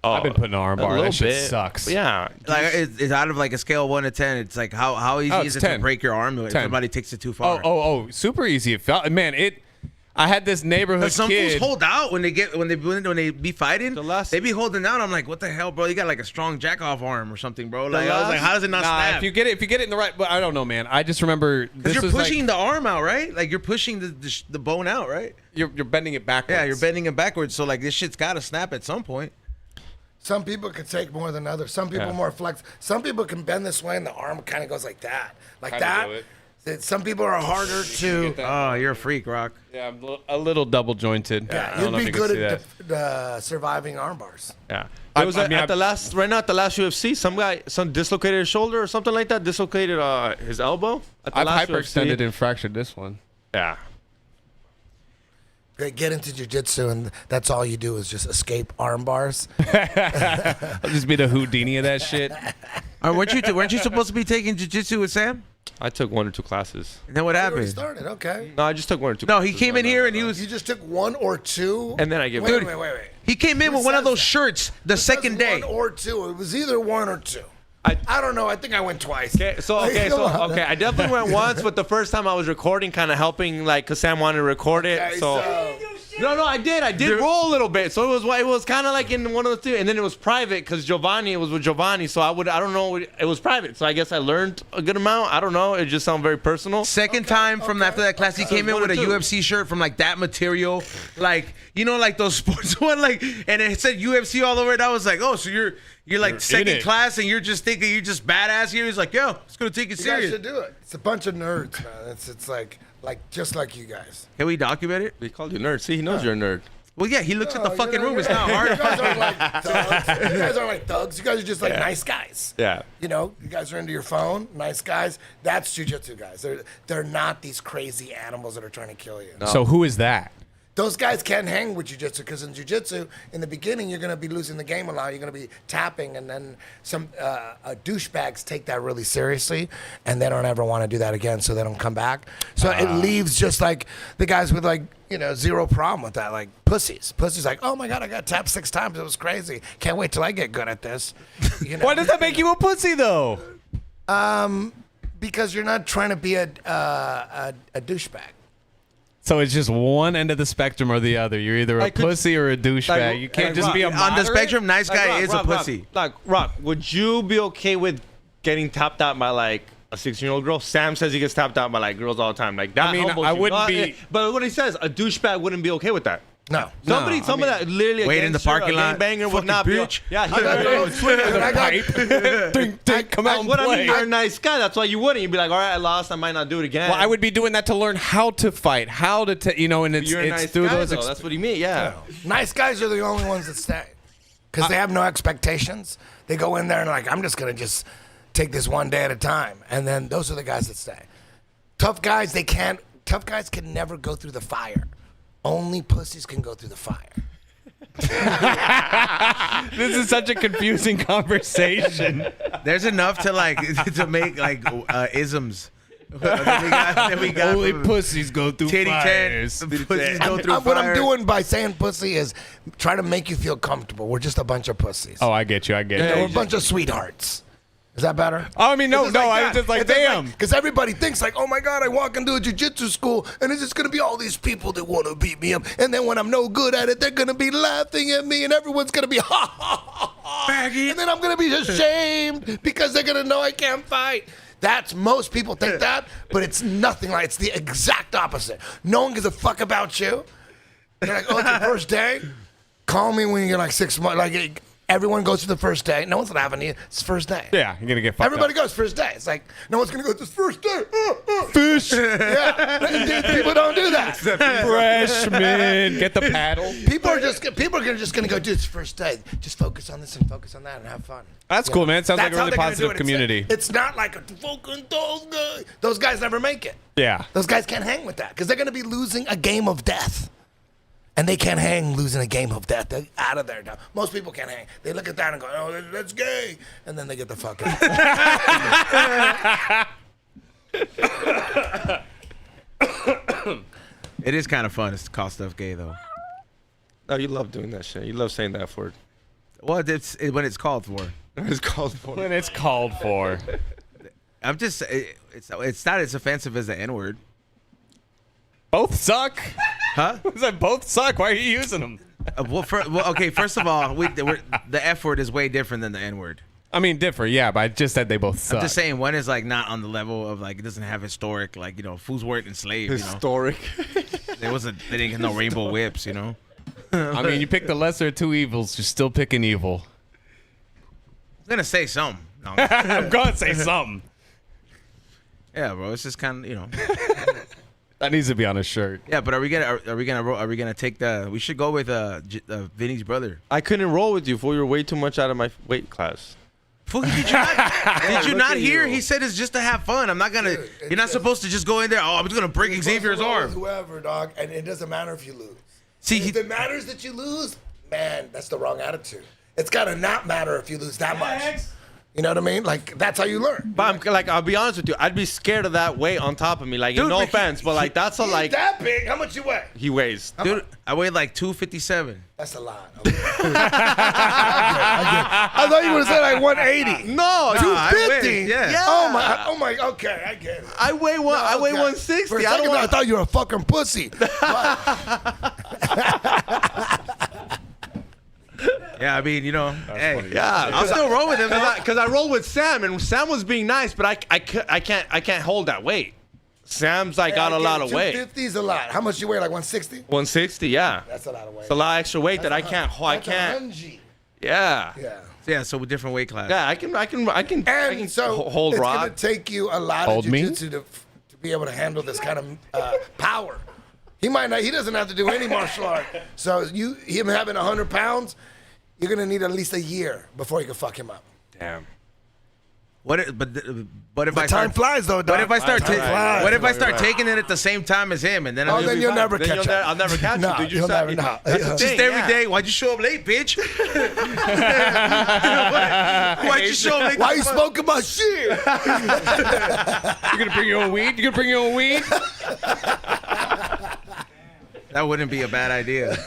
Speaker 2: Oh,
Speaker 3: I've been putting an arm
Speaker 2: a
Speaker 3: bar.
Speaker 2: little
Speaker 3: That shit
Speaker 2: bit.
Speaker 3: sucks.
Speaker 2: But yeah,
Speaker 1: Like it's out of like a scale of 1 to 10. It's like how easy
Speaker 3: Oh,
Speaker 1: is
Speaker 3: it's
Speaker 1: it
Speaker 3: 10.
Speaker 1: to break your arm if
Speaker 3: 10.
Speaker 1: somebody takes it too far?
Speaker 3: Oh, super easy. It felt, man, I had this neighborhood
Speaker 1: But some fools
Speaker 3: kid.
Speaker 1: hold out when they be fighting. They be holding out. I'm like, what the hell, bro? You got like a strong jack off arm or something, bro. Like I was like, how does it not
Speaker 3: Nah,
Speaker 1: snap?
Speaker 3: if you get it in the right, but I don't know, man. I just remember
Speaker 1: Because
Speaker 3: this
Speaker 1: you're
Speaker 3: was
Speaker 1: pushing
Speaker 3: like,
Speaker 1: the arm out, right? Like you're pushing the bone out, right?
Speaker 3: you're bending it backwards.
Speaker 1: Yeah, you're bending it backwards. So like this shit's got to snap at some point.
Speaker 4: Some people can take more than others. Some people
Speaker 3: Yeah.
Speaker 4: more flex. Some people can bend this way and the arm kind of goes like that, like
Speaker 3: Kinda
Speaker 4: that.
Speaker 3: do it.
Speaker 4: Some people are harder to.
Speaker 1: Oh, you're a freak, Rock.
Speaker 3: Yeah, I'm a little double jointed.
Speaker 4: Yeah, you'd be good at surviving arm bars.
Speaker 2: yeah.
Speaker 3: I-
Speaker 2: It was
Speaker 3: I mean,
Speaker 2: at the last UFC. Some dislocated his shoulder or something like that. Dislocated his elbow. At the
Speaker 3: I've
Speaker 2: last
Speaker 3: hyperextended
Speaker 2: UFC.
Speaker 3: and fractured this one.
Speaker 2: Yeah.
Speaker 4: They get into jiu-jitsu and that's all you do is just escape arm bars.
Speaker 3: I'll just be the Houdini of that shit.
Speaker 1: Weren't you supposed to be taking jiu-jitsu with Sam?
Speaker 2: I took 1 or 2 classes.
Speaker 1: And then what
Speaker 4: You already
Speaker 1: happened?
Speaker 4: started, okay.
Speaker 2: No, I just took 1 or 2.
Speaker 1: No, he
Speaker 2: classes.
Speaker 1: came in here and he was.
Speaker 4: You just took 1 or 2.
Speaker 2: And then I get
Speaker 4: wait.
Speaker 1: He came in
Speaker 4: Who
Speaker 1: with one of
Speaker 4: says
Speaker 1: those
Speaker 4: that?
Speaker 1: shirts the second day.
Speaker 4: 1 or 2. It was either 1 or 2.
Speaker 2: I-
Speaker 4: I don't know. I think I went twice.
Speaker 2: Okay,
Speaker 4: Come on.
Speaker 2: I definitely went once, but the first time I was recording, kind of helping, like, cause Sam wanted to record it.
Speaker 4: Okay,
Speaker 2: so no, I did roll a little bit. So it was kind of like in one of the two, and then it was private, cause Giovanni, it was with Giovanni. So I don't know, it was private. So I guess I learned a good amount. I don't know. It just sounded very personal.
Speaker 1: Second time from after that class, he came in
Speaker 2: One or
Speaker 1: with a
Speaker 2: two.
Speaker 1: UFC shirt from like that material, like like those sports one, like, and it said UFC all over it. I was like, oh, so you're like second
Speaker 3: it.
Speaker 1: class, and you're just thinking you're just badass here. He's like, yo, it's gonna take it
Speaker 4: You guys
Speaker 1: serious.
Speaker 4: should do it. It's a bunch of nerds, man. It's like just like you guys.
Speaker 1: Can we document it?
Speaker 2: They called you nerd. See, he knows you're a nerd.
Speaker 1: Well, yeah, he looks at the
Speaker 4: Oh,
Speaker 1: fucking
Speaker 4: you know,
Speaker 1: room. It's
Speaker 4: you
Speaker 1: not
Speaker 4: You
Speaker 1: hard.
Speaker 4: guys aren't like thugs. You guys aren't like thugs. You guys are just like nice guys.
Speaker 2: Yeah.
Speaker 4: You know, you guys are into your phone. Nice guys. That's jiu-jitsu guys. They're not these crazy animals that are trying to kill you.
Speaker 3: So who is that?
Speaker 4: Those guys can't hang with jiu-jitsu because in jiu-jitsu, in the beginning, you're going to be losing the game a lot. You're going to be tapping, and then some douchebags take that really seriously, and they don't ever want to do that again, so they don't come back. So it leaves just like the guys with like, zero problem with that, like pussies. Pussies like, oh my God, I got tapped 6 times. It was crazy. Can't wait till I get good at this.
Speaker 3: Why does that make you a pussy though?
Speaker 4: Because you're not trying to be a douchebag.
Speaker 3: So it's just one end of the spectrum or the other. You're either a
Speaker 2: Like, could-
Speaker 3: pussy or a douchebag.
Speaker 2: like,
Speaker 3: You can't
Speaker 2: like,
Speaker 3: just be a
Speaker 2: Rock,
Speaker 1: On the
Speaker 3: moderate?
Speaker 1: spectrum, nice guy
Speaker 2: Rock,
Speaker 1: is
Speaker 2: Rock,
Speaker 1: a pussy.
Speaker 2: Rock, would you be okay with getting tapped out by like a 16-year-old girl? Sam says he gets tapped out by like girls all the time. Like that.
Speaker 3: I mean,
Speaker 2: humbles
Speaker 3: I
Speaker 2: you.
Speaker 3: wouldn't
Speaker 2: No,
Speaker 3: be-
Speaker 2: But what he says, a douchebag wouldn't be okay with that.
Speaker 4: No.
Speaker 2: Somebody that literally
Speaker 1: Wait in the
Speaker 2: against her,
Speaker 1: parking
Speaker 2: a
Speaker 1: lot,
Speaker 2: gangbanger would
Speaker 1: fucking
Speaker 2: not be.
Speaker 1: bitch.
Speaker 2: Yeah, he
Speaker 4: I got those. I got-
Speaker 3: Come out and
Speaker 2: What I
Speaker 3: play.
Speaker 2: mean, you're a nice guy. That's why you wouldn't. You'd be like, all right, I lost. I might not do it again.
Speaker 3: Well, I would be doing that to learn how to fight, how to, and it's
Speaker 2: You're a
Speaker 3: it's
Speaker 2: nice
Speaker 3: through
Speaker 2: guy,
Speaker 3: those.
Speaker 2: though. That's what he mean. Yeah.
Speaker 4: Nice guys are the only ones that stay because they have no expectations. They go in there and like, I'm just gonna just take this one day at a time, and then those are the guys that stay. Tough guys, they can't. Tough guys can never go through the fire. Only pussies can go through the fire.
Speaker 3: This is such a confusing conversation.
Speaker 1: There's enough to like to make like isms. that we got
Speaker 3: Only
Speaker 1: from
Speaker 3: pussies go through
Speaker 1: Titty
Speaker 3: fires.
Speaker 1: tent. Pussies go through
Speaker 4: What I'm
Speaker 1: fire.
Speaker 4: doing by saying pussy is try to make you feel comfortable. We're just a bunch of pussies.
Speaker 3: Oh, I get you.
Speaker 4: We're a bunch of sweethearts. Is that better?
Speaker 3: Oh, I mean, no, I was just like, damn.
Speaker 4: Because everybody thinks like, oh my God, I walk into a jiu-jitsu school and it's just going to be all these people that want to beat me up. And then when I'm no good at it, they're going to be laughing at me and everyone's going to be ha, ha, ha, ha. And then I'm going to be ashamed because they're going to know I can't fight. Most people think that, but it's nothing like, it's the exact opposite. No one gives a fuck about you. They're like, oh, it's your first day? Call me when you're like 6 months. Like, everyone goes to the first day. No one's laughing at you. It's the first day.
Speaker 3: Yeah, you're gonna get fucked
Speaker 4: Everybody
Speaker 3: up.
Speaker 4: goes first day. It's like no one's gonna go this first day.
Speaker 3: Fish.
Speaker 4: Yeah, people don't do that.
Speaker 3: Freshman. Get the paddle.
Speaker 4: People are just gonna go do this first day. Just focus on this and focus on that and have fun.
Speaker 3: That's cool, man. Sounds like
Speaker 4: That's
Speaker 3: a
Speaker 4: how
Speaker 3: really
Speaker 4: they're gonna
Speaker 3: positive
Speaker 4: do it.
Speaker 3: community.
Speaker 4: It's not like a fucking those guys. Those guys never make it.
Speaker 3: Yeah.
Speaker 4: Those guys can't hang with that because they're gonna be losing a game of death. And they can't hang losing a game of death. They're out of there now. Most people can't hang. They look at that and go, oh, that's gay. And then they get the fuck out.
Speaker 1: It is kind of fun. It's to call stuff gay though.
Speaker 2: Oh, you love doing that shit. You love saying that word.
Speaker 1: Well, when it's called for.
Speaker 2: It's called for.
Speaker 3: When it's called for.
Speaker 1: I'm just. It's not as offensive as the N word.
Speaker 3: Both suck.
Speaker 1: Huh?
Speaker 3: I said both suck. Why are you using them?
Speaker 1: Okay. First of all, the F word is way different than the N word.
Speaker 3: I mean, different, yeah, but I just said they both suck.
Speaker 1: I'm just saying one is like not on the level of like it doesn't have historic like fools worked enslaved.
Speaker 2: Historic.
Speaker 1: They didn't get no rainbow whips.
Speaker 3: I mean, you pick the lesser of two evils. You're still picking evil.
Speaker 1: I'm gonna say something. No.
Speaker 3: I'm gonna say something.
Speaker 1: Yeah, bro. It's just kind of
Speaker 3: That needs to be on a shirt.
Speaker 1: Yeah, but are we gonna take the? We should go with Vinny's brother.
Speaker 2: I couldn't roll with you, fool. You're way too much out of my weight class.
Speaker 1: Did you not hear?
Speaker 2: you.
Speaker 1: He said it's just to have fun. I'm not gonna. You're not supposed to just go in there. Oh, I'm just gonna break Xavier's arm.
Speaker 4: Whoever, dog, and it doesn't matter if you lose.
Speaker 1: See,
Speaker 4: If it matters that you lose, man, that's the wrong attitude. It's gotta not matter if you lose that much. You know what I mean? Like that's how you learn.
Speaker 2: But I'll be honest with you. I'd be scared of that weight on top of me. Like,
Speaker 1: Dude,
Speaker 2: no
Speaker 1: but
Speaker 2: offense, but like that's a
Speaker 4: He's
Speaker 2: like
Speaker 4: that big. How much you weigh?
Speaker 2: he weighs.
Speaker 1: dude, I weighed like 257.
Speaker 4: That's a lot. Okay. I thought you would have said like 180.
Speaker 2: No,
Speaker 4: 250.
Speaker 1: Yeah.
Speaker 4: Oh my. Okay, I get it.
Speaker 2: I weigh
Speaker 4: Okay.
Speaker 2: 160.
Speaker 4: For a
Speaker 2: I
Speaker 4: second,
Speaker 2: don't
Speaker 4: I
Speaker 2: want.
Speaker 4: thought you were a fucking pussy.
Speaker 1: Yeah, I mean, hey,
Speaker 2: Yeah,
Speaker 1: I'll still roll with him.
Speaker 2: because I rolled with Sam and Sam was being nice, but I can't hold that weight. Sam's like got a lot of weight.
Speaker 4: 250 is a lot. How much you weigh? Like 160?
Speaker 2: 160, yeah.
Speaker 4: That's a lot of weight.
Speaker 2: It's a lot of extra weight that I can't. I
Speaker 4: That's
Speaker 2: can't.
Speaker 4: 100.
Speaker 2: Yeah.
Speaker 4: Yeah.
Speaker 1: Yeah, so with different weight class.
Speaker 2: Yeah, I can
Speaker 4: And so
Speaker 2: hold
Speaker 4: it's
Speaker 2: rod.
Speaker 4: going to take you a lot
Speaker 3: Hold
Speaker 4: of
Speaker 3: me?
Speaker 4: jiu-jitsu to be able to handle this kind of power. He might not. He doesn't have to do any martial art. So him having 100 pounds, you're going to need at least a year before you can fuck him up.
Speaker 2: Damn.
Speaker 1: But if I
Speaker 4: Time
Speaker 1: start
Speaker 4: flies though, dog.
Speaker 1: What if I start
Speaker 4: Time flies.
Speaker 1: What if I start taking it at the same time as him and then
Speaker 4: Oh, then you'll never
Speaker 2: Then
Speaker 4: catch up.
Speaker 2: I'll never catch
Speaker 4: No,
Speaker 2: you, dude.
Speaker 4: you'll never. No.
Speaker 2: That's the
Speaker 1: just
Speaker 2: thing,
Speaker 1: every
Speaker 2: yeah.
Speaker 1: day? Why'd you show up late, bitch? Why'd you show up late?
Speaker 4: Why you smoking my shit?
Speaker 3: You're gonna bring your own weed? You gonna bring your own weed?
Speaker 1: That wouldn't be a bad idea.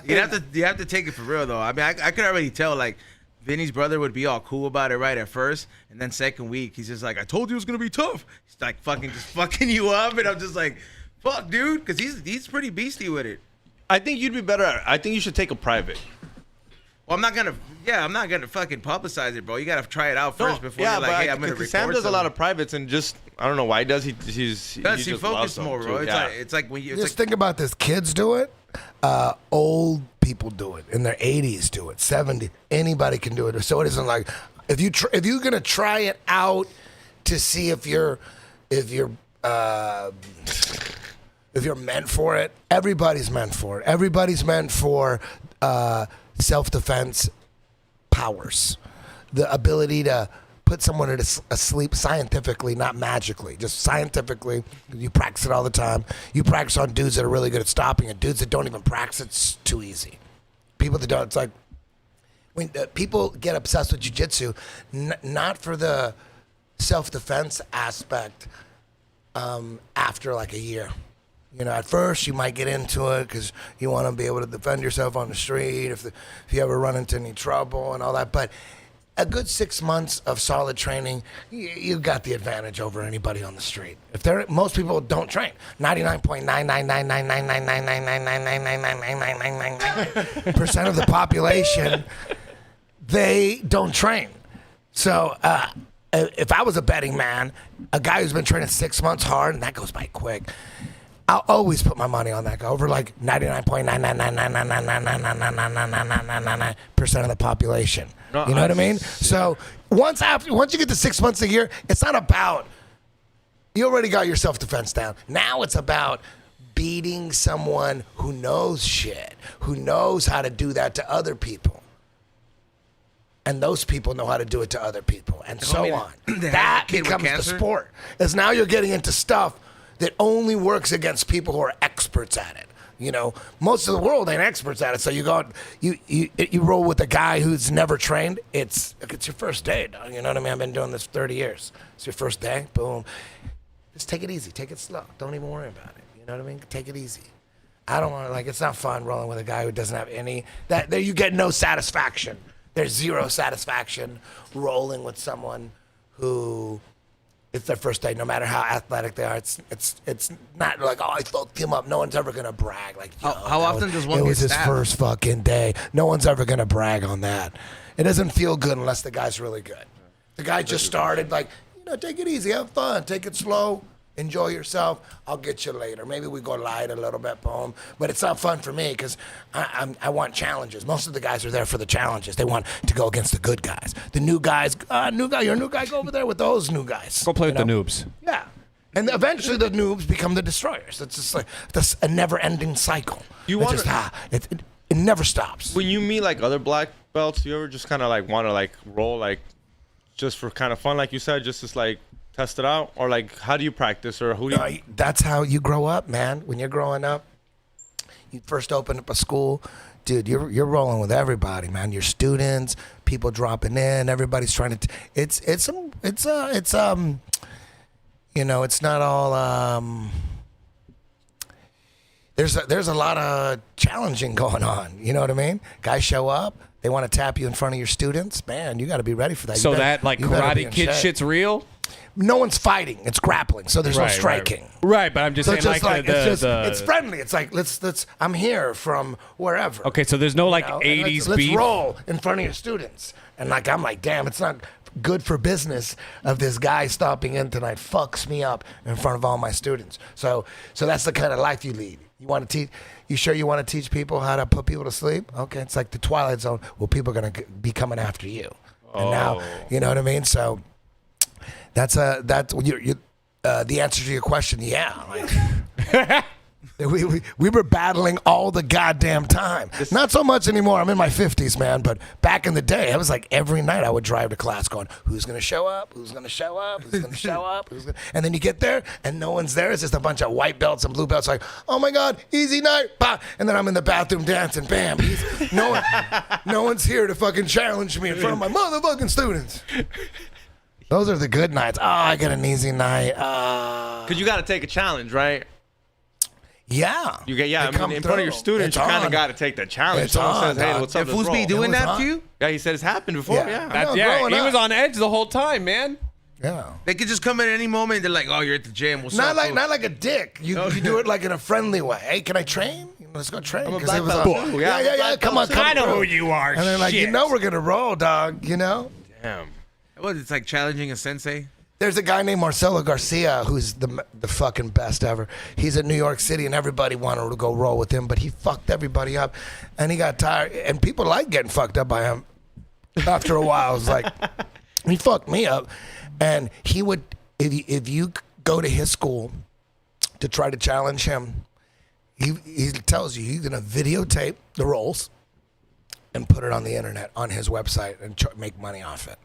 Speaker 1: You have to take it for real though. I mean, I could already tell like Vinny's brother would be all cool about it right at first, and then second week he's just like, I told you it was gonna be tough. He's like fucking you up, and I'm just like, fuck, dude, because he's pretty beastie with it.
Speaker 2: I think you'd be better at it. I think you should take a private.
Speaker 1: Well, I'm not gonna fucking publicize it, bro. You gotta try it out first before you're like, hey, I'm gonna record
Speaker 2: Sam does a lot
Speaker 1: something.
Speaker 2: of privates and just I don't know why he does. He
Speaker 1: Because he
Speaker 2: just loves
Speaker 1: focused
Speaker 2: them,
Speaker 1: more, bro.
Speaker 2: too.
Speaker 1: It's like when you. It's
Speaker 4: Just
Speaker 1: like,
Speaker 4: think about this. Kids do it. Old people do it. In their 80s do it. 70. Anybody can do it. So it isn't like if you're gonna try it out to see if you're meant for it. Everybody's meant for it. Everybody's meant for self-defense powers, the ability to put someone asleep scientifically, not magically, just scientifically. You practice it all the time. You practice on dudes that are really good at stopping it. Dudes that don't even practice, it's too easy. People that don't, it's like when people get obsessed with jiu-jitsu, not for the self-defense aspect after like a year. You know, at first you might get into it because you want to be able to defend yourself on the street if you ever run into any trouble and all that. But a good 6 months of solid training, you got the advantage over anybody on the street. Most people don't train. 99.9999999999999% of the population, they don't train. So if I was a betting man, a guy who's been training 6 months hard, and that goes by quick, I'll always put my money on that guy over like 99.99999999999% of the population. You know what I mean? So once you get to 6 months a year, it's not about you already got your self-defense down. Now it's about beating someone who knows shit, who knows how to do that to other people. And those people know how to do it to other people, and so on. That becomes the sport. Is now you're getting into stuff that only works against people who are experts at it. You know, most of the world ain't experts at it. So you roll with a guy who's never trained. It's your first day, dog. You know what I mean? I've been doing this 30 years. It's your first day. Boom. Just take it easy. Take it slow. Don't even worry about it. You know what I mean? Take it easy. I don't want to, it's not fun rolling with a guy who doesn't have any, there you get no satisfaction. There's zero satisfaction rolling with someone who it's their first day, no matter how athletic they are. It's not like, oh, I fucked him up. No one's ever gonna brag. Like,
Speaker 1: how often does one
Speaker 4: get stabbed? It was his first fucking day. No one's ever gonna brag on that. It doesn't feel good unless the guy's really good. The guy just started, take it easy, have fun, take it slow. Enjoy yourself. I'll get you later. Maybe we go light a little bit, boom. But it's not fun for me because I want challenges. Most of the guys are there for the challenges. They want to go against the good guys. The new guys, you're a new guy, go over there with those new guys.
Speaker 3: Go play with the noobs.
Speaker 4: Yeah. And eventually the noobs become the destroyers. It's just like that's a never-ending cycle. It never stops.
Speaker 2: When you meet other black belts, you ever just kind of want to roll just for kind of fun, like you said, just test it out, or how do you practice, or who do you?
Speaker 4: That's how you grow up, man. When you're growing up, you first open up a school, dude. You're rolling with everybody, man. Your students, people dropping in, everybody's trying to. It's not all. There's a lot of challenging going on. You know what I mean? Guys show up. They want to tap you in front of your students. Man, you got to be ready for that.
Speaker 3: So Karate Kid shit's real?
Speaker 4: No one's fighting. It's grappling. So there's no striking.
Speaker 3: Right, but I'm just saying
Speaker 4: it's friendly. It's like let's I'm here from wherever.
Speaker 3: Okay, so there's no 80s
Speaker 4: let's
Speaker 3: beef.
Speaker 4: Roll in front of your students. And I'm damn, it's not good for business of this guy stopping in tonight fucks me up in front of all my students. So that's the kind of life you lead. You want to teach? You sure you want to teach people how to put people to sleep? Okay, it's like the Twilight Zone. Well, people are gonna be coming after you, and now you know what I mean. So that's the answer to your question. Yeah, we were battling all the goddamn time. Not so much anymore. I'm in my 50s, man. But back in the day, it was like every night I would drive to class going, who's going to show up? Who's going to show up? Who's going to show up? And then you get there and no one's there. It's just a bunch of white belts and blue belts like, oh my God, easy night. Bah. And then I'm in the bathroom dancing. Bam. No one's here to fucking challenge me in front of my motherfucking students. Those are the good nights. Oh, I got an easy night.
Speaker 2: Because you got to take a challenge, right?
Speaker 4: Yeah.
Speaker 2: In front of your students, you kind of got to take the challenge. Someone says, hey, what's up?
Speaker 1: If who's be doing that to you?
Speaker 2: Yeah, he said it's happened before. Yeah.
Speaker 3: He was on edge the whole time, man.
Speaker 4: Yeah.
Speaker 1: They could just come in at any moment. They're like, oh, you're at the gym.
Speaker 4: Not like a dick. You do it in a friendly way. Hey, can I train? Let's go train.
Speaker 2: I'm a black belt.
Speaker 4: Yeah. Come on.
Speaker 5: I know who you are.
Speaker 4: And they're like, we're going to roll, dog. Damn.
Speaker 1: What, it's like challenging a sensei?
Speaker 4: There's a guy named Marcelo Garcia who's the fucking best ever. He's in New York City and everybody wanted to go roll with him, but he fucked everybody up and he got tired. And people like getting fucked up by him after a while. It was like, he fucked me up. And he would, if you go to his school to try to challenge him, he tells you he's going to videotape the rolls and put it on the internet, on his website, and make money off it.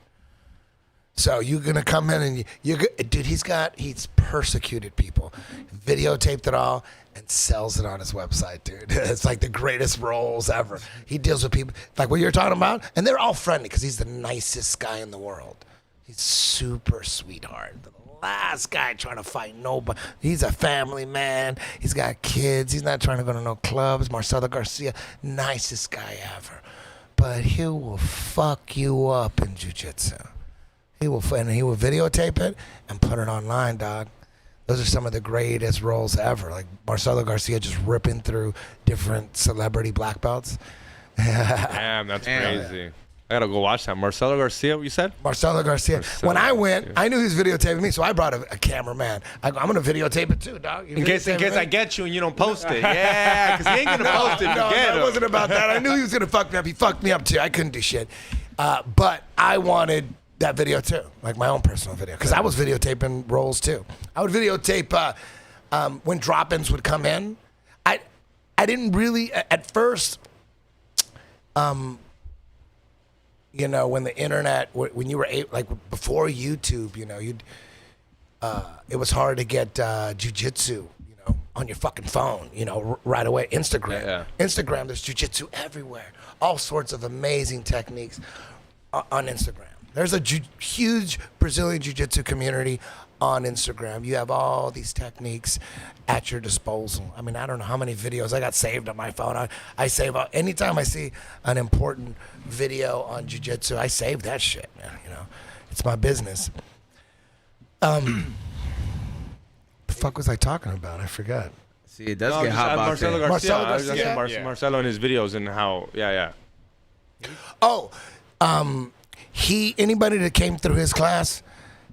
Speaker 4: So you're gonna come in and dude, he's persecuted people, videotaped it all and sells it on his website, dude. It's like the greatest roles ever. He deals with people like what you're talking about, and they're all friendly because he's the nicest guy in the world. He's super sweetheart. The last guy trying to fight nobody. He's a family man. He's got kids. He's not trying to go to no clubs. Marcelo Garcia, nicest guy ever, but he will fuck you up in jiu-jitsu. He will videotape it and put it online, dog. Those are some of the greatest roles ever. Like Marcelo Garcia just ripping through different celebrity black belts.
Speaker 2: Damn, that's crazy. I gotta go watch that. Marcelo Garcia, what you said?
Speaker 4: Marcelo Garcia. When I went, I knew he was videotaping me, so I brought a cameraman. I'm going to videotape it too, dog. You
Speaker 2: In case
Speaker 4: videotaping me?
Speaker 2: I get you and you don't post it. Yeah, because he ain't gonna post it.
Speaker 4: No,
Speaker 2: Forget
Speaker 4: it
Speaker 2: him.
Speaker 4: wasn't about that. I knew he was gonna fuck me up. He fucked me up too. I couldn't do shit. But I wanted that video too, like my own personal video, because I was videotaping rolls too. I would videotape when drop-ins would come in. I didn't really at first. You know, when the internet, when you were like before YouTube, you know, it was hard to get jujitsu, you know, on your fucking phone, you know, right away. Instagram, Instagram, there's jujitsu everywhere. All sorts of amazing techniques on Instagram. There's a huge Brazilian jiu-jitsu community on Instagram. You have all these techniques at your disposal. I mean, I don't know how many videos I got saved on my phone. I save anytime I see an important video on jiu-jitsu, I save that shit, man. You know, it's my business. The fuck was I talking about? I forgot.
Speaker 1: See, it does get hot box.
Speaker 2: Marcelo Garcia.
Speaker 4: Marcelo
Speaker 2: I was just saying
Speaker 4: Garcia?
Speaker 2: Marcelo and his videos and how,
Speaker 4: Oh, anybody that came through his class,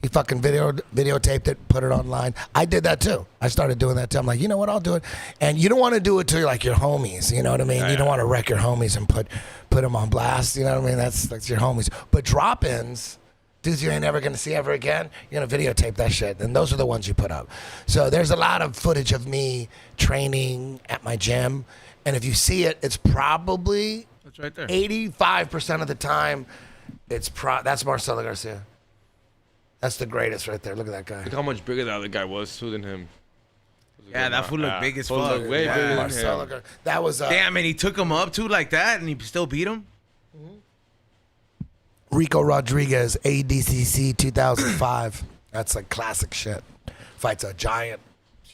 Speaker 4: he fucking videotaped it, put it online. I did that too. I started doing that too. I'm like, you know what, I'll do it. And you don't want to do it to like your homies, you know what I mean? You don't want to wreck your homies and put them on blast, you know what I mean? That's your homies. But drop-ins, dudes you ain't ever gonna see ever again, you're gonna videotape that shit. And those are the ones you put up. So there's a lot of footage of me training at my gym. And if you see it, it's probably
Speaker 1: That's right there.
Speaker 4: 85% of the time, that's Marcelo Garcia. That's the greatest right there. Look at that guy.
Speaker 2: Look how much bigger the other guy was too than him.
Speaker 1: Yeah, that fool looked big as
Speaker 2: Fool
Speaker 1: fuck.
Speaker 2: looked way bigger than
Speaker 4: Marcelo
Speaker 2: him.
Speaker 4: Garcia. That was
Speaker 1: Damn, and he took him up too like that, and he still beat him.
Speaker 4: Rico Rodriguez, ADCC 2005. That's like classic shit. Fights a giant.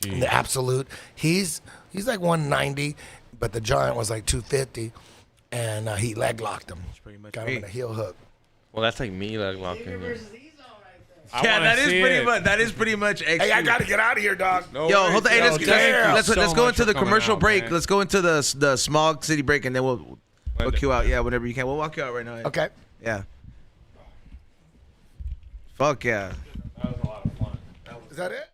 Speaker 4: The absolute. He's like 190, but the giant was like 250, and he leg locked him.
Speaker 1: pretty much
Speaker 4: Got him in
Speaker 1: me.
Speaker 4: a heel hook.
Speaker 2: Well, that's like me like locking him.
Speaker 1: Yeah, that is pretty much.
Speaker 4: Hey, I gotta get out of here, dog.
Speaker 2: No
Speaker 1: Yo,
Speaker 2: worries.
Speaker 1: hold on. Hey, let's
Speaker 3: so
Speaker 1: go
Speaker 3: much
Speaker 1: into
Speaker 3: for
Speaker 1: the
Speaker 3: coming
Speaker 1: commercial
Speaker 3: out,
Speaker 1: break.
Speaker 3: man.
Speaker 1: Let's go into the small city break, and then we'll hook you out. Yeah, whenever you can. We'll walk you out right now.
Speaker 4: Okay.
Speaker 1: Yeah. Fuck yeah.
Speaker 2: That was a lot of fun.
Speaker 4: Is that it?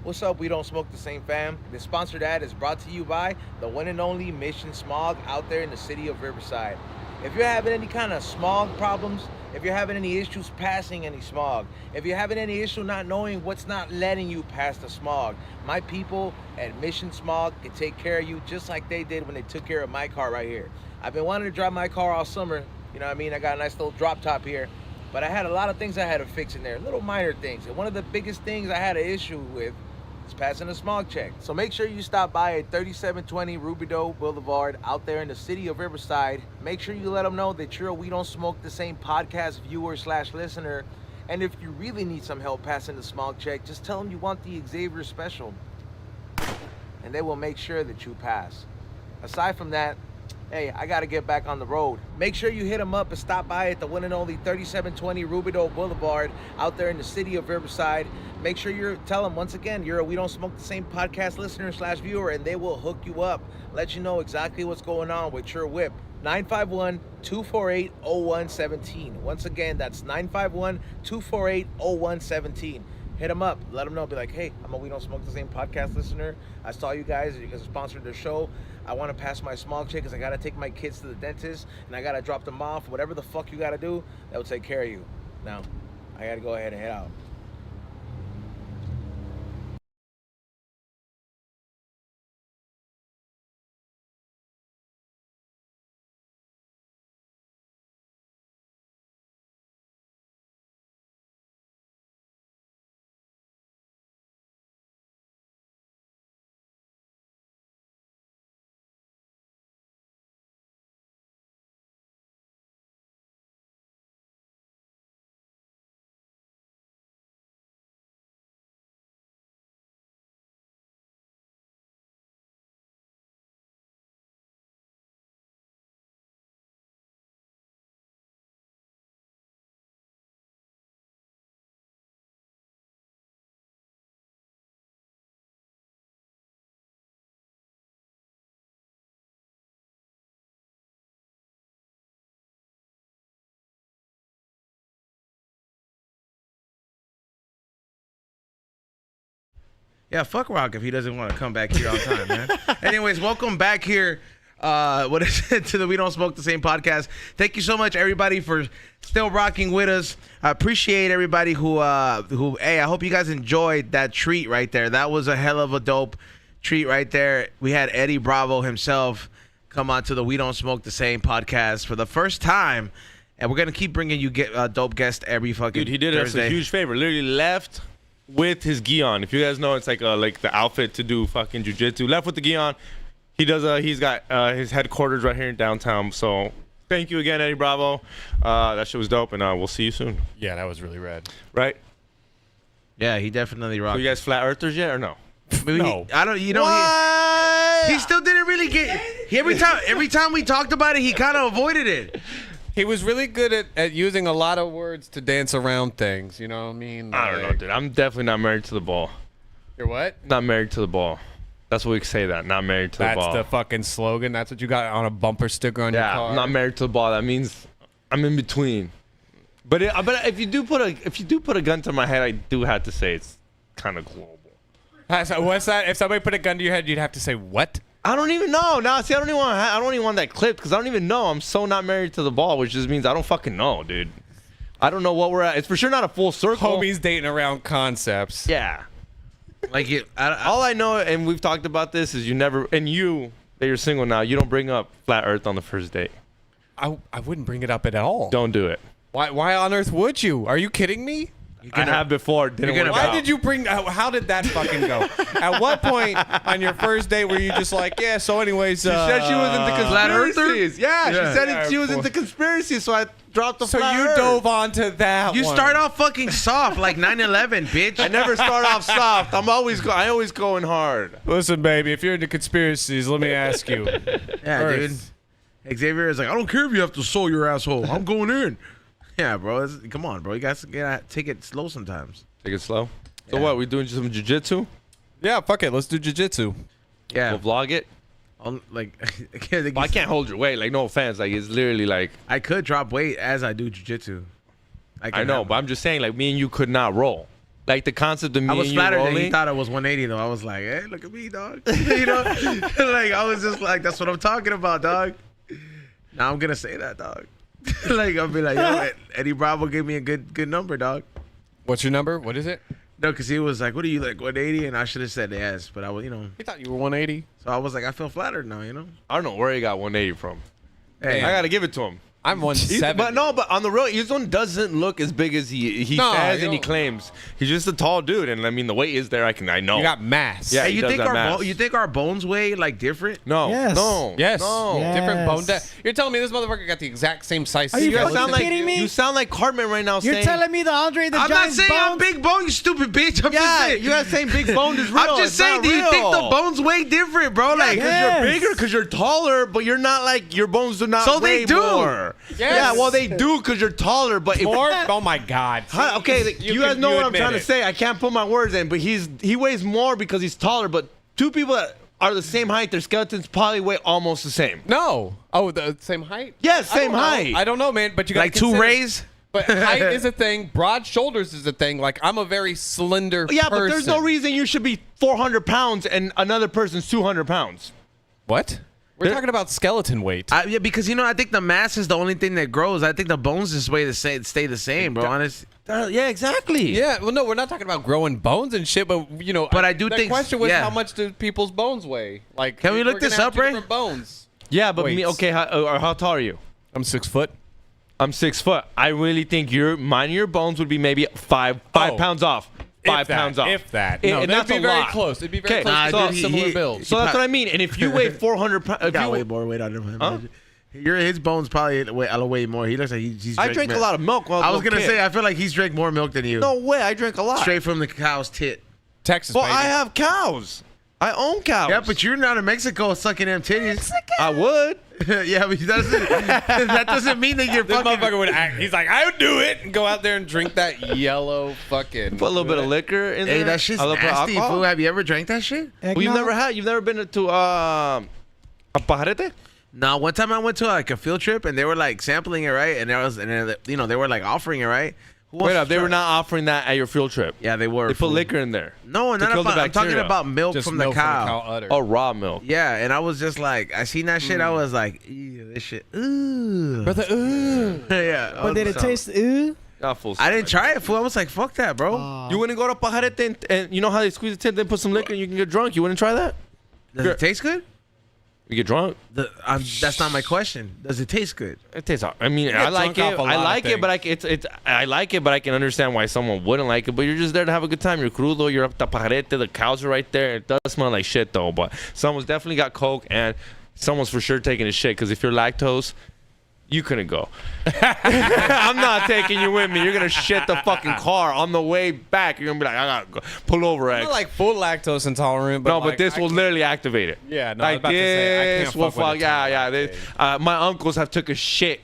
Speaker 1: What's up, We Don't Smoke the Same fam? This sponsored ad is brought to you by the one and only Mission Smog out there in the city of Riverside. If you're having any kind of smog problems, if you're having any issues passing any smog, if you're having any issue not knowing what's not letting you pass the smog, my people at Mission Smog can take care of you just like they did when they took care of my car right here. I've been wanting to drive my car all summer, you know what I mean? I got a nice little drop top here, but I had a lot of things I had to fix in there, little minor things. And one of the biggest things I had an issue with is passing a smog check. So make sure you stop by at 3720 Rubidoux Boulevard out there in the city of Riverside. Make sure you let them know that you're a We Don't Smoke the Same podcast viewer / listener. And if you really need some help passing the smog check, just tell them you want the Xavier special, and they will make sure that you pass. Aside from that, hey, I gotta get back on the road. Make sure you hit them up and stop by at the one and only 3720 Rubidoux Boulevard out there in the city of Riverside. Make sure you tell them, once again, you're a We Don't Smoke the Same podcast listener / viewer, and they will hook you up, let you know exactly what's going on with your whip. 951-248-0117. Once again, that's 951-248-0117. Hit them up. Let them know. Be like, hey, I'm a We Don't Smoke the Same podcast listener. I saw you guys sponsored the show. I want to pass my smog check because I got to take my kids to the dentist and I got to drop them off. Whatever the fuck you got to do, that will take care of you. Now, I got to go ahead and head out. Yeah, fuck Rock if he doesn't want to come back here on time, man. Anyways, welcome back here. What is it, to the We Don't Smoke the Same podcast. Thank you so much, everybody, for still rocking with us. I appreciate everybody who hey, I hope you guys enjoyed that treat right there. That was a hell of a dope treat right there. We had Eddie Bravo himself come on to the We Don't Smoke the Same podcast for the first time, and we're gonna keep bringing you dope guests every fucking
Speaker 2: Dude, he did us
Speaker 1: Thursday.
Speaker 2: a huge favor. Literally left with his gi on. If you guys know, it's like the outfit to do fucking jujitsu. Left with the gi on. He does. He's got his headquarters right here in downtown. So thank you again, Eddie Bravo. That shit was dope, and we'll see you soon.
Speaker 3: Yeah, that was really rad.
Speaker 2: Right?
Speaker 1: Yeah, he definitely rocked.
Speaker 2: So you guys flat earthers yet or no?
Speaker 1: Maybe
Speaker 3: No.
Speaker 1: I don't. You know, he still didn't really get. Every time we talked about it, he kind of avoided it.
Speaker 3: He was really good at using a lot of words to dance around things. You know what I mean?
Speaker 2: I don't know, dude. I'm definitely not married to the ball.
Speaker 3: You're what?
Speaker 2: Not married to the ball. That's what we can say. That not married to the
Speaker 3: That's
Speaker 2: ball.
Speaker 3: the fucking slogan. That's what you got on a bumper sticker on your
Speaker 2: Yeah,
Speaker 3: car.
Speaker 2: I'm not married to the ball. That means I'm in between. But if you do put a gun to my head, I do have to say it's kind of global.
Speaker 3: So what's that? If somebody put a gun to your head, you'd have to say what?
Speaker 2: I don't even know. Now, see, I don't even want that clipped because I don't even know. I'm so not married to the ball, which just means I don't fucking know, dude. I don't know what we're at. It's for sure not a full circle.
Speaker 3: Homies dating around concepts.
Speaker 2: Yeah.
Speaker 1: Like it.
Speaker 2: All I know, and we've talked about this, is that you're single now, you don't bring up flat Earth on the first date.
Speaker 3: I wouldn't bring it up at all.
Speaker 2: Don't do it.
Speaker 3: Why on earth would you? Are you kidding me?
Speaker 2: I have before. Didn't work
Speaker 3: Why
Speaker 2: out.
Speaker 3: did you bring? How did that fucking go? At what point on your first date were you just like, yeah? So, anyways,
Speaker 2: She said she was into
Speaker 1: Flat Earther?
Speaker 2: conspiracies. Yeah,
Speaker 1: Yeah.
Speaker 2: she said she was into conspiracies, so I dropped the
Speaker 3: So
Speaker 2: flat
Speaker 3: you
Speaker 2: Earth.
Speaker 3: dove onto that.
Speaker 1: You
Speaker 3: one.
Speaker 1: start off fucking soft like 9/11, bitch.
Speaker 2: I never start off soft. I always going hard.
Speaker 3: Listen, baby, if you're into conspiracies, let me ask you.
Speaker 1: Yeah,
Speaker 3: Earth.
Speaker 1: dude. Xavier is like, I don't care if you have to sew your asshole. I'm going in. Yeah, bro. Come on, bro. You guys gotta take it slow sometimes.
Speaker 2: Take it slow. So
Speaker 1: Yeah.
Speaker 2: what? We doing some jujitsu?
Speaker 3: Yeah, fuck it. Let's do jujitsu.
Speaker 1: Yeah.
Speaker 2: We'll vlog it.
Speaker 1: Like,
Speaker 2: Well, I can't hold your weight. Like, no offense. Like, it's literally like
Speaker 1: I could drop weight as I do jujitsu.
Speaker 2: I know, but I'm just saying, like, me and you could not roll. Like the concept of me
Speaker 1: I was
Speaker 2: and you
Speaker 1: flattered that
Speaker 2: rolling.
Speaker 1: he thought I was 180 though. I was like, hey, look at me, dog. You know, like I was just like, that's what I'm talking about, dog. Now I'm gonna say that, dog. Like I'll be like, yo, Eddie Bravo gave me a good number, dog.
Speaker 3: What's your number? What is it?
Speaker 1: No, because he was like, what are you, like 180? And I should have said yes, but I was, you know.
Speaker 3: He thought you were 180.
Speaker 1: So I was like, I feel flattered now, you know.
Speaker 2: I don't know where he got 180 from.
Speaker 1: Hey,
Speaker 2: I gotta give it to him.
Speaker 3: I'm 170.
Speaker 2: But on the real, his one doesn't look as big as he
Speaker 3: No,
Speaker 2: says
Speaker 3: you
Speaker 2: and he
Speaker 3: don't.
Speaker 2: claims. He's just a tall dude, and I mean the weight is there. I know.
Speaker 3: You got mass.
Speaker 2: Yeah.
Speaker 1: hey,
Speaker 2: he
Speaker 1: you
Speaker 2: does
Speaker 1: think
Speaker 2: that math.
Speaker 1: you think our bones weigh like different?
Speaker 2: No.
Speaker 6: Yes.
Speaker 2: No.
Speaker 3: Yes.
Speaker 2: No.
Speaker 6: Yes.
Speaker 3: Different bone depth. You're telling me this motherfucker got the exact same size?
Speaker 6: Are you
Speaker 2: You guys
Speaker 6: fucking
Speaker 2: sound like
Speaker 6: kidding me?
Speaker 2: you sound like Cartman right now.
Speaker 6: You're
Speaker 2: saying,
Speaker 6: telling me the Andre the
Speaker 1: I'm not
Speaker 6: Giant's
Speaker 1: saying I'm
Speaker 6: bones?
Speaker 1: big bone, you stupid bitch. I'm just
Speaker 2: Yeah,
Speaker 1: saying.
Speaker 2: you guys saying big bone is real.
Speaker 1: I'm just
Speaker 2: It's
Speaker 1: saying,
Speaker 2: not
Speaker 1: do you think
Speaker 2: real.
Speaker 1: the bones weigh different, bro? Like,
Speaker 2: Because
Speaker 6: Yes.
Speaker 2: you're bigger, because you're taller, but you're not like your bones do not
Speaker 1: So they
Speaker 2: weigh
Speaker 1: do.
Speaker 2: more.
Speaker 3: Yes.
Speaker 2: Yeah, well they do because you're taller, but if
Speaker 3: More? Oh my God.
Speaker 2: Huh, okay, like, you guys
Speaker 3: can-
Speaker 2: know what I'm
Speaker 3: admit
Speaker 2: trying to
Speaker 3: it.
Speaker 2: say. I can't put my words in, but he weighs more because he's taller. But two people that are the same height, their skeletons probably weigh almost the same.
Speaker 3: No. Oh, the same height?
Speaker 2: Yes,
Speaker 3: I
Speaker 2: same
Speaker 3: don't know.
Speaker 2: height.
Speaker 3: I don't know, man. But you got
Speaker 1: like two rays?
Speaker 3: But height is a thing. Broad shoulders is a thing. Like I'm a very slender.
Speaker 2: Yeah, but there's
Speaker 3: person.
Speaker 2: no reason you should be 400 pounds and another person's 200 pounds.
Speaker 3: What? We're talking about skeleton weight.
Speaker 1: Yeah, because I think the mass is the only thing that grows. I think the bones just stay the same, bro. Honest.
Speaker 2: Yeah, exactly.
Speaker 3: Yeah, well, no, we're not talking about growing bones and shit, but
Speaker 1: But I do
Speaker 3: the
Speaker 1: think-
Speaker 3: question was
Speaker 1: yeah.
Speaker 3: how much do people's bones weigh? Like,
Speaker 1: Can we look
Speaker 3: we're gonna
Speaker 1: this
Speaker 3: have
Speaker 1: up,
Speaker 3: two
Speaker 1: Ray?
Speaker 3: different bones.
Speaker 2: Yeah, but me.
Speaker 3: Weights.
Speaker 2: Okay, how tall are you?
Speaker 3: I'm 6 foot.
Speaker 2: I'm 6 foot. I really think mine and your bones would be maybe five
Speaker 3: Oh.
Speaker 2: pounds off. 5 pounds off.
Speaker 3: If that.
Speaker 2: And
Speaker 3: No,
Speaker 2: that'd
Speaker 3: that'd be
Speaker 2: a
Speaker 3: very
Speaker 2: lot.
Speaker 3: close. It'd be very
Speaker 2: Okay,
Speaker 3: close.
Speaker 1: Nah,
Speaker 3: It's all
Speaker 1: dude,
Speaker 3: similar
Speaker 1: he-
Speaker 3: builds.
Speaker 2: So that's what I mean. And if you weigh 400 pounds,
Speaker 1: He got way more weight on him.
Speaker 2: Huh?
Speaker 1: His bones probably way more. He looks like he's.
Speaker 2: I drank a lot of milk. While
Speaker 1: I was
Speaker 2: a little
Speaker 1: gonna
Speaker 2: kid.
Speaker 1: say I feel like he's drank more milk than you.
Speaker 2: No way, I drank a lot.
Speaker 1: Straight from the cow's tit.
Speaker 3: Texas,
Speaker 2: Well,
Speaker 3: baby.
Speaker 2: I have cows. I own cows.
Speaker 1: Yeah, but you're not in Mexico sucking them titties.
Speaker 2: I would.
Speaker 1: Yeah, but that doesn't mean that you're
Speaker 3: This
Speaker 1: fucking.
Speaker 3: motherfucker would act. He's like, I would do it and go out there and drink that yellow fucking.
Speaker 2: Put a little bit of liquor in there.
Speaker 1: Hey, that shit's
Speaker 2: a little bit of
Speaker 1: nasty,
Speaker 2: alcohol.
Speaker 1: fool. Have you ever drank that shit?
Speaker 2: Well, you've never been to a pajarete?
Speaker 1: No, one time I went to like a field trip and they were like sampling it, right? And they were like offering it, right? Who wants
Speaker 2: Wait
Speaker 1: to
Speaker 2: up, they
Speaker 1: try-
Speaker 2: were not offering that at your field trip.
Speaker 1: Yeah, they were.
Speaker 2: They put
Speaker 1: fool.
Speaker 2: liquor in there.
Speaker 1: No,
Speaker 2: to
Speaker 1: not
Speaker 2: kill the
Speaker 1: about, I'm talking
Speaker 2: bacteria.
Speaker 1: about milk
Speaker 3: Just
Speaker 1: from
Speaker 3: milk
Speaker 1: the cow.
Speaker 3: udder.
Speaker 2: Oh, raw milk.
Speaker 1: Yeah, and I was just like, I seen that shit. I was like, ew, this shit. Ooh.
Speaker 3: Brother, ooh.
Speaker 1: Yeah.
Speaker 6: But did it taste? Ooh.
Speaker 1: I didn't try it, fool. I was like, fuck that, bro.
Speaker 2: You wouldn't go to Pajarete and you know how they squeeze the tin, then put some liquor and you can get drunk. You wouldn't try that?
Speaker 1: Does it taste good?
Speaker 2: You get drunk.
Speaker 1: That's not my question. Does it taste good?
Speaker 2: It tastes. I mean,
Speaker 3: get
Speaker 2: I like
Speaker 3: drunk
Speaker 2: it.
Speaker 3: off a
Speaker 2: I
Speaker 3: lot of
Speaker 2: like it, but
Speaker 3: things.
Speaker 2: I like it, but I can understand why someone wouldn't like it. But you're just there to have a good time. You're crudo. You're up to Pajarete. The cows are right there. It does smell like shit though. But someone's definitely got coke, and someone's for sure taking a shit. Because if you're lactose, you couldn't go. I'm not taking you with me. You're gonna shit the fucking car on the way back. You're gonna be like, I gotta go. Pull over,
Speaker 3: I'm
Speaker 2: X.
Speaker 3: not like full lactose intolerant, but
Speaker 2: No,
Speaker 3: like,
Speaker 2: but this
Speaker 3: I
Speaker 2: will
Speaker 3: can-
Speaker 2: literally activate it.
Speaker 3: Yeah, no, I was
Speaker 2: like
Speaker 3: about to say, I
Speaker 2: this
Speaker 3: can't
Speaker 2: will
Speaker 3: fuck with
Speaker 2: fuck.
Speaker 3: it
Speaker 2: Yeah,
Speaker 3: till
Speaker 2: yeah.
Speaker 3: that day.
Speaker 2: My uncles have took a shit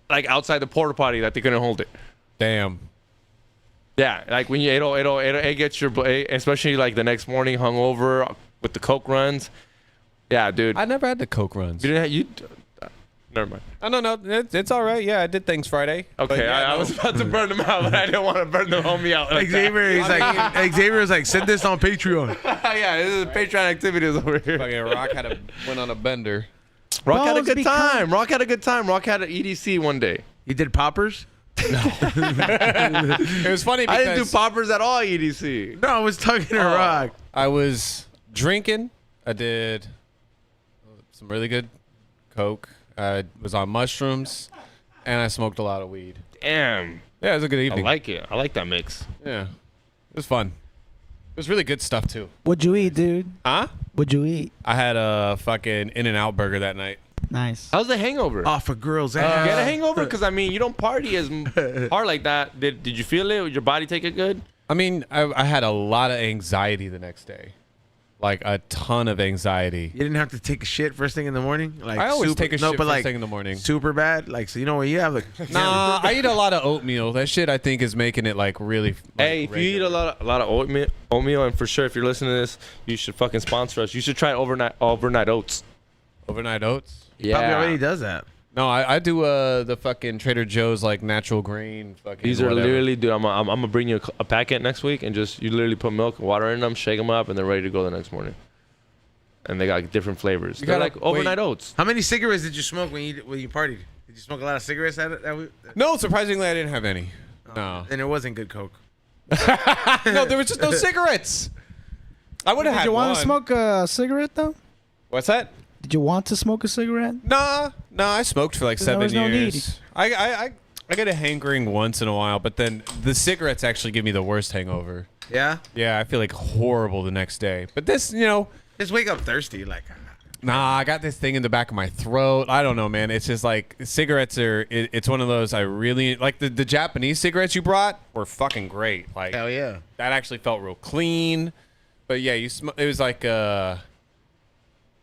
Speaker 2: like outside the porta potty that they couldn't hold it.
Speaker 3: Damn.
Speaker 2: Yeah, like when you it gets your especially like the next morning hungover with the coke runs. Yeah, dude.
Speaker 3: I never had the coke runs.
Speaker 2: You didn't have, you. Never mind.
Speaker 3: I don't know. It's all right. Yeah, I did things Friday.
Speaker 2: Okay,
Speaker 3: But yeah,
Speaker 2: I
Speaker 3: no.
Speaker 2: was about to burn them out, but I didn't want to burn the homie out. Like
Speaker 1: Xavier, he's like, Xavier was like, send this on Patreon.
Speaker 2: yeah, this is Patreon activities over here.
Speaker 3: Fucking Rock went on a bender.
Speaker 2: Rock had a
Speaker 6: Bones
Speaker 2: good
Speaker 6: become-
Speaker 2: time. Rock had a good time. Rock had an EDC one day.
Speaker 1: You did poppers?
Speaker 3: It was funny because
Speaker 2: I didn't do poppers at all. EDC.
Speaker 1: No, I was talking to Rock.
Speaker 3: I was drinking. I did some really good coke. I was on mushrooms, and I smoked a lot of weed.
Speaker 2: Damn,
Speaker 3: Yeah, it was a good
Speaker 2: I
Speaker 3: evening.
Speaker 2: like it. I like that mix.
Speaker 3: Yeah, it was fun. It was really good stuff too.
Speaker 6: What'd you eat, dude?
Speaker 3: Huh?
Speaker 6: What'd you eat?
Speaker 3: I had a fucking In-N-Out burger that night.
Speaker 6: Nice.
Speaker 2: How's the hangover?
Speaker 1: Off a girl's
Speaker 2: Did you
Speaker 1: ass.
Speaker 2: get a hangover? Because I mean, you don't party as hard like that. Did you feel it? Did your body take it good?
Speaker 3: I mean, I had a lot of anxiety the next day, like a ton of anxiety.
Speaker 1: You didn't have to take a shit first thing in the morning? Like
Speaker 3: I always
Speaker 1: super,
Speaker 3: take a
Speaker 1: no,
Speaker 3: shit
Speaker 1: but
Speaker 3: first
Speaker 1: like
Speaker 3: thing in the morning.
Speaker 1: super bad? Like, so you know when you have like...
Speaker 3: Nah, I eat a lot of oatmeal. That shit I think is making it like really. Like,
Speaker 2: Hey, if you eat a lot of oatmeal, and for sure, if you're listening to this, you should fucking sponsor us. You should try overnight oats.
Speaker 3: overnight oats.
Speaker 2: Yeah,
Speaker 1: Probably already does that.
Speaker 3: No, I do the fucking Trader Joe's like natural grain fucking.
Speaker 2: These are
Speaker 3: whatever.
Speaker 2: literally, dude. I'm gonna bring you a packet next week, and just you literally put milk and water in them, shake them up, and they're ready to go the next morning. And they got different flavors. They're
Speaker 3: gotta-
Speaker 2: like overnight oats.
Speaker 1: How many cigarettes did you smoke when you partied? Did you smoke a lot of cigarettes that week?
Speaker 3: No, surprisingly, I didn't have any. No,
Speaker 1: And it wasn't good coke.
Speaker 3: no, there was just no cigarettes. I would have
Speaker 6: Did
Speaker 3: had
Speaker 6: you want
Speaker 3: one.
Speaker 6: to smoke a cigarette though?
Speaker 3: What's that?
Speaker 6: Did you want to smoke a cigarette?
Speaker 3: Nah, I smoked for like
Speaker 6: There
Speaker 3: 7
Speaker 6: was no
Speaker 3: years.
Speaker 6: need.
Speaker 3: I get a hankering once in a while, but then the cigarettes actually give me the worst hangover.
Speaker 1: Yeah?
Speaker 3: Yeah, I feel like horrible the next day. But this, you know,
Speaker 1: Just wake up thirsty. Like,
Speaker 3: nah, I got this thing in the back of my throat. I don't know, man. It's just like cigarettes are. It's one of those I really like. The Japanese cigarettes you brought were fucking great. Like
Speaker 1: hell yeah.
Speaker 3: that actually felt real clean. But yeah, it was like there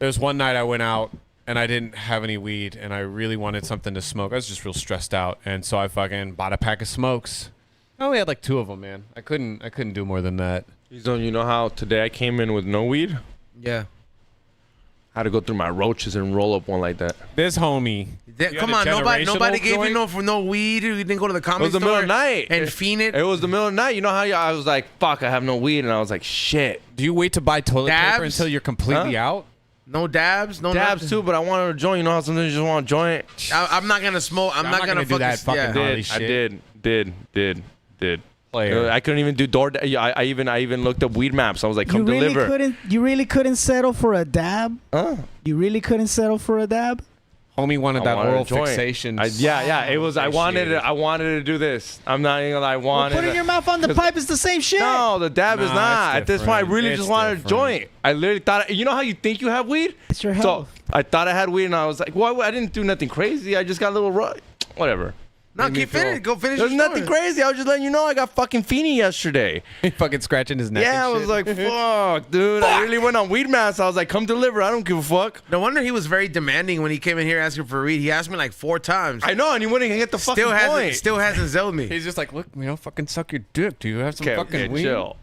Speaker 3: was one night I went out and I didn't have any weed and I really wanted something to smoke. I was just real stressed out, and so I fucking bought a pack of smokes. I only had like 2 of them, man. I couldn't do more than that.
Speaker 2: You know how today I came in with no weed?
Speaker 1: Yeah.
Speaker 2: I had to go through my roaches and roll up one like that.
Speaker 3: This homie. You
Speaker 1: Come
Speaker 3: had
Speaker 1: on,
Speaker 3: a
Speaker 1: nobody
Speaker 3: generational
Speaker 1: gave
Speaker 3: joint?
Speaker 1: you no weed. You didn't go to the
Speaker 2: It
Speaker 1: comedy
Speaker 2: was the
Speaker 1: store
Speaker 2: middle of the night.
Speaker 1: and fiend it.
Speaker 2: It was the middle of the night. You know how I was like, fuck, I have no weed. And I was like, shit.
Speaker 3: Do you wait to buy toilet paper
Speaker 1: Dabs?
Speaker 3: until you're completely out?
Speaker 1: No dabs, no
Speaker 2: Dabs
Speaker 1: nothing.
Speaker 2: too, but I wanted a joint. You know how sometimes you just want a joint?
Speaker 1: I'm not gonna smoke. I'm not gonna
Speaker 3: do that fucking
Speaker 1: yeah.
Speaker 3: gnarly
Speaker 2: I
Speaker 3: shit.
Speaker 2: did.
Speaker 3: Player.
Speaker 2: I couldn't even do door. I even looked up weed maps. I was like, come
Speaker 6: You really
Speaker 2: deliver.
Speaker 6: You really couldn't settle for a dab.
Speaker 2: Huh?
Speaker 6: You really couldn't settle for a dab.
Speaker 3: Homie wanted
Speaker 2: I
Speaker 3: that
Speaker 2: wanted a
Speaker 3: oral
Speaker 2: joint.
Speaker 3: fixation.
Speaker 2: Yeah. It was. I wanted it.
Speaker 3: Appreciate
Speaker 2: I wanted to do this. I'm not even gonna lie. I
Speaker 6: Well,
Speaker 2: wanted.
Speaker 6: putting
Speaker 2: it.
Speaker 6: your mouth on the pipe is the same shit.
Speaker 2: No, the dab is
Speaker 3: Nah,
Speaker 2: not.
Speaker 3: it's
Speaker 2: At this point, I
Speaker 3: different.
Speaker 2: really
Speaker 3: It's
Speaker 2: just wanted
Speaker 3: different.
Speaker 2: a joint. I literally thought. You know how you think you have weed?
Speaker 6: It's your
Speaker 2: So
Speaker 6: health.
Speaker 2: I thought I had weed, and I was like, well, I didn't do nothing crazy. I just got a little whatever.
Speaker 1: No,
Speaker 3: Made me
Speaker 1: keep finish. Go finish.
Speaker 2: There's
Speaker 1: your
Speaker 2: nothing
Speaker 1: story.
Speaker 2: crazy. I was just letting you know I got fucking Feeny yesterday.
Speaker 3: He fucking scratching his neck.
Speaker 2: Yeah, I
Speaker 3: and
Speaker 2: was
Speaker 3: shit.
Speaker 2: like, fuck, dude. I really went on weed mass. I was like, come deliver. I don't give a fuck.
Speaker 1: No wonder he was very demanding when he came in here asking for weed. He asked me like 4 times.
Speaker 2: I know, and he wouldn't get the fucking point.
Speaker 1: Still hasn't zelled me.
Speaker 3: He's just like, look, fucking suck your dick. Do you have some
Speaker 2: Okay,
Speaker 3: fucking weed?
Speaker 2: chill.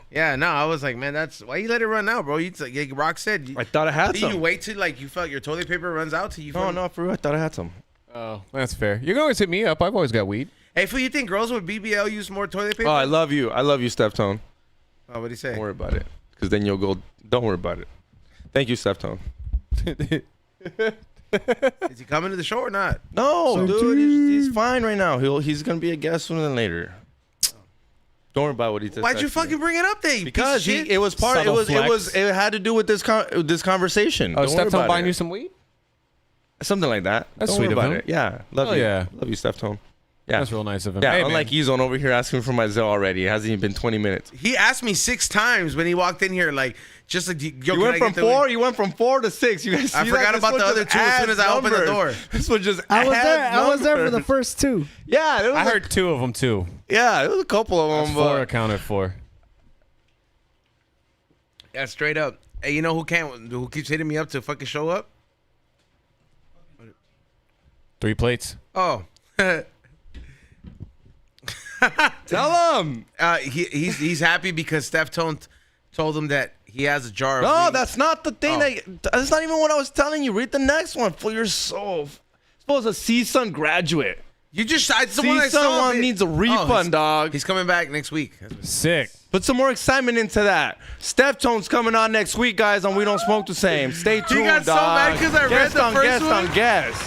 Speaker 1: Yeah, no, I was like, man, that's why you let it run out, bro. You like Rock said.
Speaker 2: I thought I had
Speaker 1: Did
Speaker 2: some.
Speaker 1: you wait till like you felt your toilet paper runs out till you?
Speaker 2: No, for real. I thought I had some.
Speaker 3: Oh, that's fair. You can always hit me up. I've always got weed.
Speaker 1: Hey, fool, you think girls with BBL use more toilet paper?
Speaker 2: Oh, I love you, Steph Tone.
Speaker 1: Oh, what'd he say?
Speaker 2: Don't worry about it, because then you'll go. Don't worry about it. Thank you, Steph Tone.
Speaker 1: Is he coming to the show or not?
Speaker 2: No, dude, he's fine right now. He's gonna be a guest sooner than later. Don't worry about what he said.
Speaker 1: Why'd you fucking bring it up then? you
Speaker 2: Because
Speaker 1: piece of shit?
Speaker 2: it was part.
Speaker 3: Subtle
Speaker 2: It had to do with this conversation.
Speaker 3: Oh,
Speaker 2: Don't worry
Speaker 3: Steph Tone
Speaker 2: about
Speaker 3: buying
Speaker 2: it.
Speaker 3: you some weed?
Speaker 2: Something like that.
Speaker 3: That's
Speaker 2: Don't
Speaker 3: sweet
Speaker 2: worry
Speaker 3: of
Speaker 2: about
Speaker 3: him.
Speaker 2: it. Yeah, love
Speaker 3: Oh,
Speaker 2: you.
Speaker 3: yeah.
Speaker 2: Love you, Steph Tone. Yeah,
Speaker 3: That's real nice of him.
Speaker 2: Yeah,
Speaker 3: Hey,
Speaker 2: unlike
Speaker 3: man.
Speaker 2: E-Zone over here asking for my Zelle already. It hasn't even been 20 minutes.
Speaker 1: He asked me 6 times when he walked in here, like, just like, yo,
Speaker 2: You
Speaker 1: can
Speaker 2: went
Speaker 1: I
Speaker 2: from
Speaker 1: get the
Speaker 2: 4.
Speaker 1: weed?
Speaker 2: You went from 4 to 6. You guys.
Speaker 1: I
Speaker 2: see
Speaker 1: forgot
Speaker 2: that?
Speaker 1: about
Speaker 2: This
Speaker 1: the
Speaker 2: one
Speaker 1: other
Speaker 2: just
Speaker 1: 2 as soon
Speaker 2: adds
Speaker 1: as I opened the
Speaker 2: numbers.
Speaker 1: door.
Speaker 2: This one just.
Speaker 6: I was there.
Speaker 2: adds
Speaker 6: I was there for the
Speaker 2: numbers.
Speaker 6: first 2.
Speaker 2: Yeah, there was
Speaker 3: I heard 2 of them too.
Speaker 2: Yeah, there was a couple of
Speaker 3: That's
Speaker 2: them.
Speaker 3: 4
Speaker 2: But
Speaker 3: accounted for.
Speaker 1: Yeah, straight up. Hey, you know who keeps hitting me up to fucking show up?
Speaker 3: 3 plates.
Speaker 1: Oh.
Speaker 2: tell them.
Speaker 1: He's happy because Steph told him that he has a jar of
Speaker 2: No,
Speaker 1: weed.
Speaker 2: that's not the thing.
Speaker 1: Oh.
Speaker 2: That's not even what I was telling you. Read the next one. For your soul. Supposed to CSUN graduate.
Speaker 1: You just it's the one I
Speaker 2: CSUN
Speaker 1: saw.
Speaker 2: one
Speaker 1: bitch.
Speaker 2: needs a refund,
Speaker 1: he's,
Speaker 2: dog.
Speaker 1: He's coming back next week.
Speaker 3: Sick.
Speaker 2: Put some more excitement into that. Steph Tone's coming on next week, guys, on We Don't Smoke the Same. Stay tuned,
Speaker 1: got so
Speaker 2: dog.
Speaker 1: mad 'cause I read
Speaker 2: Guest
Speaker 1: the
Speaker 2: on
Speaker 1: first
Speaker 2: guest
Speaker 1: one?
Speaker 2: on guest.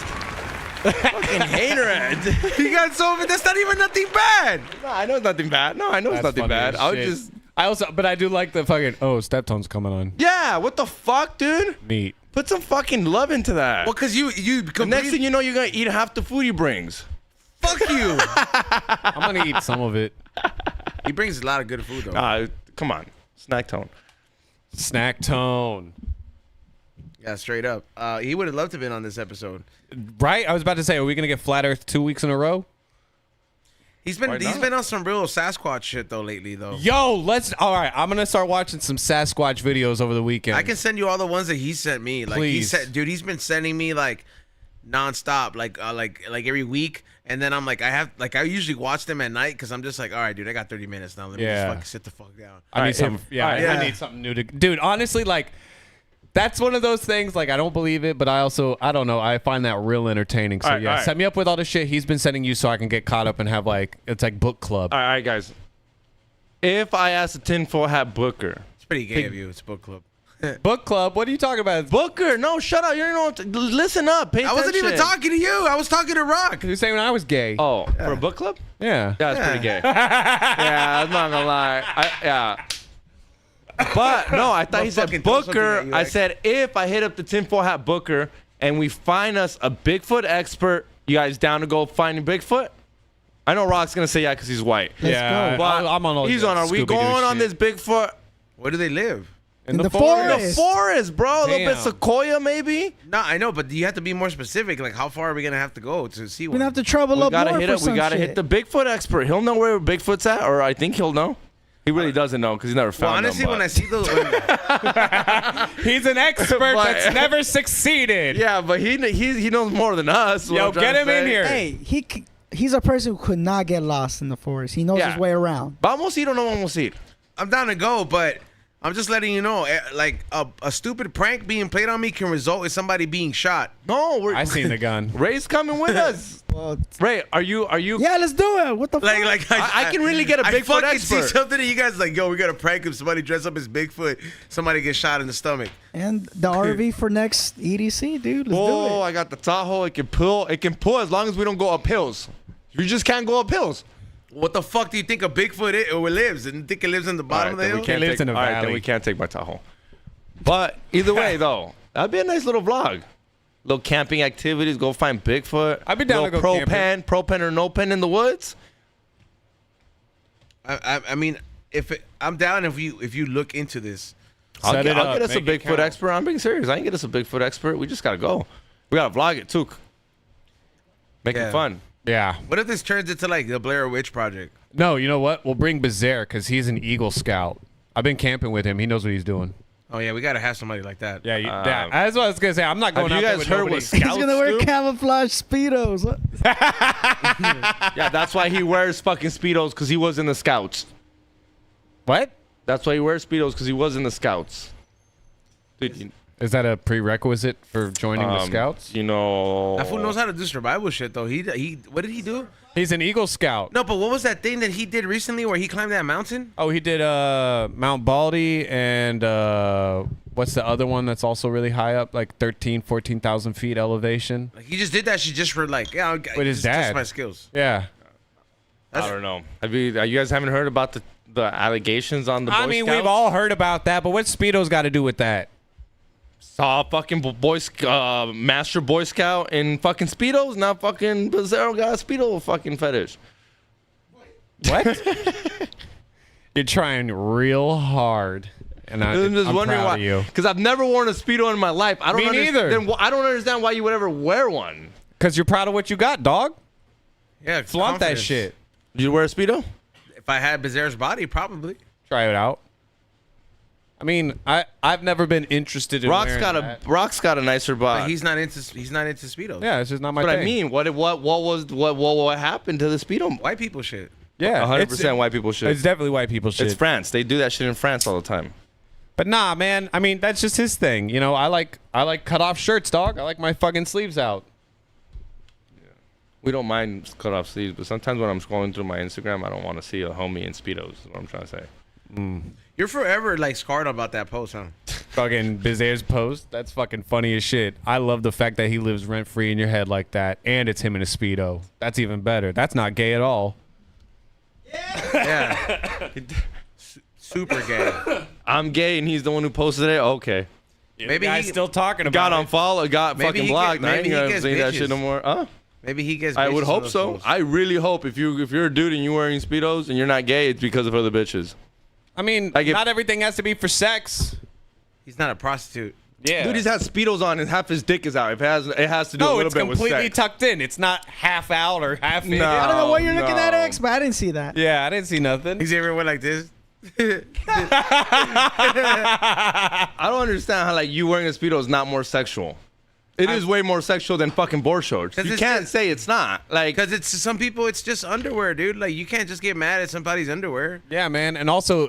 Speaker 2: Fucking hater.
Speaker 1: He got so mad. That's not even nothing bad.
Speaker 2: No, I know it's nothing bad. No, I know it's
Speaker 3: That's
Speaker 2: nothing
Speaker 3: funny
Speaker 2: bad.
Speaker 3: as
Speaker 2: I was
Speaker 3: shit.
Speaker 2: just.
Speaker 3: But I do like the fucking, Step Tone's coming on.
Speaker 2: Yeah, what the fuck, dude?
Speaker 3: Neat.
Speaker 2: Put some fucking love into that.
Speaker 1: Well, because you
Speaker 2: The next thing you know, you're gonna eat half the food he brings.
Speaker 1: fuck you.
Speaker 3: I'm going to eat some of it.
Speaker 1: He brings a lot of good food though.
Speaker 2: Come on, Snack Tone.
Speaker 3: Snack Tone.
Speaker 1: Yeah, straight up. He would have loved to have been on this episode.
Speaker 3: Right? I was about to say, are we going to get Flat Earth 2 weeks in a row?
Speaker 1: He's
Speaker 2: Why
Speaker 1: been
Speaker 2: not?
Speaker 1: on some real Sasquatch shit though lately though.
Speaker 3: Yo, all right, I'm going to start watching some Sasquatch videos over the weekend.
Speaker 1: I can send you all the ones that he sent me. Like
Speaker 3: Please.
Speaker 1: he's been sending me like nonstop, like every week. And then I'm like, I usually watch them at night because I'm just like, all right, dude, I got 30 minutes now. Let me just fucking sit the fuck down.
Speaker 3: I need
Speaker 2: Alright,
Speaker 3: some.
Speaker 2: yeah.
Speaker 3: I need something new to. Dude, honestly, like, that's one of those things. Like, I don't believe it, but I don't know. I find that real entertaining. So
Speaker 2: Alright, alright.
Speaker 3: set me up with all the shit he's been sending you, so I can get caught up and have it's like book club.
Speaker 2: All right, guys. If I ask a tinfoil hat Booker,
Speaker 1: It's pretty gay of you. It's book club.
Speaker 3: Book club. What are you talking about?
Speaker 2: Booker, no, shut up. You don't know. What listen up. Pay
Speaker 1: I wasn't even
Speaker 2: attention.
Speaker 1: talking to you. I was talking to Rock.
Speaker 3: You were saying when I was gay.
Speaker 2: Oh, for a book club?
Speaker 3: Yeah.
Speaker 2: Yeah, it's pretty gay. Yeah, I'm not gonna lie. Yeah. But no, I thought he said
Speaker 1: fucking throw something
Speaker 2: Booker.
Speaker 1: at you,
Speaker 2: I
Speaker 1: like-
Speaker 2: said if I hit up the tinfoil hat Booker and we find us a Bigfoot expert, you guys down to go finding Bigfoot? I know Rock's gonna say yeah because he's white.
Speaker 3: Yeah.
Speaker 6: go.
Speaker 2: But
Speaker 3: I'm on all
Speaker 2: he's
Speaker 3: the
Speaker 2: on. Are we
Speaker 3: Scooby-Doo
Speaker 2: going on
Speaker 3: shit.
Speaker 2: this Bigfoot?
Speaker 1: Where do they live?
Speaker 3: in
Speaker 6: the
Speaker 2: The
Speaker 6: forest.
Speaker 2: forest, bro. A little bit
Speaker 3: Damn.
Speaker 2: sequoia, maybe.
Speaker 1: No, I know, but you have to be more specific. Like, how far are we gonna have to go to see
Speaker 6: We're
Speaker 1: one?
Speaker 6: gonna have to travel
Speaker 2: We
Speaker 6: up
Speaker 2: gotta
Speaker 6: north
Speaker 2: hit
Speaker 6: for
Speaker 2: it. We
Speaker 6: some
Speaker 2: gotta
Speaker 6: shit.
Speaker 2: hit the Bigfoot expert. He'll know where Bigfoot's at, or I think he'll know. He really doesn't know because he's never
Speaker 1: Well,
Speaker 2: found
Speaker 1: honestly,
Speaker 2: them.
Speaker 1: when
Speaker 2: but-
Speaker 1: I see those,
Speaker 3: He's an expert
Speaker 2: But-
Speaker 3: that's never succeeded.
Speaker 2: Yeah, but he knows more than us. what
Speaker 3: Yo,
Speaker 2: I'm trying
Speaker 3: get
Speaker 2: to
Speaker 3: him in
Speaker 2: say.
Speaker 3: here.
Speaker 6: Hey, he's a person who could not get lost in the forest. He knows
Speaker 2: Yeah.
Speaker 6: his way around.
Speaker 2: Vamos ir o no vamos ir?
Speaker 1: I'm down to go, but I'm just letting you know, like a stupid prank being played on me can result in somebody being shot.
Speaker 2: No,
Speaker 3: I seen the gun.
Speaker 2: Ray's coming with us.
Speaker 6: Well,
Speaker 2: Ray, are you?
Speaker 6: yeah, let's do it. What the fuck?
Speaker 2: I can really get a
Speaker 1: I
Speaker 2: Bigfoot
Speaker 1: fucking
Speaker 2: expert.
Speaker 1: see something and you guys like, yo, we got to prank him. Somebody dress up as Bigfoot. Somebody gets shot in the stomach.
Speaker 6: And the RV for next EDC, dude. Let's
Speaker 2: Oh,
Speaker 6: do it.
Speaker 2: I got the Tahoe. It can pull. It can pull as long as we don't go up hills. You just can't go up hills.
Speaker 1: What the fuck do you think a Bigfoot lives? And you think it lives in the bottom of the hill?
Speaker 3: He lives in a
Speaker 2: all right, then
Speaker 3: valley.
Speaker 2: we can't take my Tahoe. But either way, though, that'd be a nice little vlog. Little camping activities. Go find Bigfoot.
Speaker 3: I'd be down
Speaker 2: Little
Speaker 3: to go camping.
Speaker 2: propane or no pen in the woods.
Speaker 1: I mean, I'm down if you look into this.
Speaker 2: I'll
Speaker 3: Set
Speaker 2: get
Speaker 3: it up,
Speaker 2: us a
Speaker 3: make it
Speaker 2: Bigfoot
Speaker 3: count.
Speaker 2: expert. I'm being serious. I can get us a Bigfoot expert. We just gotta go. We gotta vlog it too. Make
Speaker 1: Yeah.
Speaker 2: it fun.
Speaker 3: Yeah.
Speaker 1: What if this turns into like the Blair Witch Project?
Speaker 3: No, you know what? We'll bring Bazaar because he's an Eagle Scout. I've been camping with him. He knows what he's doing.
Speaker 1: Oh yeah, we gotta have somebody like that.
Speaker 3: Yeah, that's what I was gonna say. I'm not going
Speaker 2: Have
Speaker 3: out
Speaker 2: you
Speaker 3: there
Speaker 2: guys
Speaker 3: with
Speaker 2: heard
Speaker 3: nobody.
Speaker 2: what
Speaker 6: He's
Speaker 2: scouts
Speaker 6: gonna wear
Speaker 2: do?
Speaker 6: camouflage speedos. What?
Speaker 2: Yeah, that's why he wears fucking Speedos because he was in the Scouts.
Speaker 3: What?
Speaker 2: That's why he wears Speedos because he was in the Scouts. Dude,
Speaker 3: Is that a prerequisite for joining the Scouts?
Speaker 2: You know,
Speaker 1: That fool knows how to do survival shit though. He what did he do?
Speaker 3: He's an Eagle Scout.
Speaker 1: No, but what was that thing that he did recently where he climbed that mountain?
Speaker 3: Oh, he did Mount Baldy and what's the other one that's also really high up, like 14,000 feet elevation?
Speaker 1: Like he just did that shit just for like
Speaker 3: With his
Speaker 1: just
Speaker 3: dad.
Speaker 1: test my skills.
Speaker 3: Yeah.
Speaker 2: I don't know. You guys haven't heard about the allegations on the Boy
Speaker 3: We've
Speaker 2: Scouts?
Speaker 3: all heard about that, but what's Speedo's got to do with that?
Speaker 2: Saw a fucking master Boy Scout in fucking Speedos. Now fucking Bizarro got a Speedo fucking fetish.
Speaker 3: What? You're trying real hard, and I'm
Speaker 2: just wondering
Speaker 3: proud
Speaker 2: why.
Speaker 3: of you.
Speaker 2: Because I've never worn a Speedo in my life. I don't
Speaker 3: Me neither.
Speaker 2: I don't understand why you would ever wear one.
Speaker 3: Because you're proud of what you got, dog.
Speaker 1: Yeah, it's
Speaker 3: Flaunt that
Speaker 1: confidence.
Speaker 3: shit.
Speaker 2: Did you wear a Speedo?
Speaker 1: If I had Bizarre's body, probably.
Speaker 3: Try it out. I mean, I've never been interested in wearing that.
Speaker 2: Rock's got a nicer
Speaker 1: But
Speaker 2: body.
Speaker 1: he's not into speedos.
Speaker 3: Yeah, it's just not my
Speaker 2: But
Speaker 3: thing.
Speaker 2: I mean, what happened to the Speedo?
Speaker 1: White people shit.
Speaker 3: yeah,
Speaker 2: 100% white people shit.
Speaker 3: It's definitely white people shit.
Speaker 2: It's France. They do that shit in France all the time.
Speaker 3: But nah, man. I mean, that's just his thing. You know, I like cut off shirts, dog. I like my fucking sleeves out.
Speaker 2: We don't mind cut off sleeves, but sometimes when I'm scrolling through my Instagram, I don't want to see a homie in Speedos. Is what I'm trying to say.
Speaker 1: You're forever like scarred about that post, huh?
Speaker 3: Fucking Bizarre's post. That's fucking funny as shit. I love the fact that he lives rent free in your head like that, and it's him in a Speedo. That's even better. That's not gay at all.
Speaker 1: Yeah. Super gay.
Speaker 2: I'm gay, and he's the one who posted it. Okay,
Speaker 1: Maybe
Speaker 5: Guy's
Speaker 1: he
Speaker 5: still talking about
Speaker 2: got
Speaker 5: it.
Speaker 2: unfollowed, got
Speaker 1: Maybe
Speaker 2: fucking
Speaker 1: he
Speaker 2: blocked.
Speaker 1: get-
Speaker 2: I
Speaker 1: maybe
Speaker 2: ain't
Speaker 1: he
Speaker 2: gonna
Speaker 1: gets
Speaker 2: say that shit
Speaker 1: bitches.
Speaker 2: no more. Huh?
Speaker 1: Maybe he gets.
Speaker 2: I would
Speaker 1: bitches on
Speaker 2: hope
Speaker 1: those
Speaker 2: so.
Speaker 1: posts.
Speaker 2: I really hope if you're a dude and you're wearing Speedos and you're not gay, it's because of other bitches.
Speaker 3: I mean,
Speaker 2: Like if-
Speaker 3: not everything has to be for sex.
Speaker 1: He's not a prostitute.
Speaker 3: Yeah.
Speaker 2: Dude, he's has Speedos on and half his dick is out. It has to do a
Speaker 3: no,
Speaker 2: little
Speaker 3: it's
Speaker 2: bit with
Speaker 3: completely
Speaker 2: sex.
Speaker 3: tucked in. It's not half out or half in.
Speaker 2: No.
Speaker 6: I don't know what you're
Speaker 2: Oh,
Speaker 6: looking at,
Speaker 2: no.
Speaker 6: X, but I didn't see that.
Speaker 3: Yeah, I didn't see nothing.
Speaker 1: He's everywhere like this.
Speaker 2: I don't understand how like you wearing a Speedo is not more sexual. It is way more sexual than fucking board shorts.
Speaker 1: 'Cause
Speaker 2: You
Speaker 1: it's
Speaker 2: can't
Speaker 1: just-
Speaker 2: say it's not. Like,
Speaker 1: Because it's some people, it's just underwear, dude. Like you can't just get mad at somebody's underwear.
Speaker 3: Yeah, man. And also,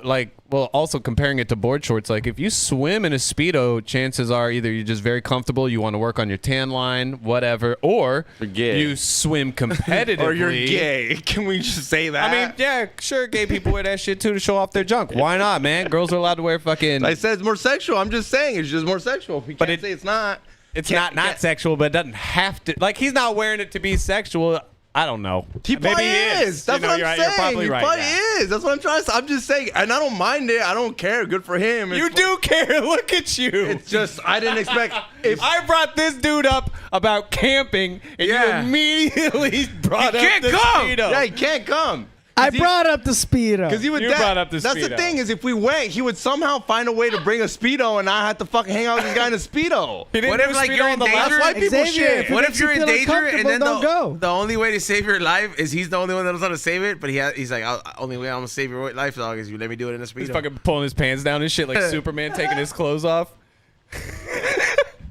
Speaker 3: also comparing it to board shorts, like if you swim in a Speedo, chances are either you're just very comfortable, you want to work on your tan line, whatever, or
Speaker 2: You're gay.
Speaker 3: you swim competitively.
Speaker 2: or you're gay. Can we just say that?
Speaker 3: I mean, yeah, sure, gay people wear that shit too to show off their junk. Why not, man? Girls are allowed to wear fucking.
Speaker 2: I said it's more sexual. I'm just saying it's just more sexual. We
Speaker 3: But
Speaker 2: can't say it's not.
Speaker 3: It's
Speaker 2: Can't-
Speaker 3: not
Speaker 2: can't-
Speaker 3: sexual, but it doesn't have to. Like, he's not wearing it to be sexual. I don't know.
Speaker 2: He probably
Speaker 3: Maybe he
Speaker 2: is. That's
Speaker 3: You know,
Speaker 2: what I'm
Speaker 3: you're right.
Speaker 2: saying.
Speaker 3: You're probably
Speaker 2: he
Speaker 3: right.
Speaker 2: probably
Speaker 3: yeah.
Speaker 2: is. That's what I'm trying to say. I'm just saying, and I don't mind it. I don't care. Good for him.
Speaker 3: You
Speaker 2: It's-
Speaker 3: do care. Look at you.
Speaker 2: It's just I didn't expect. If
Speaker 3: I brought this dude up about camping, and
Speaker 1: Yeah.
Speaker 3: you immediately brought
Speaker 1: He
Speaker 3: up
Speaker 1: can't
Speaker 3: the
Speaker 1: come.
Speaker 3: Speedo.
Speaker 2: yeah, he can't come.
Speaker 6: I brought up the Speedo.
Speaker 2: Because he would.
Speaker 3: You brought up the
Speaker 2: That's the
Speaker 3: Speedo.
Speaker 2: thing is, if we went, he would somehow find a way to bring a Speedo, and I had to fucking hang out with this guy in a Speedo.
Speaker 3: He didn't
Speaker 1: What if,
Speaker 3: do
Speaker 1: like,
Speaker 3: Speedo
Speaker 1: you're
Speaker 3: on
Speaker 1: in
Speaker 3: the last
Speaker 1: danger?
Speaker 2: White people
Speaker 6: Xavier,
Speaker 2: shit.
Speaker 6: if it
Speaker 1: What
Speaker 6: makes
Speaker 1: if you're
Speaker 6: you
Speaker 1: in
Speaker 6: feel
Speaker 1: danger and
Speaker 6: uncomfortable,
Speaker 1: then
Speaker 6: don't go.
Speaker 1: the only way to save your life is he's the only one that knows how to save it, but he's like, only way I'm gonna save your life, dog, is you let me do it in a
Speaker 3: He's
Speaker 1: speedo.
Speaker 3: fucking pulling his pants down and shit like Superman taking his clothes off.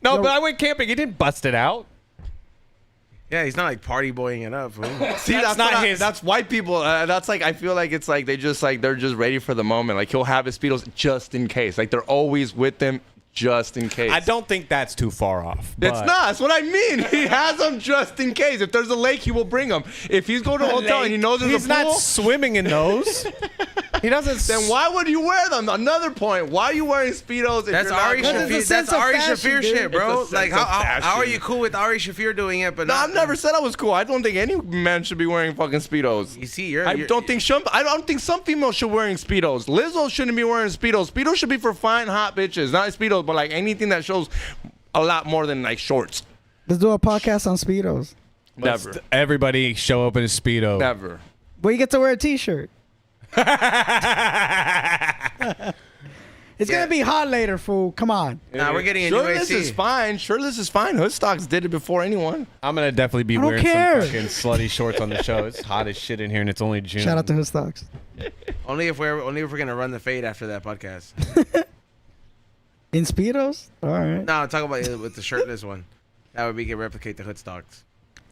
Speaker 3: No, but I went camping. He didn't bust it out.
Speaker 1: Yeah, he's not like party boying it up. fool.
Speaker 2: See,
Speaker 3: That's not
Speaker 2: what
Speaker 3: his-
Speaker 2: That's white people. That's like I feel like it's like they're just ready for the moment. Like he'll have his Speedos just in case. Like they're always with them just in case.
Speaker 3: I don't think that's too far off.
Speaker 2: It's
Speaker 3: but-
Speaker 2: not. That's what I mean. He has them just in case. If there's a lake, he will bring them. If he's going to a hotel and he knows there's
Speaker 3: He's
Speaker 2: a pool,
Speaker 3: not swimming in those. He doesn't.
Speaker 2: then why would you wear them? Another point. Why are you wearing Speedos if
Speaker 1: That's
Speaker 2: you're not
Speaker 1: Ari
Speaker 2: going?
Speaker 6: Because
Speaker 1: Shafir.
Speaker 6: it's a sense
Speaker 1: That's
Speaker 6: of
Speaker 1: Ari
Speaker 6: fashion,
Speaker 1: Shafir
Speaker 6: dude.
Speaker 1: shit, bro.
Speaker 2: It's a
Speaker 1: Like
Speaker 2: sense of
Speaker 1: how are
Speaker 2: fashion.
Speaker 1: you cool with Ari Shafir doing it? But
Speaker 2: No,
Speaker 1: not,
Speaker 2: I've never said I was cool. I don't think any man should be wearing fucking Speedos.
Speaker 1: You see, you're.
Speaker 2: I don't think some females should be wearing Speedos. Lizzo shouldn't be wearing Speedos. Speedos should be for fine hot bitches, not Speedos, but like anything that shows a lot more than like shorts.
Speaker 6: Let's do a podcast on Speedos.
Speaker 2: Never,
Speaker 3: Everybody show up in a Speedo.
Speaker 2: never.
Speaker 6: Well, you get to wear a T-shirt. It's
Speaker 1: Yeah.
Speaker 6: gonna be hot later, fool. Come on.
Speaker 1: Nah, we're getting a new
Speaker 2: Shirtless
Speaker 1: AC.
Speaker 2: is fine. Shirtless is fine. Hoodstocks did it before anyone.
Speaker 3: I'm gonna definitely be
Speaker 6: I don't
Speaker 3: wearing
Speaker 6: care.
Speaker 3: some fucking slutty shorts on the show. It's hot as shit in here, and it's only June.
Speaker 6: Shout out to his stocks.
Speaker 1: Only if we're gonna run the fade after that podcast.
Speaker 6: In Speedos? All right.
Speaker 1: No, talk about it with the shirtless one. That way we can replicate the hood stocks.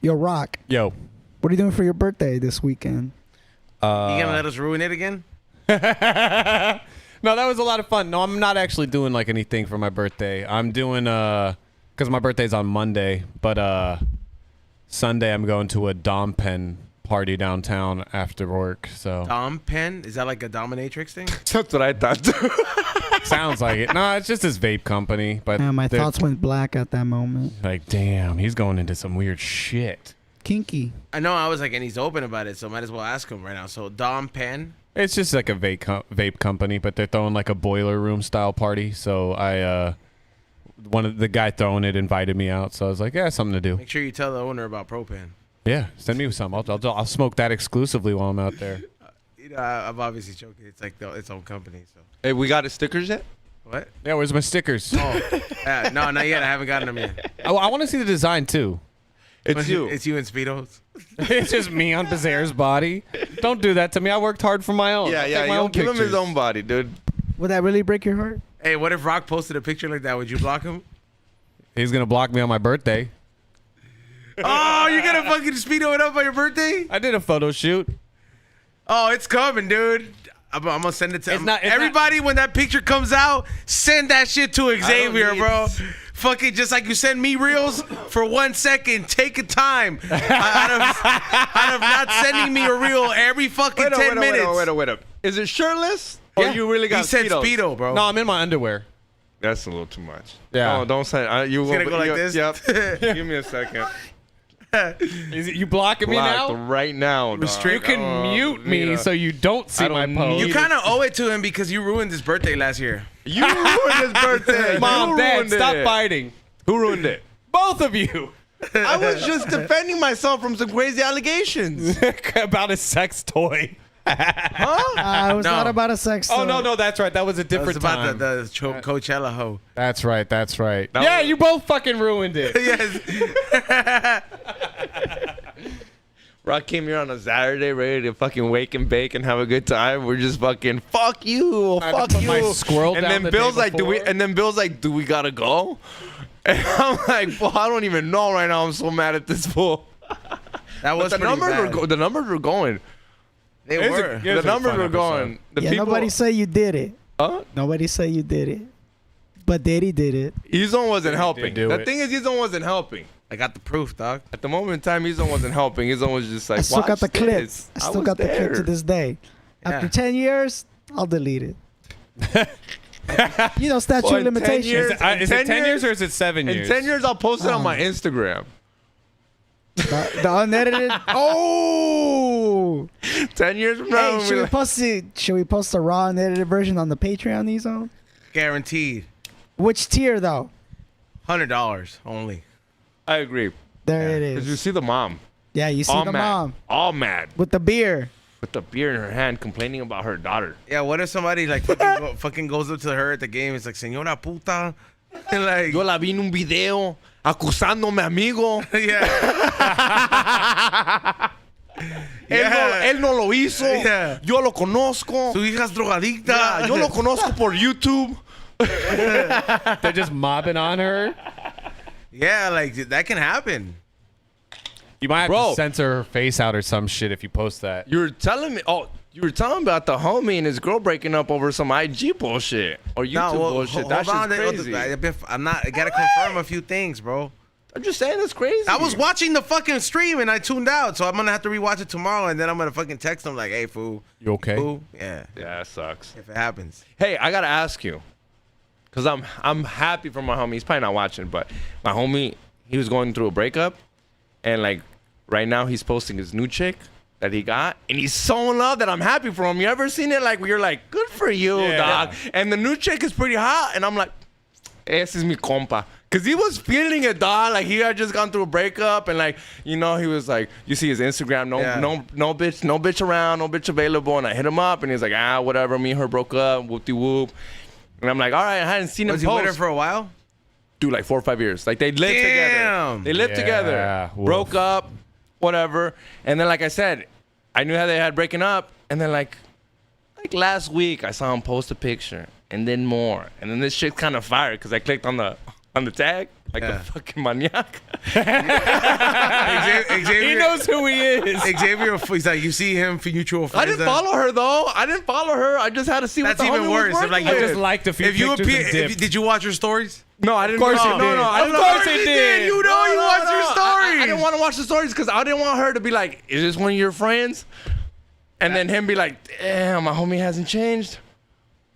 Speaker 6: Yo, Rock.
Speaker 3: Yo.
Speaker 6: What are you doing for your birthday this weekend?
Speaker 1: You gonna let us ruin it again?
Speaker 3: No, that was a lot of fun. No, I'm not actually doing like anything for my birthday. I'm doing because my birthday's on Monday, but Sunday I'm going to a Dom Pen party downtown after work. So
Speaker 1: Dom Pen? Is that like a dominatrix thing?
Speaker 2: That's what I thought.
Speaker 3: sounds like it. No, it's just his vape company. But
Speaker 6: My
Speaker 3: they're-
Speaker 6: thoughts went black at that moment.
Speaker 3: like, damn, he's going into some weird shit.
Speaker 6: Kinky.
Speaker 1: I know. I was like, and he's open about it, so might as well ask him right now. So Dom Pen.
Speaker 3: It's just like a vape company, but they're throwing like a boiler room style party. So one of the guy throwing it invited me out. So I was like, yeah, something to do.
Speaker 1: Make sure you tell the owner about Propan.
Speaker 3: Yeah, send me some. I'll smoke that exclusively while I'm out there.
Speaker 1: You know, I'm obviously joking. It's like its own company. So
Speaker 2: Hey, we got his stickers yet?
Speaker 1: what?
Speaker 3: Yeah, where's my stickers?
Speaker 1: Oh, no, not yet. I haven't gotten them yet.
Speaker 3: I want to see the design too.
Speaker 2: It's you.
Speaker 1: It's you in speedos.
Speaker 3: It's just me on Bazaire's body. Don't do that to me. I worked hard for my own. I'll take my own
Speaker 2: Give him his
Speaker 3: pictures.
Speaker 2: own body, dude.
Speaker 6: Would that really break your heart?
Speaker 1: Hey, what if Rock posted a picture like that? Would you block him?
Speaker 3: He's gonna block me on my birthday.
Speaker 1: Oh, you're gonna fucking speedo it up on your birthday?
Speaker 3: I did a photo shoot.
Speaker 1: Oh, it's coming, dude. I'm gonna send it to
Speaker 3: It's not-
Speaker 1: everybody. When that picture comes out, send that shit to Xavier,
Speaker 2: need-
Speaker 1: bro. Fucking just like you send me reels for 1 second. Take a time out of not sending me a reel every fucking 10 minutes.
Speaker 2: Wait up. Is it shirtless? Or
Speaker 3: Yeah.
Speaker 2: you really got
Speaker 1: He said
Speaker 2: Speedos?
Speaker 1: speedo, bro.
Speaker 3: No, I'm in my underwear.
Speaker 2: That's a little too much.
Speaker 3: Yeah.
Speaker 2: No, don't say. You
Speaker 1: gonna go like this?
Speaker 2: Yep. Give me a second.
Speaker 3: Is it you blocking me
Speaker 2: Blocked
Speaker 3: now?
Speaker 2: right now. dog.
Speaker 3: You can mute me
Speaker 2: Nita.
Speaker 3: so you don't see
Speaker 2: I
Speaker 3: my
Speaker 2: don't
Speaker 3: post.
Speaker 2: need
Speaker 1: You kind of owe it to him because you ruined his birthday last year.
Speaker 2: You ruined his birthday.
Speaker 3: Mom,
Speaker 2: You
Speaker 3: Dad,
Speaker 2: ruined
Speaker 3: stop
Speaker 2: it.
Speaker 3: fighting.
Speaker 2: Who ruined it?
Speaker 3: Both of you.
Speaker 2: I was just defending myself from some crazy allegations.
Speaker 3: About a sex toy.
Speaker 6: It was
Speaker 1: No.
Speaker 6: not about a sex
Speaker 3: Oh,
Speaker 6: toy.
Speaker 3: no, that's right. That was a
Speaker 1: It's
Speaker 3: different
Speaker 1: about
Speaker 3: time.
Speaker 1: the Coachella hoe.
Speaker 3: That's right.
Speaker 2: That
Speaker 3: Yeah,
Speaker 2: was-
Speaker 3: you both fucking ruined it.
Speaker 1: Yes.
Speaker 2: Rock came here on a Saturday ready to fucking wake and bake and have a good time. We're just fucking fuck you,
Speaker 3: I had to
Speaker 2: fuck
Speaker 3: put
Speaker 2: you.
Speaker 3: my squirrel
Speaker 2: and
Speaker 3: down
Speaker 2: then
Speaker 3: the
Speaker 2: Bill's
Speaker 3: day
Speaker 2: like,
Speaker 3: before.
Speaker 2: do we gotta go? And I'm like, well, I don't even know right now. I'm so mad at this fool.
Speaker 1: That was
Speaker 2: the
Speaker 1: pretty
Speaker 2: numbers
Speaker 1: bad.
Speaker 2: were the numbers were going.
Speaker 1: They
Speaker 3: It was a-
Speaker 1: were.
Speaker 3: yeah.
Speaker 2: The
Speaker 3: a
Speaker 2: numbers
Speaker 3: fun
Speaker 2: were
Speaker 3: episode.
Speaker 2: going. The
Speaker 6: Yeah,
Speaker 2: people,
Speaker 6: nobody say you did it.
Speaker 2: huh?
Speaker 6: Nobody say you did it. But Daddy did it.
Speaker 2: Izon wasn't helping.
Speaker 3: do
Speaker 2: The
Speaker 3: it.
Speaker 2: thing is, Izon wasn't helping.
Speaker 1: I got the proof, dog.
Speaker 2: At the moment in time, Izon wasn't helping. Izon was just like,
Speaker 6: I still got the
Speaker 2: "Watch
Speaker 6: clip.
Speaker 2: this."
Speaker 6: I still
Speaker 2: was
Speaker 6: got the clip to
Speaker 2: there.
Speaker 6: this day. After
Speaker 1: Yeah.
Speaker 6: 10 years, I'll delete it. Statute
Speaker 2: Well,
Speaker 6: of
Speaker 2: in 10
Speaker 6: limitations.
Speaker 2: years-
Speaker 3: Is it 10 years or is it 7
Speaker 2: In
Speaker 3: years?
Speaker 2: 10 years, I'll post it on my Instagram.
Speaker 6: The unedited. Oh!
Speaker 2: 10 years from now,
Speaker 6: Hey, should we post the raw unedited version on the Patreon, Ezone?
Speaker 1: Guaranteed.
Speaker 6: Which tier, though?
Speaker 1: $100 only.
Speaker 2: I agree.
Speaker 6: There it
Speaker 2: Because you
Speaker 6: is.
Speaker 2: see the mom.
Speaker 6: Yeah, you see
Speaker 2: all
Speaker 6: the
Speaker 2: mad.
Speaker 6: mom
Speaker 2: All mad.
Speaker 6: with the beer.
Speaker 2: With the beer in her hand, complaining about her daughter.
Speaker 1: Yeah, what if somebody like fucking goes up to her at the game? It's like, señora puta. And like,
Speaker 2: Yo la vi en un video acusándome, amigo.
Speaker 1: yeah.
Speaker 2: Él no lo hizo.
Speaker 1: Yeah.
Speaker 2: Yo lo conozco.
Speaker 1: Su hija es drogadicta.
Speaker 2: Yeah, yo lo conozco por YouTube.
Speaker 3: They're just mobbing on her.
Speaker 1: Yeah, like that can happen.
Speaker 3: You might have
Speaker 2: Bro.
Speaker 3: to censor her face out or some shit if you post that.
Speaker 2: You were telling me about the homie and his girl breaking up over some IG bullshit or YouTube bullshit. That shit's crazy.
Speaker 1: I'm not. I gotta confirm a few things, bro.
Speaker 2: I'm just saying that's crazy.
Speaker 1: I was watching the fucking stream and I tuned out, so I'm gonna have to rewatch it tomorrow, and then I'm gonna fucking text him like, "Hey, fool,
Speaker 3: You okay?
Speaker 1: fool, yeah,
Speaker 2: Yeah, it sucks.
Speaker 1: if it happens."
Speaker 2: Hey, I gotta ask you, cause I'm happy for my homie. He's probably not watching, but my homie, he was going through a breakup, and like right now he's posting his new chick that he got, and he's so in love that I'm happy for him. You ever seen it? Like where you're like, good for you,
Speaker 3: Yeah.
Speaker 2: dog. And the new chick is pretty hot, and I'm like, ese es mi compa. Cause he was feeling it, dog. Like he had just gone through a breakup, and like he was like, you see his Instagram, no bitch around, no bitch available. And I hit him up, and he's like, whatever. Me and her broke up, whoop de whoop. And I'm like, all right, I hadn't seen him
Speaker 1: Was he with her
Speaker 2: post.
Speaker 1: for a while?
Speaker 2: Dude, like 4 or 5 years. Like they lived together.
Speaker 1: Damn.
Speaker 2: They lived
Speaker 3: Yeah,
Speaker 2: together.
Speaker 3: woof.
Speaker 2: Broke up, whatever. And then like I said, I knew how they had breaking up, and then like last week I saw him post a picture, and then more, and then this shit's kind of fired because I clicked on the tag. like
Speaker 1: Yeah.
Speaker 2: a fucking maniac.
Speaker 1: Xavier,
Speaker 3: He knows who he is.
Speaker 1: Xavier, he's like, you see him for mutual friends.
Speaker 2: I didn't follow her though. I didn't follow her. I just had to see
Speaker 1: That's
Speaker 2: what the
Speaker 1: even
Speaker 2: homie
Speaker 1: worse.
Speaker 2: was
Speaker 1: If,
Speaker 2: working
Speaker 1: like,
Speaker 3: I
Speaker 2: with.
Speaker 3: just liked a few
Speaker 1: If you
Speaker 3: pictures
Speaker 1: appear,
Speaker 3: and dipped.
Speaker 1: did you watch her stories?
Speaker 2: No, I didn't.
Speaker 3: Of course
Speaker 2: no,
Speaker 3: he
Speaker 2: no,
Speaker 3: did.
Speaker 2: no. I
Speaker 3: Of
Speaker 2: didn't
Speaker 3: course
Speaker 2: know.
Speaker 3: he did.
Speaker 1: You know you watch your stories.
Speaker 2: I didn't want to watch the stories because I didn't want her to be like, "Is this one of your friends?" And then him be like, "Damn, my homie hasn't changed."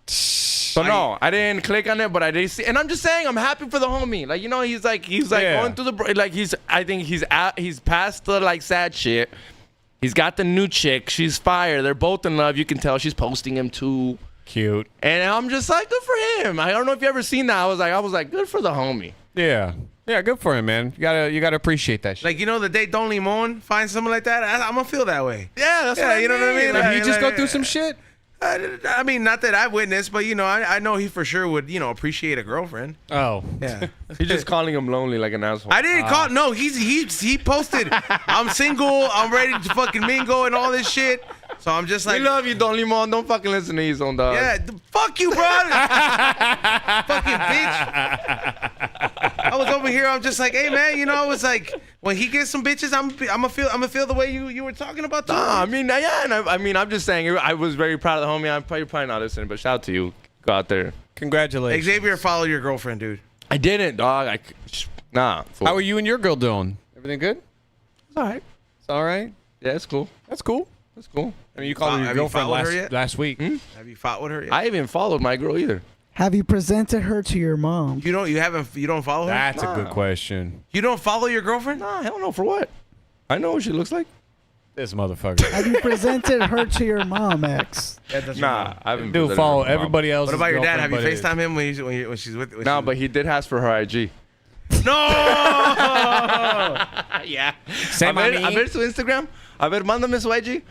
Speaker 2: So no, I didn't click on it, but I did see. And I'm just saying, I'm happy for the homie. Like, you know, he's like
Speaker 3: Yeah.
Speaker 2: going through the like I think he's past the like sad shit. He's got the new chick. She's fire. They're both in love. You can tell she's posting him too.
Speaker 3: Cute.
Speaker 2: And I'm just like, good for him. I don't know if you ever seen that. I was like, good for the homie.
Speaker 3: Yeah. Yeah, good for him, man. You gotta appreciate that shit.
Speaker 1: Like, you know, the day Don Limon finds something like that, I'm gonna feel that way.
Speaker 2: Yeah, that's
Speaker 1: Yeah,
Speaker 2: what I
Speaker 1: you know what I mean?
Speaker 3: Did he
Speaker 1: Like-
Speaker 3: just go
Speaker 1: like-
Speaker 3: through some shit?
Speaker 1: I mean, not that I've witnessed, but you know, I know he for sure would, you know, appreciate a girlfriend.
Speaker 3: Oh.
Speaker 1: Yeah.
Speaker 2: He's just calling him lonely like an asshole.
Speaker 1: I didn't call. No, he posted. I'm single. I'm ready to fucking mingle and all this shit. So I'm just
Speaker 2: We
Speaker 1: like,
Speaker 2: love you, Don Limon. Don't fucking listen to his own dog.
Speaker 1: yeah, fuck you, bro. Fucking bitch. I was over here. I'm just like, hey man, you know, I was like, when he gets some bitches, I'm gonna feel the way you were talking about. Too.
Speaker 2: Nah, I mean, yeah, and I mean, I'm just saying, I was very proud of the homie. I'm probably not listening, but shout out to you. Go out there.
Speaker 3: Congratulations.
Speaker 1: Xavier, follow your girlfriend, dude.
Speaker 2: I didn't, dog. Nah. Fool.
Speaker 3: How are you and your girl doing? Everything good?
Speaker 2: It's all right.
Speaker 3: It's all right.
Speaker 2: Yeah, it's cool.
Speaker 3: That's cool.
Speaker 2: That's cool.
Speaker 3: I mean, you called her your
Speaker 1: Have you
Speaker 3: girlfriend
Speaker 1: followed her yet?
Speaker 3: last week.
Speaker 1: Have you fought with her yet?
Speaker 2: I haven't followed my girl either.
Speaker 6: Have you presented her to your mom?
Speaker 1: You don't follow her?
Speaker 3: That's a
Speaker 2: Nah.
Speaker 3: good question.
Speaker 1: You don't follow your girlfriend?
Speaker 2: Nah, hell no. For what? I know what she looks like.
Speaker 3: This motherfucker.
Speaker 6: Have you presented her to your mom, X?
Speaker 2: Nah, I haven't.
Speaker 3: Dude,
Speaker 2: presented
Speaker 3: follow
Speaker 2: her to my mom.
Speaker 3: everybody else.
Speaker 1: What about your dad? Have you FaceTime him when she's with? When
Speaker 2: No,
Speaker 1: she's
Speaker 2: but he did ask for her IG.
Speaker 1: no.
Speaker 2: Yeah.
Speaker 3: Say my
Speaker 2: A ver su Instagram. A ver, mándame su IG.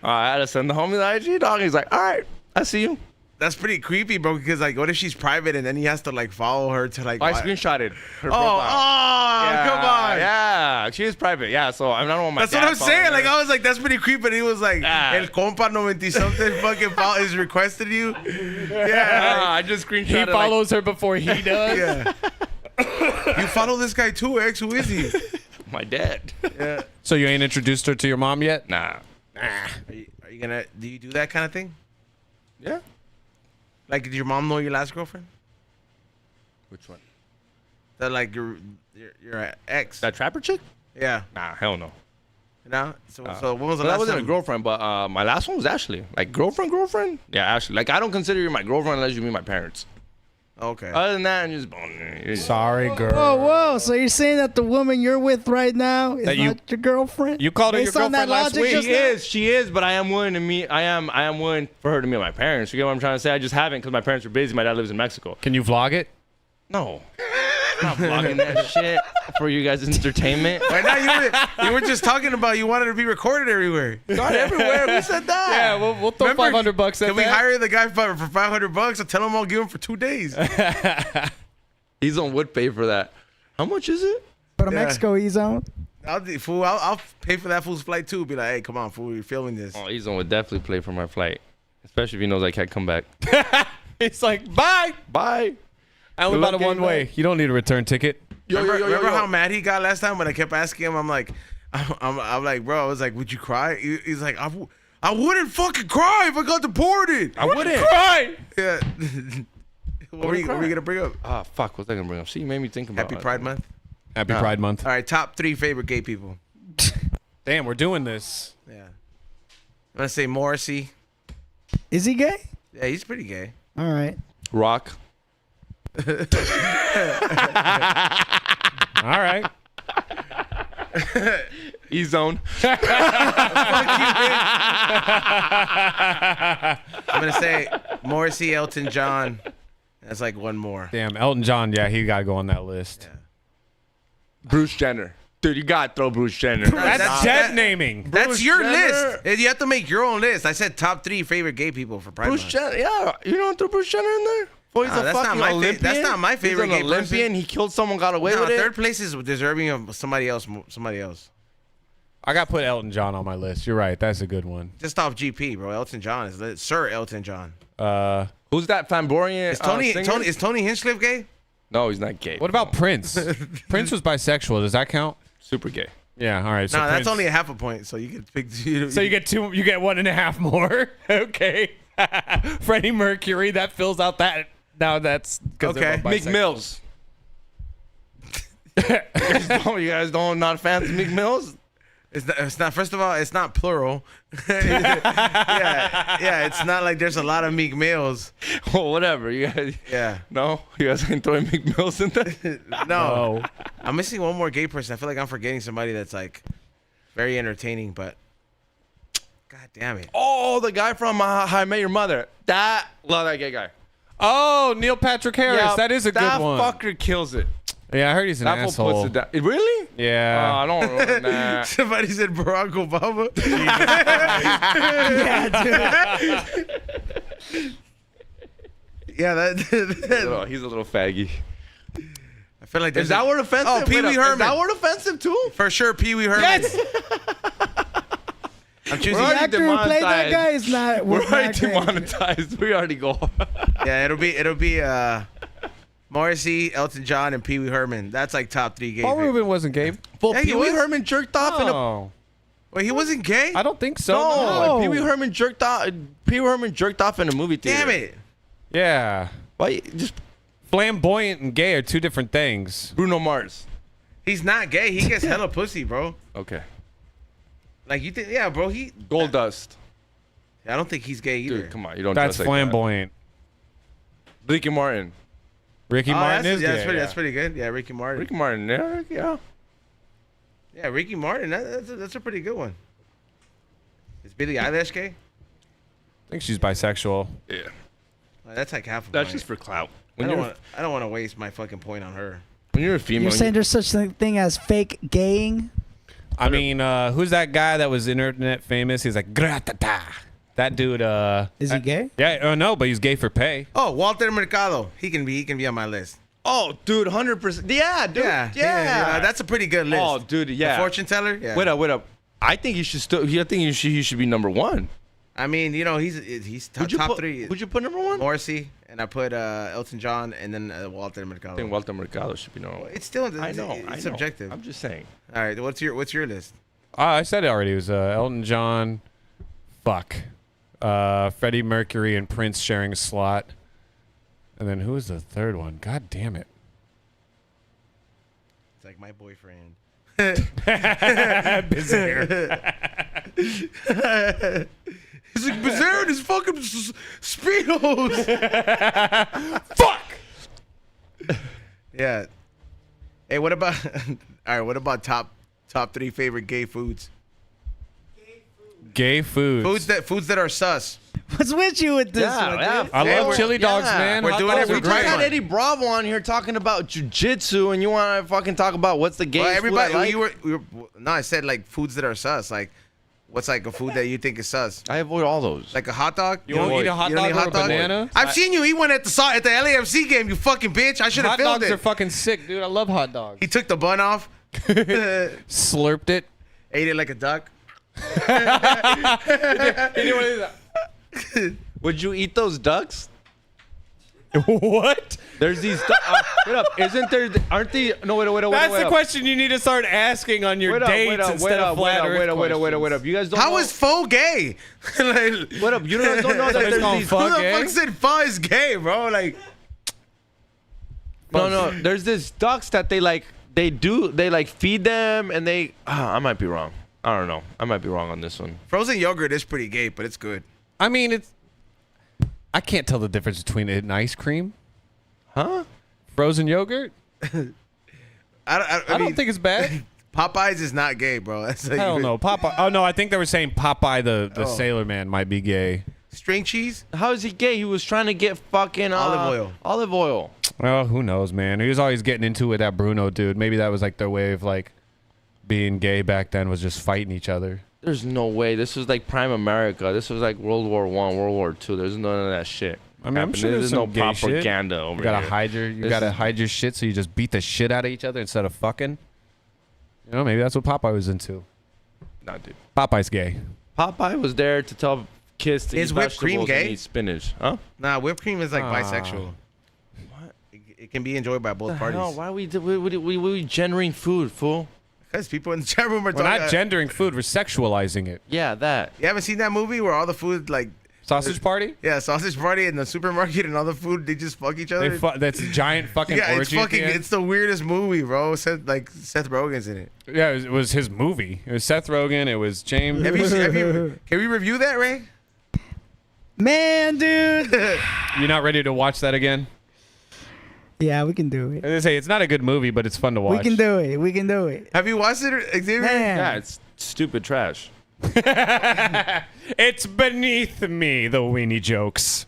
Speaker 2: I had to send the homie the IG, dog. He's like, all right, I see you.
Speaker 1: That's pretty creepy, bro. Because like, what if she's private and then he has to like follow her to like?
Speaker 2: I
Speaker 1: why-
Speaker 2: screenshotted her
Speaker 1: Oh,
Speaker 2: profile.
Speaker 1: yeah, come on.
Speaker 2: Yeah, she is private. Yeah, so I don't want my
Speaker 1: That's
Speaker 2: dad
Speaker 1: what I'm saying.
Speaker 2: following
Speaker 1: Like,
Speaker 2: her.
Speaker 1: I was like, that's pretty creepy. And he was like,
Speaker 2: Ah.
Speaker 1: El compa 90 something fucking is requested you.
Speaker 2: Nah,
Speaker 1: Yeah.
Speaker 2: I just screenshotted.
Speaker 3: He follows her before he does.
Speaker 1: Yeah. You follow this guy too, X? Who is he?
Speaker 2: my dad.
Speaker 1: Yeah.
Speaker 3: So you ain't introduced her to your mom yet?
Speaker 2: Nah.
Speaker 1: Are you gonna? Do you do that kind of thing?
Speaker 2: Yeah.
Speaker 1: Like, did your mom know your last girlfriend?
Speaker 2: Which one?
Speaker 1: That like your ex?
Speaker 2: That trapper chick?
Speaker 1: Yeah.
Speaker 2: Nah, hell no.
Speaker 1: You know? So when was the
Speaker 2: Well, that
Speaker 1: last
Speaker 2: wasn't
Speaker 1: time?
Speaker 2: a girlfriend, but my last one was Ashley. Like girlfriend? Yeah, Ashley. Like I don't consider you my girlfriend unless you meet my parents.
Speaker 1: Okay.
Speaker 2: Other than that, I'm just
Speaker 3: Sorry, girl.
Speaker 6: Whoa. So you're saying that the woman you're with right now is
Speaker 3: That you-
Speaker 6: not your girlfriend?
Speaker 3: You called her your
Speaker 6: Based on that
Speaker 3: girlfriend last
Speaker 6: logic
Speaker 3: week.
Speaker 6: just
Speaker 2: She is, but I am willing to meet. I am willing for her to meet my parents. You get what I'm trying to say? I just haven't because my parents are busy. My dad lives in Mexico.
Speaker 3: Can you vlog it?
Speaker 2: No, I'm not vlogging that shit for you guys' entertainment.
Speaker 1: Right now, you were just talking about you wanted to be recorded everywhere.
Speaker 2: Not everywhere. Who said that?
Speaker 3: Yeah, we'll throw
Speaker 1: Remember,
Speaker 3: $500 at
Speaker 1: Can we
Speaker 3: that.
Speaker 1: hire the guy for $500? I'll tell him I'll give him for 2 days.
Speaker 2: He's on would pay for that. How much is it?
Speaker 6: But
Speaker 1: Yeah.
Speaker 6: Mexico, he's on.
Speaker 1: I'll pay for that fool's flight too. Be like, hey, come on, fool, you're filming this.
Speaker 2: Oh, Ezone would definitely pay for my flight, especially if he knows I can't come back.
Speaker 3: It's like, bye.
Speaker 2: Bye.
Speaker 3: I only
Speaker 2: Good
Speaker 3: bought
Speaker 2: luck
Speaker 3: it one
Speaker 2: getting
Speaker 3: way. You don't need a return ticket.
Speaker 1: Remember how mad he got last time when I kept asking him? I'm like, I'm like, bro, I was like, would you cry? He's like, I wouldn't fucking cry if I got deported.
Speaker 2: I wouldn't.
Speaker 3: Cry.
Speaker 1: Yeah. What were you gonna bring up?
Speaker 2: Ah, fuck. What's that gonna bring up? See, you made me think about
Speaker 1: Happy
Speaker 2: it.
Speaker 1: Pride Month.
Speaker 3: Happy Pride Month.
Speaker 1: All right, top 3 favorite gay people.
Speaker 3: Damn, we're doing this.
Speaker 1: Yeah. I'm gonna say Morrissey.
Speaker 6: Is he gay?
Speaker 1: Yeah, he's pretty gay.
Speaker 6: All right.
Speaker 2: Rock.
Speaker 3: All right.
Speaker 2: Ezone.
Speaker 1: I'm gonna say Morrissey, Elton John. That's like one more.
Speaker 3: Damn, Elton John. Yeah, he got to go on that list.
Speaker 1: Yeah.
Speaker 2: Bruce Jenner. Dude, you gotta throw Bruce Jenner.
Speaker 3: That's dead naming.
Speaker 1: That's
Speaker 2: Bruce
Speaker 1: your
Speaker 2: Jenner.
Speaker 1: list. You have to make your own list. I said top 3 favorite gay people for Pride
Speaker 2: Bruce
Speaker 1: Month.
Speaker 2: Jenner. Yeah, you don't throw Bruce Jenner in there? Boy, he's
Speaker 1: Nah,
Speaker 2: a
Speaker 1: that's not
Speaker 2: fucking
Speaker 1: my fa-
Speaker 2: Olympian.
Speaker 1: that's not my favorite
Speaker 2: He's an
Speaker 1: gay
Speaker 2: Olympian.
Speaker 1: person.
Speaker 2: He killed someone, got away
Speaker 1: No,
Speaker 2: with it.
Speaker 1: third place is deserving of somebody else. Somebody else.
Speaker 3: I got to put Elton John on my list. You're right. That's a good one.
Speaker 1: Just off GP, bro. Elton John is Sir Elton John.
Speaker 2: Who's that Famborian?
Speaker 1: Is Tony
Speaker 2: singer?
Speaker 1: Tony Hinchcliffe gay?
Speaker 2: No, he's not gay.
Speaker 3: What about Prince? Prince was bisexual. Does that count?
Speaker 2: Super gay.
Speaker 3: Yeah. All right. So
Speaker 1: No, that's
Speaker 3: Prince-
Speaker 1: only a half a point. So you can pick.
Speaker 5: So you get 2. You get 1.5 more. Okay. Freddie Mercury. That fills out that. Now that's
Speaker 1: Okay.
Speaker 2: Meek Mills. You guys don't not fans of Meek Mills?
Speaker 1: It's not. First of all, it's not plural. yeah. It's not like there's a lot of Meek Mills.
Speaker 2: Well, whatever. You guys.
Speaker 1: Yeah.
Speaker 2: No, you guys ain't throwing Meek Mills in there.
Speaker 1: No. I'm missing one more gay person. I feel like I'm forgetting somebody that's like very entertaining, but God damn it.
Speaker 2: Oh, the guy from How I Met Your Mother. Love that gay guy.
Speaker 3: Oh, Neil Patrick Harris.
Speaker 2: Yeah,
Speaker 3: that is a good one.
Speaker 2: That fucker kills it.
Speaker 3: Yeah, I heard he's an
Speaker 2: That fool
Speaker 3: asshole.
Speaker 2: puts it down. Really?
Speaker 3: Yeah.
Speaker 2: I don't know. Nah.
Speaker 1: Somebody said Barack Obama. Yeah,
Speaker 2: He's a little faggy.
Speaker 1: I feel like there's
Speaker 2: Is that word offensive?
Speaker 1: Oh, Pee Wee
Speaker 2: Wait up,
Speaker 1: Herman.
Speaker 2: Is that word offensive too?
Speaker 1: For sure, Pee Wee Herman.
Speaker 3: Yes.
Speaker 1: I'm
Speaker 6: The
Speaker 1: choosing.
Speaker 2: already
Speaker 6: actor who played that
Speaker 2: demonetized.
Speaker 6: guy is not.
Speaker 2: We're
Speaker 6: not
Speaker 2: already
Speaker 6: gay.
Speaker 2: demonetized. We already go.
Speaker 1: Yeah, it'll be Morrissey, Elton John, and Pee Wee Herman. That's like top 3 gay.
Speaker 3: Paul
Speaker 1: people.
Speaker 3: Rubin wasn't gay.
Speaker 2: Well,
Speaker 1: Yeah, he
Speaker 2: Pee Wee
Speaker 1: was.
Speaker 2: Herman jerked off in a.
Speaker 3: Oh.
Speaker 1: Wait, he wasn't gay?
Speaker 3: I don't think so.
Speaker 2: No,
Speaker 6: No.
Speaker 2: Pee Wee Herman jerked off. Pee Wee Herman jerked off in a movie theater.
Speaker 1: Damn it.
Speaker 3: Yeah.
Speaker 2: Why? Just
Speaker 3: Flamboyant and gay are two different things.
Speaker 2: Bruno Mars.
Speaker 1: He's not gay. He gets hella pussy, bro.
Speaker 2: Okay.
Speaker 1: Like you think? Yeah, bro.
Speaker 2: Gold Dust.
Speaker 1: I don't think he's gay either.
Speaker 2: Dude, come on. You don't.
Speaker 3: That's
Speaker 2: dress like
Speaker 3: flamboyant.
Speaker 2: that. Ricky Martin.
Speaker 3: Ricky
Speaker 1: Oh,
Speaker 3: Martin
Speaker 1: that's,
Speaker 3: is
Speaker 1: yeah,
Speaker 3: gay.
Speaker 1: that's pretty. That's pretty good. Yeah, Ricky Martin.
Speaker 2: Ricky Martin. Yeah.
Speaker 1: Yeah, Ricky Martin. That's a pretty good one. Is Billie Eilish gay?
Speaker 3: I think she's bisexual.
Speaker 2: Yeah.
Speaker 1: That's like half of
Speaker 2: That's
Speaker 1: mine.
Speaker 2: just for clout.
Speaker 1: I
Speaker 2: When
Speaker 1: don't want to waste my fucking point on her.
Speaker 2: you're a female.
Speaker 6: You're saying there's such a thing as fake gaying?
Speaker 3: I mean, who's that guy that was internet famous? He's like, gratata. That dude,
Speaker 6: Is he gay?
Speaker 3: Yeah, no, but he's gay for pay.
Speaker 1: Oh, Walter Mercado. He can be on my list.
Speaker 2: Oh, dude, 100%. Yeah, dude.
Speaker 1: Yeah. That's a pretty good list.
Speaker 2: Oh, dude, yeah.
Speaker 1: The fortune teller. Yeah.
Speaker 2: Wait up. I think he should still. I think he should be number 1.
Speaker 1: I mean, you know, he's top 3.
Speaker 2: Who'd you put number 1?
Speaker 1: Morrissey, and I put Elton John, and then Walter Mercado.
Speaker 2: I think Walter Mercado should be number 1.
Speaker 1: It's still
Speaker 2: I know.
Speaker 1: It's subjective.
Speaker 2: I'm just saying.
Speaker 1: All right, what's your list?
Speaker 3: I said it already. It was Elton John, Freddie Mercury, and Prince sharing a slot. And then who was the third one? God damn it.
Speaker 1: It's like my boyfriend. He's like Bizarre in his fucking speedos. Fuck. Yeah. Hey, what about? All right, what about top 3 favorite gay foods?
Speaker 3: Gay foods.
Speaker 1: Foods that are sus.
Speaker 6: What's with you with this one?
Speaker 3: I
Speaker 1: Hey,
Speaker 3: love
Speaker 1: we're-
Speaker 3: chili dogs, man.
Speaker 1: we're
Speaker 3: Hot
Speaker 1: doing
Speaker 3: dogs
Speaker 1: it
Speaker 3: are
Speaker 1: for
Speaker 2: We just
Speaker 1: Great
Speaker 2: had
Speaker 1: one.
Speaker 2: Eddie Bravo on here talking about jujitsu, and you want to fucking talk about what's the gayest
Speaker 1: Well, everybody,
Speaker 2: food I like?
Speaker 1: no, I said like foods that are sus. Like, what's like a food that you think is sus?
Speaker 2: I avoid all those.
Speaker 1: Like a hot dog?
Speaker 3: You won't eat a hot
Speaker 1: You don't
Speaker 3: dog
Speaker 1: eat
Speaker 3: or a
Speaker 1: hot dog?
Speaker 3: banana?
Speaker 1: I've seen you eat one at the LAFC game, you fucking bitch. I should have
Speaker 3: Hot
Speaker 1: filmed
Speaker 3: dogs
Speaker 1: it.
Speaker 3: are fucking sick, dude. I love hot dogs.
Speaker 1: He took the bun off,
Speaker 3: Slurped it.
Speaker 1: ate it like a duck.
Speaker 2: Would you eat those ducks?
Speaker 3: What?
Speaker 2: There's these. Wait up! Isn't there? Aren't the? No, wait.
Speaker 3: That's the
Speaker 2: up.
Speaker 3: question you need to start asking on your
Speaker 2: Wait up!
Speaker 3: dates
Speaker 2: Wait up!
Speaker 3: instead
Speaker 2: Wait
Speaker 3: of
Speaker 2: up!
Speaker 3: flat
Speaker 2: Wait
Speaker 3: earth
Speaker 2: up! Wait up! You guys don't.
Speaker 1: How
Speaker 2: know?
Speaker 1: is faux gay? Like,
Speaker 2: Wait up! You don't know that
Speaker 3: It's
Speaker 2: there's
Speaker 3: called
Speaker 2: these.
Speaker 3: pho
Speaker 1: who the
Speaker 3: gay?
Speaker 1: fuck said pho is gay, bro? Like,
Speaker 2: No. There's this ducks that they like feed them and they. I might be wrong. I don't know. I might be wrong on this one.
Speaker 1: frozen yogurt is pretty gay, but it's good.
Speaker 3: I mean, I can't tell the difference between it and ice cream.
Speaker 2: Huh?
Speaker 3: Frozen yogurt?
Speaker 1: I
Speaker 3: I
Speaker 1: mean,
Speaker 3: don't think it's bad.
Speaker 1: Popeyes is not gay, bro. That's like,
Speaker 3: Hell no. Popeye. Oh, no. I think they were saying Popeye the
Speaker 1: Oh.
Speaker 3: Sailor Man might be gay.
Speaker 1: String cheese?
Speaker 2: How is he gay? He was trying to get fucking
Speaker 1: Olive oil.
Speaker 2: Olive oil.
Speaker 3: Well, who knows, man. He was always getting into it with that Bruno dude. Maybe that was like their way of like being gay back then, was just fighting each other.
Speaker 2: There's no way. This was like prime America. This was like World War One, World War Two. There's none of that shit.
Speaker 3: I mean, I'm
Speaker 2: happening.
Speaker 3: sure there's
Speaker 2: no
Speaker 3: some gay shit.
Speaker 2: propaganda over
Speaker 3: You gotta
Speaker 2: here.
Speaker 3: hide your
Speaker 2: This is-
Speaker 3: hide your shit, so you just beat the shit out of each other instead of fucking. You know, maybe that's what Popeye was into.
Speaker 2: Nah, dude.
Speaker 3: Popeye's gay.
Speaker 2: Popeye was there to tell kids to
Speaker 1: Is
Speaker 2: eat
Speaker 1: whipped cream
Speaker 2: vegetables
Speaker 1: gay?
Speaker 2: and eat spinach. Huh?
Speaker 1: Nah, whipped cream is like
Speaker 3: Ah.
Speaker 1: bisexual.
Speaker 2: What?
Speaker 1: it can be enjoyed by both parties.
Speaker 2: No, why are we gendering food, fool?
Speaker 1: Because people in the chat room are
Speaker 3: We're
Speaker 1: talking.
Speaker 3: not gendering food. We're sexualizing it.
Speaker 2: Yeah, that.
Speaker 1: You haven't seen that movie where all the food like
Speaker 3: Sausage party?
Speaker 1: yeah, sausage party in the supermarket and all the food they just fuck each other.
Speaker 3: That's a giant fucking
Speaker 1: yeah, it's
Speaker 3: orgy. at the
Speaker 1: fucking.
Speaker 3: end.
Speaker 1: It's the weirdest movie, bro. Seth Rogen's in it.
Speaker 3: Yeah, it was his movie. It was Seth Rogen. It was James.
Speaker 1: Can we review that, Ray?
Speaker 6: Man, dude.
Speaker 3: You're not ready to watch that again?
Speaker 6: Yeah, we can do it.
Speaker 3: As I say, it's not a good movie, but it's fun to watch.
Speaker 6: We can do it. We can do it.
Speaker 1: Have you watched it, Xavier?
Speaker 6: Man.
Speaker 2: Yeah, it's stupid trash.
Speaker 3: It's beneath me, the weenie jokes.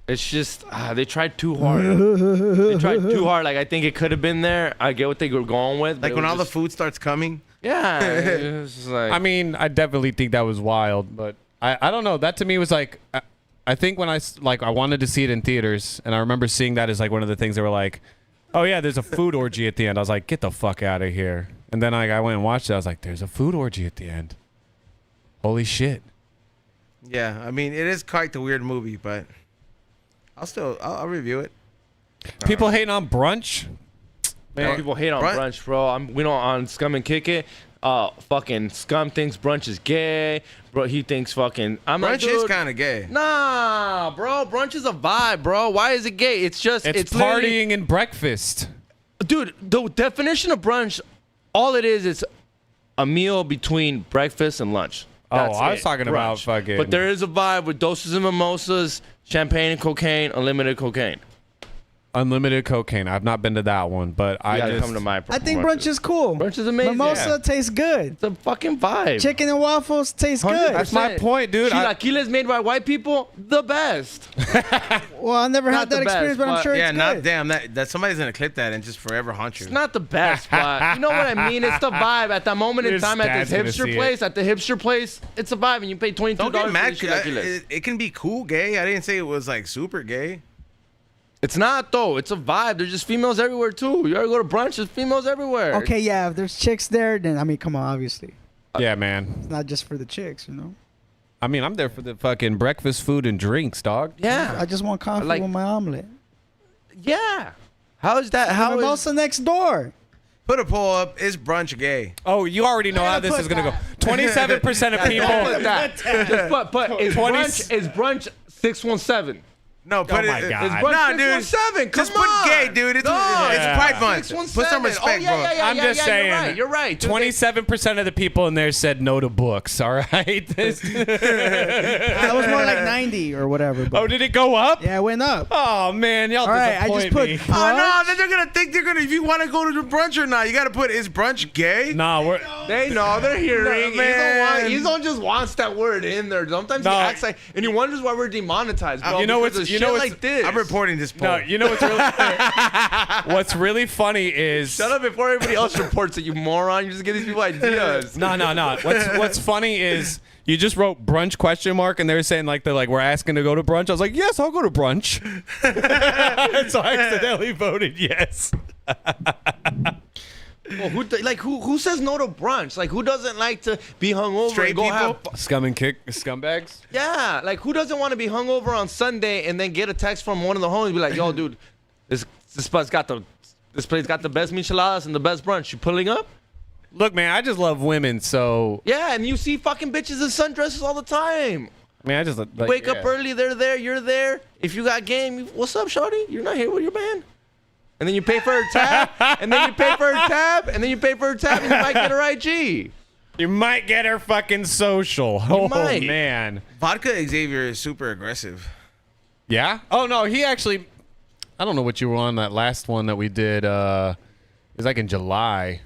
Speaker 2: It's just they tried too hard. They tried too hard. Like I think it could have been there. I get what they were going with. but
Speaker 1: Like
Speaker 2: it
Speaker 1: when
Speaker 2: was
Speaker 1: all the
Speaker 2: just-
Speaker 1: food starts coming.
Speaker 2: Yeah. It was just like,
Speaker 3: I mean, I definitely think that was wild, but I don't know. That to me was like, I think when I wanted to see it in theaters, and I remember seeing that as like one of the things they were like, oh yeah, there's a food orgy at the end. I was like, get the fuck out of here. And then I went and watched it. I was like, there's a food orgy at the end. Holy shit.
Speaker 1: Yeah, I mean it is quite the weird movie, but I'll review it.
Speaker 3: People hating on brunch?
Speaker 2: man, people hate on brunch, bro. We don't on Scum and Kick It. Fucking Scum thinks brunch is gay. Bro, he thinks fucking. I'm like,
Speaker 1: Brunch is
Speaker 2: dude,
Speaker 1: kind of gay.
Speaker 2: Nah, bro. Brunch is a vibe, bro. Why is it gay? It's just
Speaker 3: It's
Speaker 2: literally-
Speaker 3: partying and breakfast.
Speaker 2: dude. The definition of brunch, all it is a meal between breakfast and lunch. That's
Speaker 3: I was
Speaker 2: it,
Speaker 3: talking about
Speaker 2: brunch.
Speaker 3: fucking.
Speaker 2: But there is a vibe with doses of mimosas, champagne and cocaine, unlimited cocaine.
Speaker 3: Unlimited cocaine. I've not been to that one, but
Speaker 2: You
Speaker 3: I
Speaker 2: gotta
Speaker 3: just
Speaker 2: come to my.
Speaker 6: I think brunch is cool.
Speaker 2: Brunch is amazing.
Speaker 6: Mimosa
Speaker 2: Yeah.
Speaker 6: tastes good.
Speaker 2: It's a fucking vibe.
Speaker 6: Chicken and waffles taste good.
Speaker 3: That's my point, dude.
Speaker 2: Chilaquiles made by white people, the best.
Speaker 6: Well, I never
Speaker 2: Not
Speaker 6: had that
Speaker 2: the best,
Speaker 6: experience, but I'm
Speaker 2: but-
Speaker 6: sure
Speaker 1: Yeah,
Speaker 6: it's
Speaker 1: not
Speaker 6: good.
Speaker 1: damn. That somebody's gonna clip that and just forever haunt you.
Speaker 2: It's not the best, but you know what I mean? It's the vibe at that moment in
Speaker 3: Your
Speaker 2: time at
Speaker 3: dad's
Speaker 2: this
Speaker 3: gonna
Speaker 2: hipster
Speaker 3: see
Speaker 2: place. At the hipster place, it's a vibe, and you pay $22
Speaker 1: Don't get mad.
Speaker 2: for the chilaquiles.
Speaker 1: It can be cool gay. I didn't say it was like super gay.
Speaker 2: It's not though. It's a vibe. There's just females everywhere too. You ever go to brunch? There's females everywhere.
Speaker 6: Okay, yeah, if there's chicks there, then I mean, come on, obviously.
Speaker 3: Yeah, man.
Speaker 6: It's not just for the chicks, you know?
Speaker 3: I mean, I'm there for the fucking breakfast, food, and drinks, dog.
Speaker 2: Yeah.
Speaker 6: I just want coffee
Speaker 2: Like-
Speaker 6: with my omelet.
Speaker 2: Yeah. How is that? How is?
Speaker 6: Mimosa next door.
Speaker 1: Put a poll up. Is brunch gay?
Speaker 3: Oh, you already know how this is gonna go. 27% of
Speaker 2: Put
Speaker 3: people.
Speaker 2: that. Just put is
Speaker 3: 20
Speaker 2: brunch 617.
Speaker 1: No, put
Speaker 3: my
Speaker 1: it.
Speaker 3: God.
Speaker 2: Is brunch
Speaker 1: Nah, dude.
Speaker 2: 617? Come
Speaker 1: Just put
Speaker 2: on.
Speaker 1: gay, dude. It's Pride Month.
Speaker 2: 617.
Speaker 1: Put some respect,
Speaker 2: oh, yeah,
Speaker 1: bro.
Speaker 2: Yeah, yeah,
Speaker 3: I'm
Speaker 2: yeah,
Speaker 3: just
Speaker 2: yeah,
Speaker 3: saying.
Speaker 2: You're right. Dude,
Speaker 3: 27% of the people in there said no to books. All right.
Speaker 6: That was more like 90 or whatever. But
Speaker 3: Oh, did it go up?
Speaker 6: yeah, it went up.
Speaker 3: Oh man, y'all
Speaker 6: All right, I
Speaker 3: disappoint
Speaker 6: just put
Speaker 3: me.
Speaker 1: Oh no, then they're gonna think they're gonna. If you want to go to the brunch or not, you gotta put is brunch gay?
Speaker 3: Nah, we're
Speaker 2: They know they're hearing.
Speaker 1: man.
Speaker 2: He's don't just wants that word in there. Sometimes
Speaker 3: No.
Speaker 2: he acts like, and he wonders why we're demonetized. Bro,
Speaker 3: You know
Speaker 2: because
Speaker 3: what's-
Speaker 2: of
Speaker 3: you know
Speaker 2: shit
Speaker 3: what's-
Speaker 2: like this.
Speaker 1: I'm reporting this poll.
Speaker 3: no. You know what's really funny is
Speaker 2: Shut up before everybody else reports it, you moron. You just give these people ideas.
Speaker 3: No. What's funny is you just wrote brunch question mark and they're saying like we're asking to go to brunch. I was like, yes, I'll go to brunch. So I accidentally voted yes.
Speaker 2: Well, who says no to brunch? Like who doesn't like to be hungover?
Speaker 1: Straight
Speaker 2: and go
Speaker 1: people?
Speaker 2: have-
Speaker 3: Scum and kick scumbags.
Speaker 2: Yeah, like who doesn't want to be hungover on Sunday and then get a text from one of the homies and be like, "Yo, dude, this place got the best micheladas and the best brunch. You pulling up?"
Speaker 3: Look, man, I just love women, so
Speaker 2: Yeah, and you see fucking bitches in sundresses all the time.
Speaker 3: I mean, I just like,
Speaker 2: Wake up early, they're there, you're there. If you got game, what's up, shawty? You're not here with your man. And then you pay for her tab, and then you pay for her tab, and then you pay for her tab, and you might get her IG.
Speaker 3: You might get her fucking social. Oh
Speaker 2: might.
Speaker 3: man.
Speaker 1: Vodka Xavier is super aggressive.
Speaker 3: Yeah? Oh no, he actually I don't know what you were on that last one that we did. It was like in July.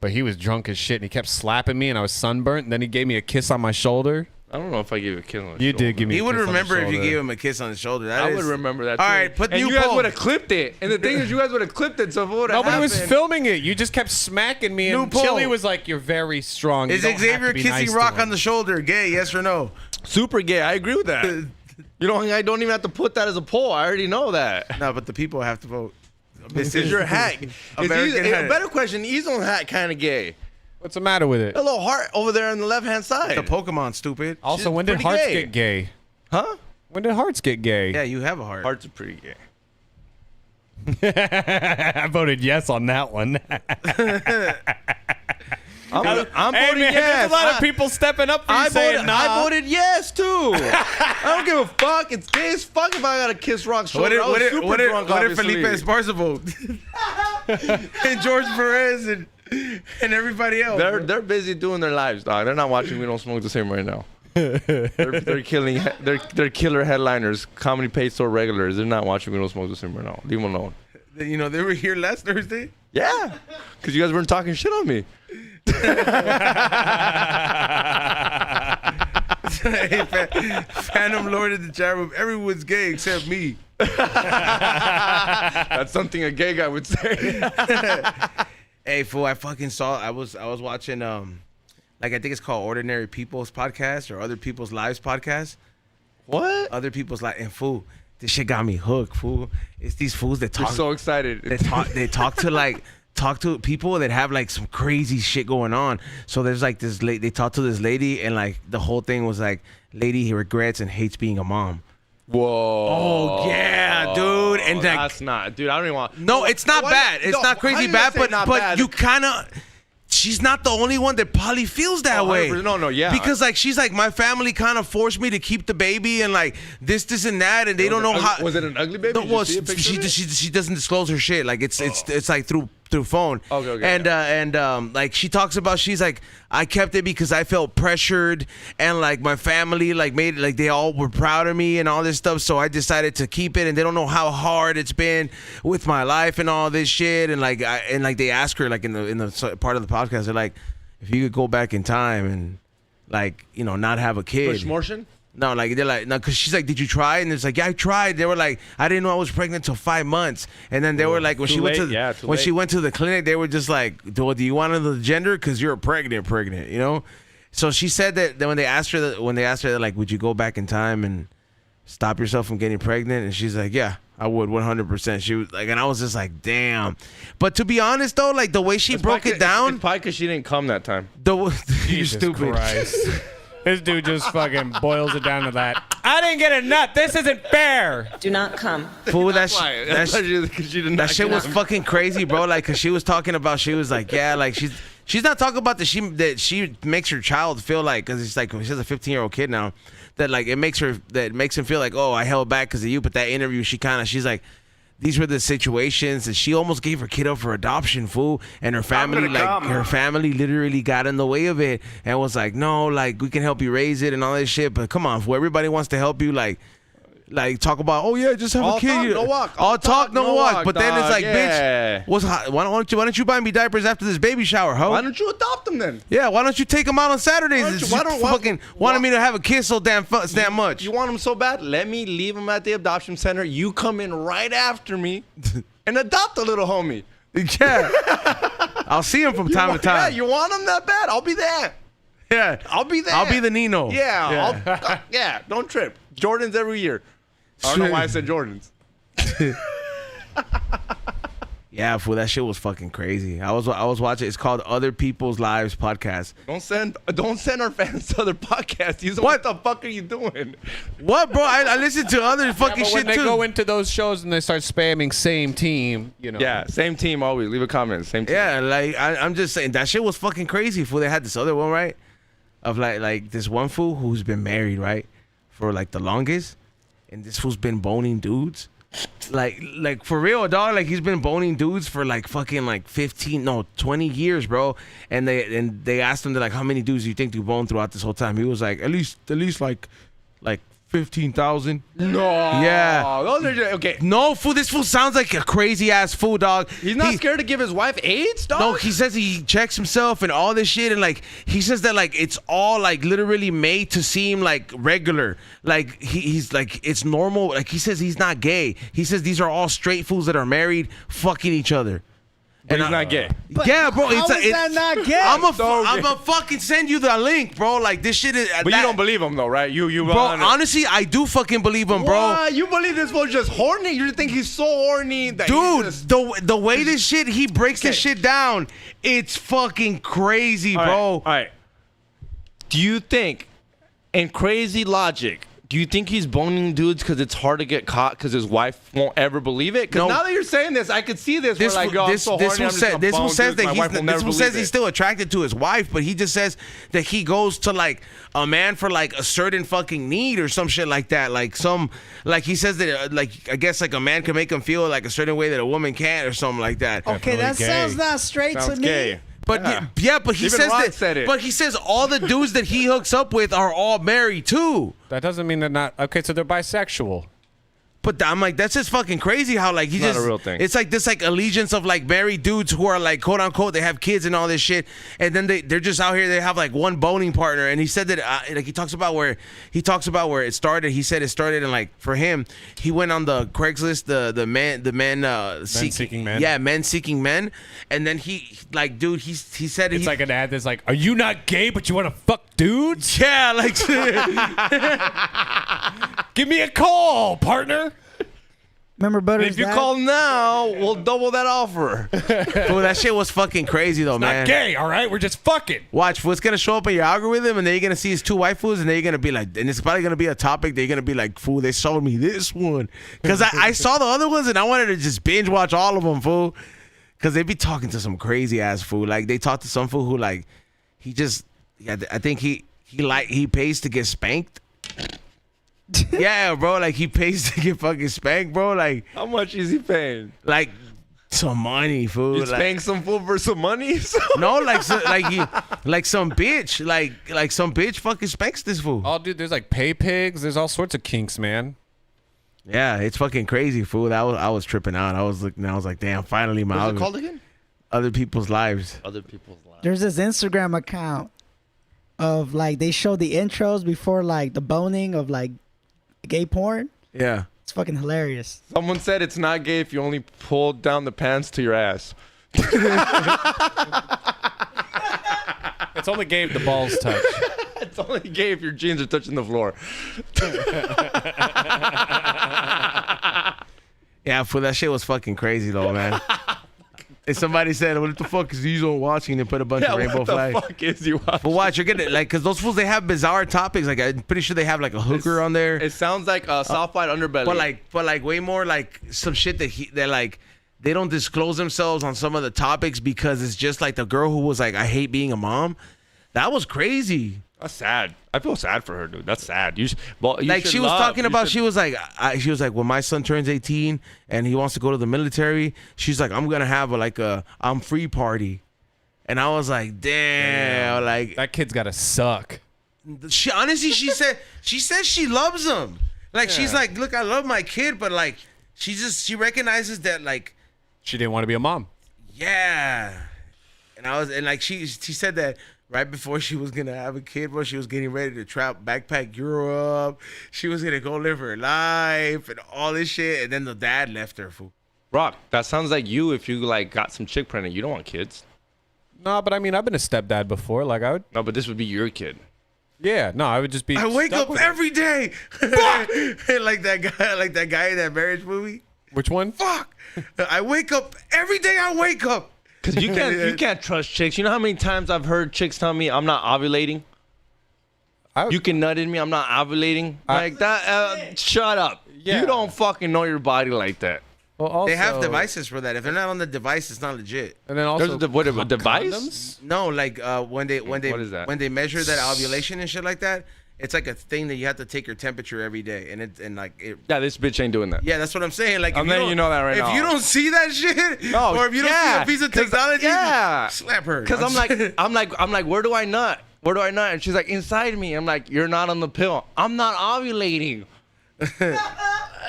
Speaker 3: But he was drunk as shit and he kept slapping me and I was sunburnt and then he gave me a kiss on my shoulder.
Speaker 2: I don't know if I gave you a kiss on the
Speaker 3: You
Speaker 2: shoulder.
Speaker 3: did give me
Speaker 1: He
Speaker 3: a
Speaker 1: would
Speaker 3: kiss on the
Speaker 1: remember if you
Speaker 3: shoulder.
Speaker 1: gave him a kiss on the shoulder. That
Speaker 2: I
Speaker 1: is-
Speaker 2: would remember that.
Speaker 1: All
Speaker 2: too.
Speaker 1: right, put
Speaker 2: and
Speaker 1: new
Speaker 2: you guys
Speaker 1: poll.
Speaker 2: would have clipped it. And the thing is, you guys would have clipped it. So if it would have
Speaker 3: Nobody was
Speaker 2: happened-
Speaker 3: filming it. You just kept smacking me
Speaker 1: New
Speaker 3: and
Speaker 1: poll.
Speaker 3: Chili was like, you're very strong. You
Speaker 1: Is
Speaker 3: don't have
Speaker 1: Xavier
Speaker 3: to be
Speaker 1: kissing
Speaker 3: nice to
Speaker 1: Rock
Speaker 3: him."
Speaker 1: on the shoulder gay? Yes or no?
Speaker 2: super gay. I agree with that. You know, I don't even have to put that as a poll. I already know that.
Speaker 1: No, but the people have to vote.
Speaker 2: This is your hat.
Speaker 1: American hat.
Speaker 2: A better question: Ezo's hat kind of gay.
Speaker 3: What's the matter with it?
Speaker 2: A little heart over there on the left-hand side.
Speaker 1: The Pokemon, stupid.
Speaker 3: Also,
Speaker 2: She's
Speaker 3: when did
Speaker 2: pretty
Speaker 3: hearts
Speaker 2: gay.
Speaker 3: get gay?
Speaker 2: Huh?
Speaker 3: When did hearts get gay?
Speaker 1: Yeah, you have a heart.
Speaker 2: Hearts are pretty gay.
Speaker 5: I voted yes on that one.
Speaker 2: I'm
Speaker 5: Hey,
Speaker 2: voting
Speaker 5: man,
Speaker 2: yes.
Speaker 5: there's a lot of people stepping up for you saying nah.
Speaker 2: I voted yes too. I don't give a fuck. It's gay as fuck if I gotta kiss Rock's shoulder.
Speaker 1: What if
Speaker 2: drunk,
Speaker 1: Felipe
Speaker 2: obviously.
Speaker 1: Esparza vote? And George Perez and everybody else.
Speaker 2: They're busy doing their lives, dog. They're not watching We Don't Smoke the Same right now. they're killing. They're killer headliners, comedy paid store regulars. They're not watching We Don't Smoke the Same right now. Leave them alone.
Speaker 1: You know, they were here last Thursday.
Speaker 2: Yeah, because you guys weren't talking shit on me.
Speaker 1: Hey, Phantom Lord in the chat room. Everyone's gay except me.
Speaker 2: That's something a gay guy would say.
Speaker 1: Hey, fool! I fucking saw. I was watching like I think it's called Ordinary People's Podcast or Other People's Lives Podcast.
Speaker 2: What?
Speaker 1: Other People's Lives. And fool, this shit got me hooked. Fool, it's these fools that
Speaker 2: You're
Speaker 1: talk.
Speaker 2: so excited.
Speaker 1: They talk to people that have like some crazy shit going on. So there's like this they talk to this lady and like the whole thing was like, lady he regrets and hates being a mom.
Speaker 2: Whoa.
Speaker 1: Oh yeah, dude. And like,
Speaker 2: that's not, dude. I don't even want.
Speaker 1: no, it's not
Speaker 2: Why-
Speaker 1: bad. It's
Speaker 2: no,
Speaker 1: not
Speaker 2: how
Speaker 1: crazy
Speaker 2: you
Speaker 1: bad,
Speaker 2: gonna say not
Speaker 1: but
Speaker 2: bad?
Speaker 1: you kind of. She's not the only one that probably feels that way.
Speaker 2: 100%. No, yeah.
Speaker 1: Because like she's like, my family kind of forced me to keep the baby and like this and that, and they don't know how.
Speaker 2: Was it an ugly baby?
Speaker 1: No,
Speaker 2: Did you
Speaker 1: well,
Speaker 2: see a picture of it?
Speaker 1: she doesn't disclose her shit. Like it's like through phone.
Speaker 2: Okay,
Speaker 1: And like she talks about, she's like, I kept it because I felt pressured and like my family like made it, like they all were proud of me and all this stuff. So I decided to keep it, and they don't know how hard it's been with my life and all this shit. And like they ask her like in the part of the podcast, they're like, if you could go back in time and like, you know, not have a kid.
Speaker 2: Push motion?
Speaker 1: No, like they're like, no, because she's like, did you try? And it's like, yeah, I tried. They were like, I didn't know I was pregnant till 5 months. And then they were like, when
Speaker 2: Too
Speaker 1: she went
Speaker 2: late,
Speaker 1: to
Speaker 2: yeah, too
Speaker 1: when
Speaker 2: late.
Speaker 1: she went to the clinic, they were just like, do you want the gender? Because you're pregnant, you know. So she said that when they asked her that, like, would you go back in time and stop yourself from getting pregnant? And she's like, yeah, I would 100%. She was like, and I was just like, damn. But to be honest though, like the way she broke it down,
Speaker 2: It's probably because she didn't come that time.
Speaker 1: you're
Speaker 5: Jesus
Speaker 1: stupid.
Speaker 5: Christ. This dude just fucking boils it down to that. I didn't get a nut. This isn't fair.
Speaker 7: Do not come.
Speaker 1: Fool, that
Speaker 2: That
Speaker 1: shit was fucking crazy, bro. Like, cause she was talking about, she was like, yeah, like she's not talking about that she makes her child feel like, cause it's like she has a 15-year-old kid now, that like it makes him feel like, oh, I held back because of you. But that interview, she's like, these were the situations, and she almost gave her kid up for adoption, fool. And her family, her family literally got in the way of it and was like, no, like we can help you raise it and all this shit. But come on, fool, everybody wants to help you, like talk about, oh yeah, just have
Speaker 2: All
Speaker 1: a kid.
Speaker 2: talk, no walk.
Speaker 1: All talk, no walk. But then it's like,
Speaker 2: yeah.
Speaker 1: bitch, why don't you buy me diapers after this baby shower, ho?
Speaker 2: Why don't you adopt them then?
Speaker 1: Yeah, why don't you take them out on Saturdays? Wanted me to have a kid so damn much.
Speaker 2: You want them so bad? Let me leave them at the adoption center. You come in right after me and adopt a little homie.
Speaker 1: Yeah, I'll see him from time to time.
Speaker 2: Yeah, you want them that bad? I'll be there.
Speaker 1: Yeah,
Speaker 2: I'll be there.
Speaker 1: I'll be the Nino.
Speaker 2: Yeah, yeah. Don't trip. Jordans every year. I don't know why I said Jordans.
Speaker 1: Yeah, fool, that shit was fucking crazy. I was watching. It's called Other People's Lives Podcast.
Speaker 2: Don't send our fans to other podcasts. What the fuck are you doing?
Speaker 1: What, bro? I listen to other fucking
Speaker 5: But
Speaker 1: shit
Speaker 5: when they
Speaker 1: too.
Speaker 5: go into those shows and they start spamming same team, you know.
Speaker 2: Yeah, same team always. Leave a comment. Same team.
Speaker 1: Yeah, like I'm just saying that shit was fucking crazy. Fool, they had this other one, right? Of like this one fool who's been married, right, for like the longest, and this fool's been boning dudes. Like for real, dog. Like he's been boning dudes for like fucking like 20 years, bro. And they asked him, they're like, how many dudes do you think you boned throughout this whole time? He was like, at least like 15,000.
Speaker 2: No.
Speaker 1: Yeah.
Speaker 2: Those are just, okay.
Speaker 1: No, fool. This fool sounds like a crazy ass fool, dog.
Speaker 2: He's not scared to give his wife AIDS, dog?
Speaker 1: No, he says he checks himself and all this shit, and like he says that like it's all like literally made to seem like regular. Like he's like it's normal. Like he says he's not gay. He says these are all straight fools that are married fucking each other.
Speaker 2: But he's not gay.
Speaker 1: Yeah, bro.
Speaker 6: How is that not gay?
Speaker 1: I'm
Speaker 2: So
Speaker 1: a fucking send you the link, bro. Like this shit is.
Speaker 2: But you don't believe him, though, right? You
Speaker 1: bro. Honestly, I do fucking believe him, bro.
Speaker 2: What? You believe this fool's just horny? You think he's so horny that
Speaker 1: Dude,
Speaker 2: he's just...
Speaker 1: the way this shit, he breaks this shit down, it's fucking crazy, bro.
Speaker 2: All right. Do you think, in crazy logic, Do you think he's boning dudes because it's hard to get caught because his wife won't ever believe it? Because
Speaker 1: No.
Speaker 2: now that you're saying this, I could see this. Where like, yo, I'm so horny, I'm just gonna
Speaker 1: this
Speaker 2: bone
Speaker 1: one says
Speaker 2: dudes. My
Speaker 1: that
Speaker 2: wife will never
Speaker 1: this one
Speaker 2: believe
Speaker 1: says he's
Speaker 2: it.
Speaker 1: still attracted to his wife, but he just says that he goes to like a man for like a certain fucking need or some shit like that. Like he says that like I guess like a man can make him feel like a certain way that a woman can't or something like that.
Speaker 6: Okay, that
Speaker 3: gay.
Speaker 6: sounds not straight
Speaker 2: Sounds
Speaker 6: to me.
Speaker 2: gay.
Speaker 1: But but he
Speaker 2: Even
Speaker 1: says
Speaker 2: Rock
Speaker 1: that.
Speaker 2: said it.
Speaker 1: But he says all the dudes that he hooks up with are all married too.
Speaker 3: That doesn't mean they're not. Okay, so they're bisexual.
Speaker 1: But I'm like, that's just fucking crazy how like he
Speaker 2: It's not
Speaker 1: just
Speaker 2: a real thing.
Speaker 1: It's like this like allegiance of like married dudes who are like quote unquote they have kids and all this shit, and then they're just out here they have like one boning partner. And he said that like he talks about where it started. He said it started in like for him he went on the Craigslist the men
Speaker 3: Seeking Men?
Speaker 1: Yeah, men seeking men, and then he like dude he said
Speaker 3: It's like an ad that's like, "Are you not gay, but you want to fuck dudes?
Speaker 1: yeah like
Speaker 3: Give me a call, partner."
Speaker 6: Remember Butters'
Speaker 2: If you
Speaker 6: dad?
Speaker 2: call now, we'll double that offer.
Speaker 1: Well, that shit was fucking crazy though, man.
Speaker 3: Not gay, all right? We're just fucking.
Speaker 1: Watch what's gonna show up in your algorithm, and then you're gonna see his two waifus, and then you're gonna be like, and it's probably gonna be a topic that you're gonna be like, fool, they showed me this one, because I saw the other ones, and I wanted to just binge watch all of them, fool, because they be talking to some crazy ass fool. Like they talk to some fool who like, he just, I think he pays to get spanked. Yeah, bro, like he pays to get fucking spanked, bro, like
Speaker 2: How much is he paying?
Speaker 1: some money, fool.
Speaker 2: You
Speaker 1: like,
Speaker 2: spank some fool for some money?
Speaker 1: no, like some bitch, like some bitch fucking spanks this fool.
Speaker 3: Oh, dude, there's like pay pigs. There's all sorts of kinks, man.
Speaker 1: Yeah, it's fucking crazy, fool. I was tripping out. I was looking. I was like, damn, finally my
Speaker 7: What's it
Speaker 1: algorithm-
Speaker 7: called again?
Speaker 1: other people's lives.
Speaker 7: Other people's lives.
Speaker 6: There's this Instagram account of like they show the intros before like the boning of like gay porn.
Speaker 1: Yeah.
Speaker 6: It's fucking hilarious.
Speaker 2: Someone said it's not gay if you only pull down the pants to your ass.
Speaker 3: It's only gay if the balls touch.
Speaker 2: It's only gay if your jeans are touching the floor.
Speaker 1: Yeah, fool. That shit was fucking crazy though, man. And somebody said, "What the fuck is these on watching?" And they put a bunch of rainbow
Speaker 2: what the
Speaker 1: flags.
Speaker 2: fuck is you watching?
Speaker 1: But watch, you're gonna like, cause those fools they have bizarre topics. Like I'm pretty sure they have like a hooker on there.
Speaker 2: It sounds like a Southside underbelly.
Speaker 1: But like way more like some shit that like they don't disclose themselves on some of the topics because it's just like the girl who was like, I hate being a mom. That was crazy.
Speaker 2: That's sad. I feel sad for her, dude. That's sad. You
Speaker 1: Like she was talking about, she was like, when my son turns 18 and he wants to go to the military, she's like, I'm gonna have a I'm free party, and I was like, damn, like
Speaker 3: That kid's gotta suck.
Speaker 1: she honestly she said she loves him. Like she's like, look, I love my kid, but like she recognizes that like
Speaker 3: She didn't want to be a mom.
Speaker 1: yeah, and like she said that right before she was gonna have a kid, bro, she was getting ready to backpack Europe. She was gonna go live her life and all this shit, and then the dad left her. Fool.
Speaker 2: Rock, that sounds like you if you like got some chick pregnant. You don't want kids.
Speaker 3: No, but I mean, I've been a stepdad before. Like I would.
Speaker 2: No, but this would be your kid.
Speaker 3: Yeah. No, I would just be.
Speaker 1: I wake
Speaker 3: stuck
Speaker 1: up
Speaker 3: with it.
Speaker 1: every day, like that guy in that marriage movie.
Speaker 3: Which one?
Speaker 1: Fuck, I wake up every day. I wake up.
Speaker 2: Cause you can't trust chicks. You know how many times I've heard chicks tell me I'm not ovulating. You can nut in me. I'm not ovulating. Like that. Shut up.
Speaker 3: Yeah.
Speaker 2: You don't fucking know your body like that.
Speaker 3: Well, also,
Speaker 1: They have devices for that. If they're not on the device, it's not legit.
Speaker 3: And then also,
Speaker 2: There's a device.
Speaker 3: condoms?
Speaker 1: No, like when they
Speaker 2: What is that?
Speaker 1: when they measure that ovulation and shit like that, it's like a thing that you have to take your temperature every day, and
Speaker 2: Yeah, this bitch ain't doing that.
Speaker 1: yeah, that's what I'm saying. Like,
Speaker 2: I'm
Speaker 1: if
Speaker 2: letting you know that right
Speaker 1: if
Speaker 2: now.
Speaker 1: you don't see that shit,
Speaker 2: No,
Speaker 1: or if you don't
Speaker 2: yeah,
Speaker 1: see a piece of
Speaker 2: 'cause-
Speaker 1: technology,
Speaker 2: yeah.
Speaker 1: slap her.
Speaker 2: Cause I'm like, where do I nut? Where do I nut? And she's like, inside me. I'm like, you're not on the pill. I'm not ovulating.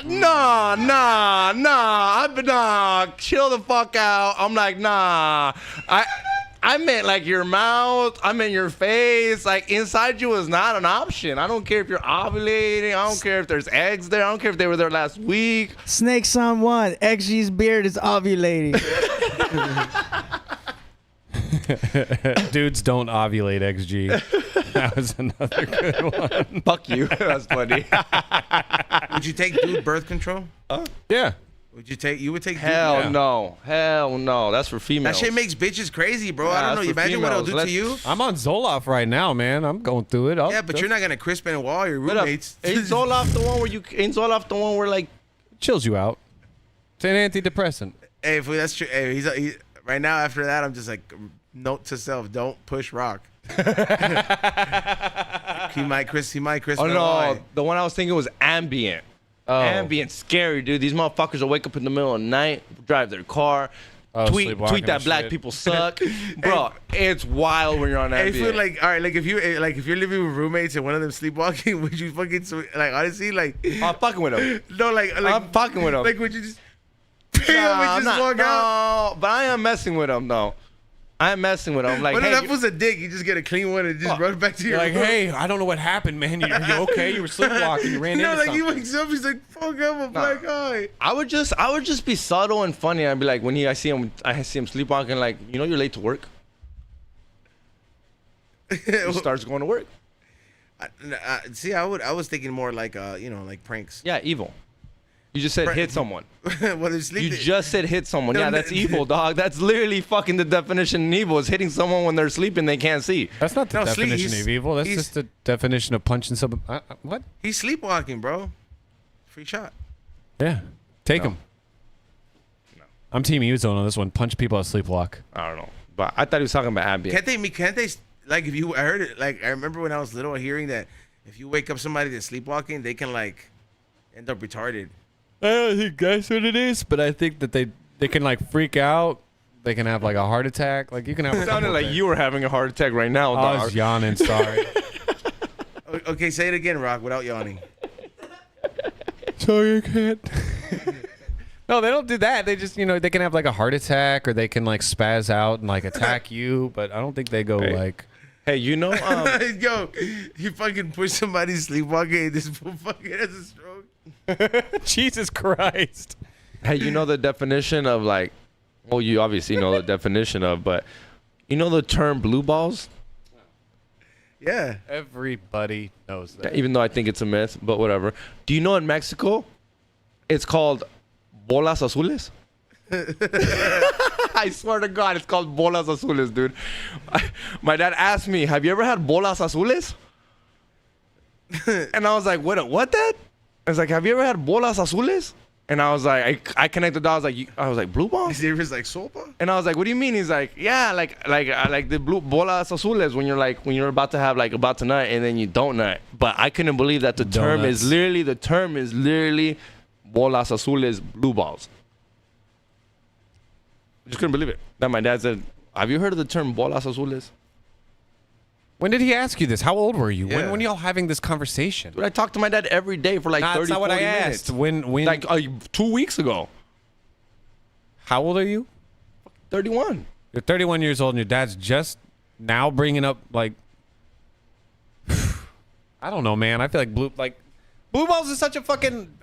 Speaker 2: Nah. Chill the fuck out. I'm like, nah. I meant like your mouth. I meant your face. Like inside you is not an option. I don't care if you're ovulating. I don't care if there's eggs there. I don't care if they were there last week.
Speaker 6: Snakes on one. XG's beard is ovulating.
Speaker 3: Dudes don't ovulate, XG. That was another good one.
Speaker 2: Fuck you. That's funny.
Speaker 1: Would you take dude birth control?
Speaker 3: Yeah.
Speaker 1: You would take
Speaker 2: Hell
Speaker 3: Yeah.
Speaker 2: no. Hell no. That's for
Speaker 1: That
Speaker 2: females.
Speaker 1: shit makes bitches crazy, bro.
Speaker 2: Yeah,
Speaker 1: I don't know.
Speaker 2: that's
Speaker 1: You
Speaker 2: for
Speaker 1: imagine what it'll do
Speaker 2: females.
Speaker 1: to you.
Speaker 3: I'm on Zoloft right now, man. I'm going through it.
Speaker 1: Yeah, but you're not gonna crisp and wall your
Speaker 2: What up?
Speaker 1: roommates.
Speaker 2: Ain't Zoloft the one where ain't Zoloft the one where like
Speaker 3: chills you out. It's an antidepressant.
Speaker 1: Hey, fool, that's true. Hey, he, right now after that, I'm just like, note to self: don't push rock. he might crisp.
Speaker 2: Oh no, the one I was thinking was ambient.
Speaker 3: Oh.
Speaker 2: Ambient, scary, dude. These motherfuckers will wake up in the middle of the night, drive their car, tweet
Speaker 3: sleepwalking
Speaker 2: that
Speaker 3: and
Speaker 2: black
Speaker 3: shit.
Speaker 2: people suck, bro. It's wild when you're on
Speaker 1: Hey,
Speaker 2: ambient.
Speaker 1: feel like all right, like if you're living with roommates and one of them sleepwalking, would you fucking like honestly like
Speaker 2: I'm fucking with them.
Speaker 1: no like
Speaker 2: I'm fucking with them.
Speaker 1: like would you just pick up and just walk out?
Speaker 2: No, but I am messing with them though. I am messing with them. Like,
Speaker 1: What
Speaker 2: hey,
Speaker 1: if that was a dick? You just get a clean one and just run back to your
Speaker 3: You're like,
Speaker 1: room.
Speaker 3: hey, I don't know what happened, man. You okay? You were sleepwalking. You ran
Speaker 1: No,
Speaker 3: into
Speaker 1: like
Speaker 3: something.
Speaker 1: he wakes up, he's like, "Fuck, I'm a black eye."
Speaker 2: I would just be subtle and funny. I'd be like, when I see him sleepwalking, like, you're late to work. He starts going to work.
Speaker 1: See, I was thinking more like like pranks.
Speaker 2: Yeah, evil. You just said hit someone.
Speaker 1: Well, they're sleeping.
Speaker 2: You just said hit someone.
Speaker 1: No,
Speaker 2: Yeah,
Speaker 1: no,
Speaker 2: that's evil, dog. That's literally fucking the definition of evil is hitting someone when they're sleeping they can't see.
Speaker 3: That's not the
Speaker 1: No, sleep-
Speaker 3: definition
Speaker 1: he's-
Speaker 3: of evil. That's
Speaker 1: he's-
Speaker 3: just the definition of punching someone. What?
Speaker 1: He's sleepwalking, bro. Free shot.
Speaker 3: Yeah. Take him.
Speaker 2: No.
Speaker 3: I'm Team Uzone on this one. Punch people at sleepwalk.
Speaker 2: I don't know. But I thought he was talking about ambient.
Speaker 1: Can't they like if you I heard it like I remember when I was little hearing that if you wake up somebody that's sleepwalking, they can like end up retarded.
Speaker 3: I don't think that's what it is, but I think that they can like freak out. They can have like a heart attack. Like you can have.
Speaker 2: It sounded like you were having a heart attack right now,
Speaker 3: I
Speaker 2: dog.
Speaker 3: was yawning. Sorry.
Speaker 1: Okay, say it again, Rock, without yawning.
Speaker 3: Sorry, I can't. No, they don't do that. They just, they can have like a heart attack or they can like spaz out and like attack you, but I don't think they go
Speaker 2: Hey.
Speaker 3: like.
Speaker 2: Hey,
Speaker 1: Yo, you fucking push somebody sleepwalking and this fool fucking has a stroke.
Speaker 3: Jesus Christ.
Speaker 2: hey, the definition of like, well, you obviously know the definition of, but the term blue balls?
Speaker 1: Yeah.
Speaker 3: Everybody knows that.
Speaker 2: Even though I think it's a myth, but whatever. Do you know in Mexico, it's called bolas azules? I swear to God, it's called bolas azules, dude. My dad asked me, have you ever had bolas azules? And I was like, what, Dad? I was like, have you ever had bolas azules? And I was like, I connected the dots. I was like, blue balls?
Speaker 1: His name is like sopa.
Speaker 2: And I was like, what do you mean? He's like, yeah, like the blue bolas azules when you're about to have about to nut and then you don't nut. But I couldn't believe that the term is literally bolas azules, blue balls. I just couldn't believe it. That my dad said, have you heard of the term bolas azules?
Speaker 3: When did he ask you this? How old were you?
Speaker 1: Yeah.
Speaker 3: When y'all having this conversation?
Speaker 2: Dude, I talked to my dad every day for like
Speaker 3: Nah,
Speaker 2: 30,
Speaker 3: that's not what
Speaker 2: 40
Speaker 3: I
Speaker 2: minutes.
Speaker 3: asked. When?
Speaker 2: Like 2 weeks ago.
Speaker 3: How old are you?
Speaker 2: 31.
Speaker 3: You're 31 years old and your dad's just now bringing up like. I don't know, man. I feel like blue balls is such a fucking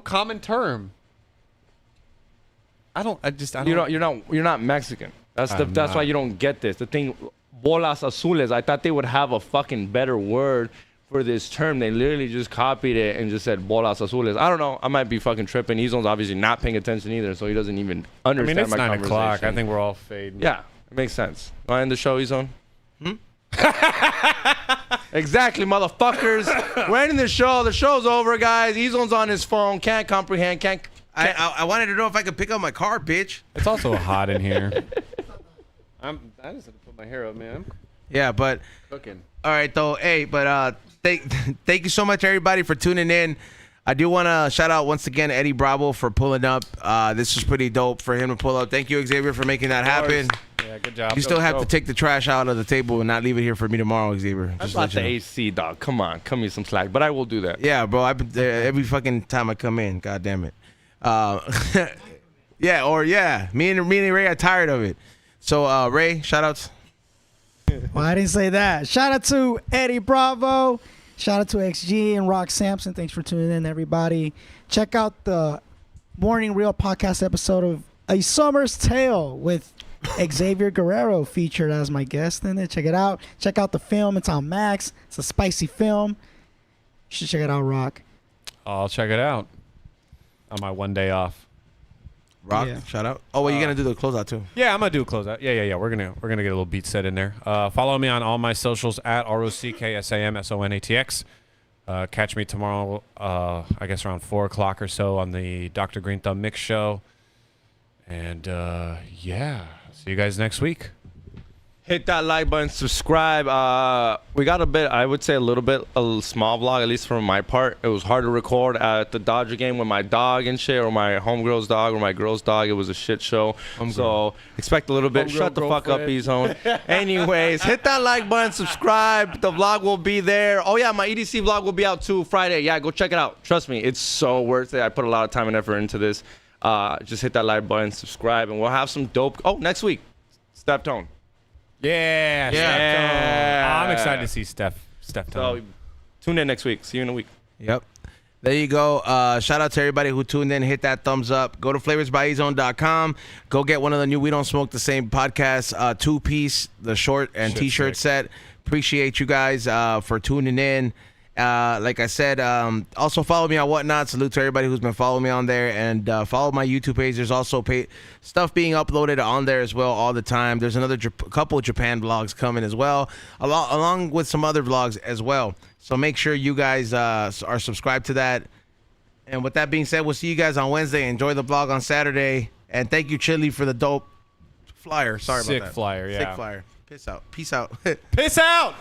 Speaker 3: common term. I don't.
Speaker 2: You're not Mexican. That's
Speaker 3: I'm
Speaker 2: that's why
Speaker 3: not.
Speaker 2: you don't get this. The thing, bolas azules. I thought they would have a fucking better word for this term. They literally just copied it and just said bolas azules. I don't know. I might be fucking tripping. Ezone's obviously not paying attention either, so he doesn't even
Speaker 3: I
Speaker 2: understand
Speaker 3: mean, it's
Speaker 2: my
Speaker 3: 9 o'clock. I
Speaker 2: conversation.
Speaker 3: think we're all fading.
Speaker 2: Yeah, it makes sense. Am I in the show, Ezone? Exactly, motherfuckers. We're ending the show. The show's over, guys. Ezone's on his phone. Can't comprehend. Can't.
Speaker 1: I wanted to know if I could pick up my car, bitch.
Speaker 3: It's also hot in here. I just had to put my hair up, man. I'm
Speaker 1: Yeah, but
Speaker 3: cooking.
Speaker 1: all right though. Hey, but thank you so much everybody for tuning in. I do want to shout out once again Eddie Bravo for pulling up. This was pretty dope for him to pull up. Thank you, Xavier, for making that happen.
Speaker 3: Yeah, good job.
Speaker 1: You still have to take the trash out of the table and not leave it here for me tomorrow, Xavier.
Speaker 2: That's
Speaker 1: Just
Speaker 2: not
Speaker 1: let
Speaker 2: the
Speaker 1: you know.
Speaker 2: AC, dog. Come on. Cut me some slack. But I will do that.
Speaker 1: Yeah, bro. I've been there every fucking time I come in. God damn it. Yeah. Me and Ray are tired of it. So Ray, shout outs.
Speaker 6: Well, I didn't say that. Shout out to Eddie Bravo. Shout out to XG and Rock Samson. Thanks for tuning in, everybody. Check out the Morning Real podcast episode of A Summer's Tale with Xavier Guerrero featured as my guest in it. Check it out. Check out the film. It's on Max. It's a spicy film. You should check it out, Rock.
Speaker 3: I'll check it out on my one day off.
Speaker 1: Rock,
Speaker 6: Yeah.
Speaker 1: shout out. Oh, well, you're gonna do the closeout too.
Speaker 3: Yeah, I'm gonna do a closeout. Yeah. We're gonna get a little beat set in there. Follow me on all my socials at ROCKSAMSONATX. Catch me tomorrow, I guess around 4:00 or so on the Dr. Green Thumb Mix Show. And yeah, see you guys next week.
Speaker 2: Hit that like button, subscribe. We got a small vlog, at least from my part. It was hard to record at the Dodger game with my dog and shit, or my homegirl's dog, or my girl's dog. It was a shit show. So expect a little bit.
Speaker 3: Homegirl
Speaker 2: Shut the fuck up,
Speaker 3: girlfriend.
Speaker 2: E-Zone. Anyways, hit that like button, subscribe. The vlog will be there. Oh yeah, my EDC vlog will be out too Friday. Yeah, go check it out. Trust me, it's so worth it. I put a lot of time and effort into this. Just hit that like button, subscribe, and we'll have some dope. Oh, next week, Step Tone.
Speaker 3: Yeah.
Speaker 2: Yeah.
Speaker 3: Steph Tone. I'm excited to see Steph
Speaker 2: So
Speaker 3: Tone.
Speaker 2: tune in next week. See you in a week.
Speaker 1: Yep. There you go. Shout out to everybody who tuned in. Hit that thumbs up. Go to flavorsbyezone.com. Go get one of the new We Don't Smoke the Same podcast 2-piece, the short and
Speaker 3: Shit's
Speaker 1: t-shirt
Speaker 3: sick.
Speaker 1: set. Appreciate you guys for tuning in. Like I said, also follow me on Whatnot. Salute to everybody who's been following me on there, and follow my YouTube page. There's also stuff being uploaded on there as well all the time. There's another couple Japan vlogs coming as well, along with some other vlogs as well. So make sure you guys are subscribed to that. And with that being said, we'll see you guys on Wednesday. Enjoy the vlog on Saturday, and thank you, Chili, for the dope flyer. Sorry
Speaker 3: Sick
Speaker 1: about that.
Speaker 3: flyer, yeah.
Speaker 1: Sick flyer. Peace out.
Speaker 3: Piss out!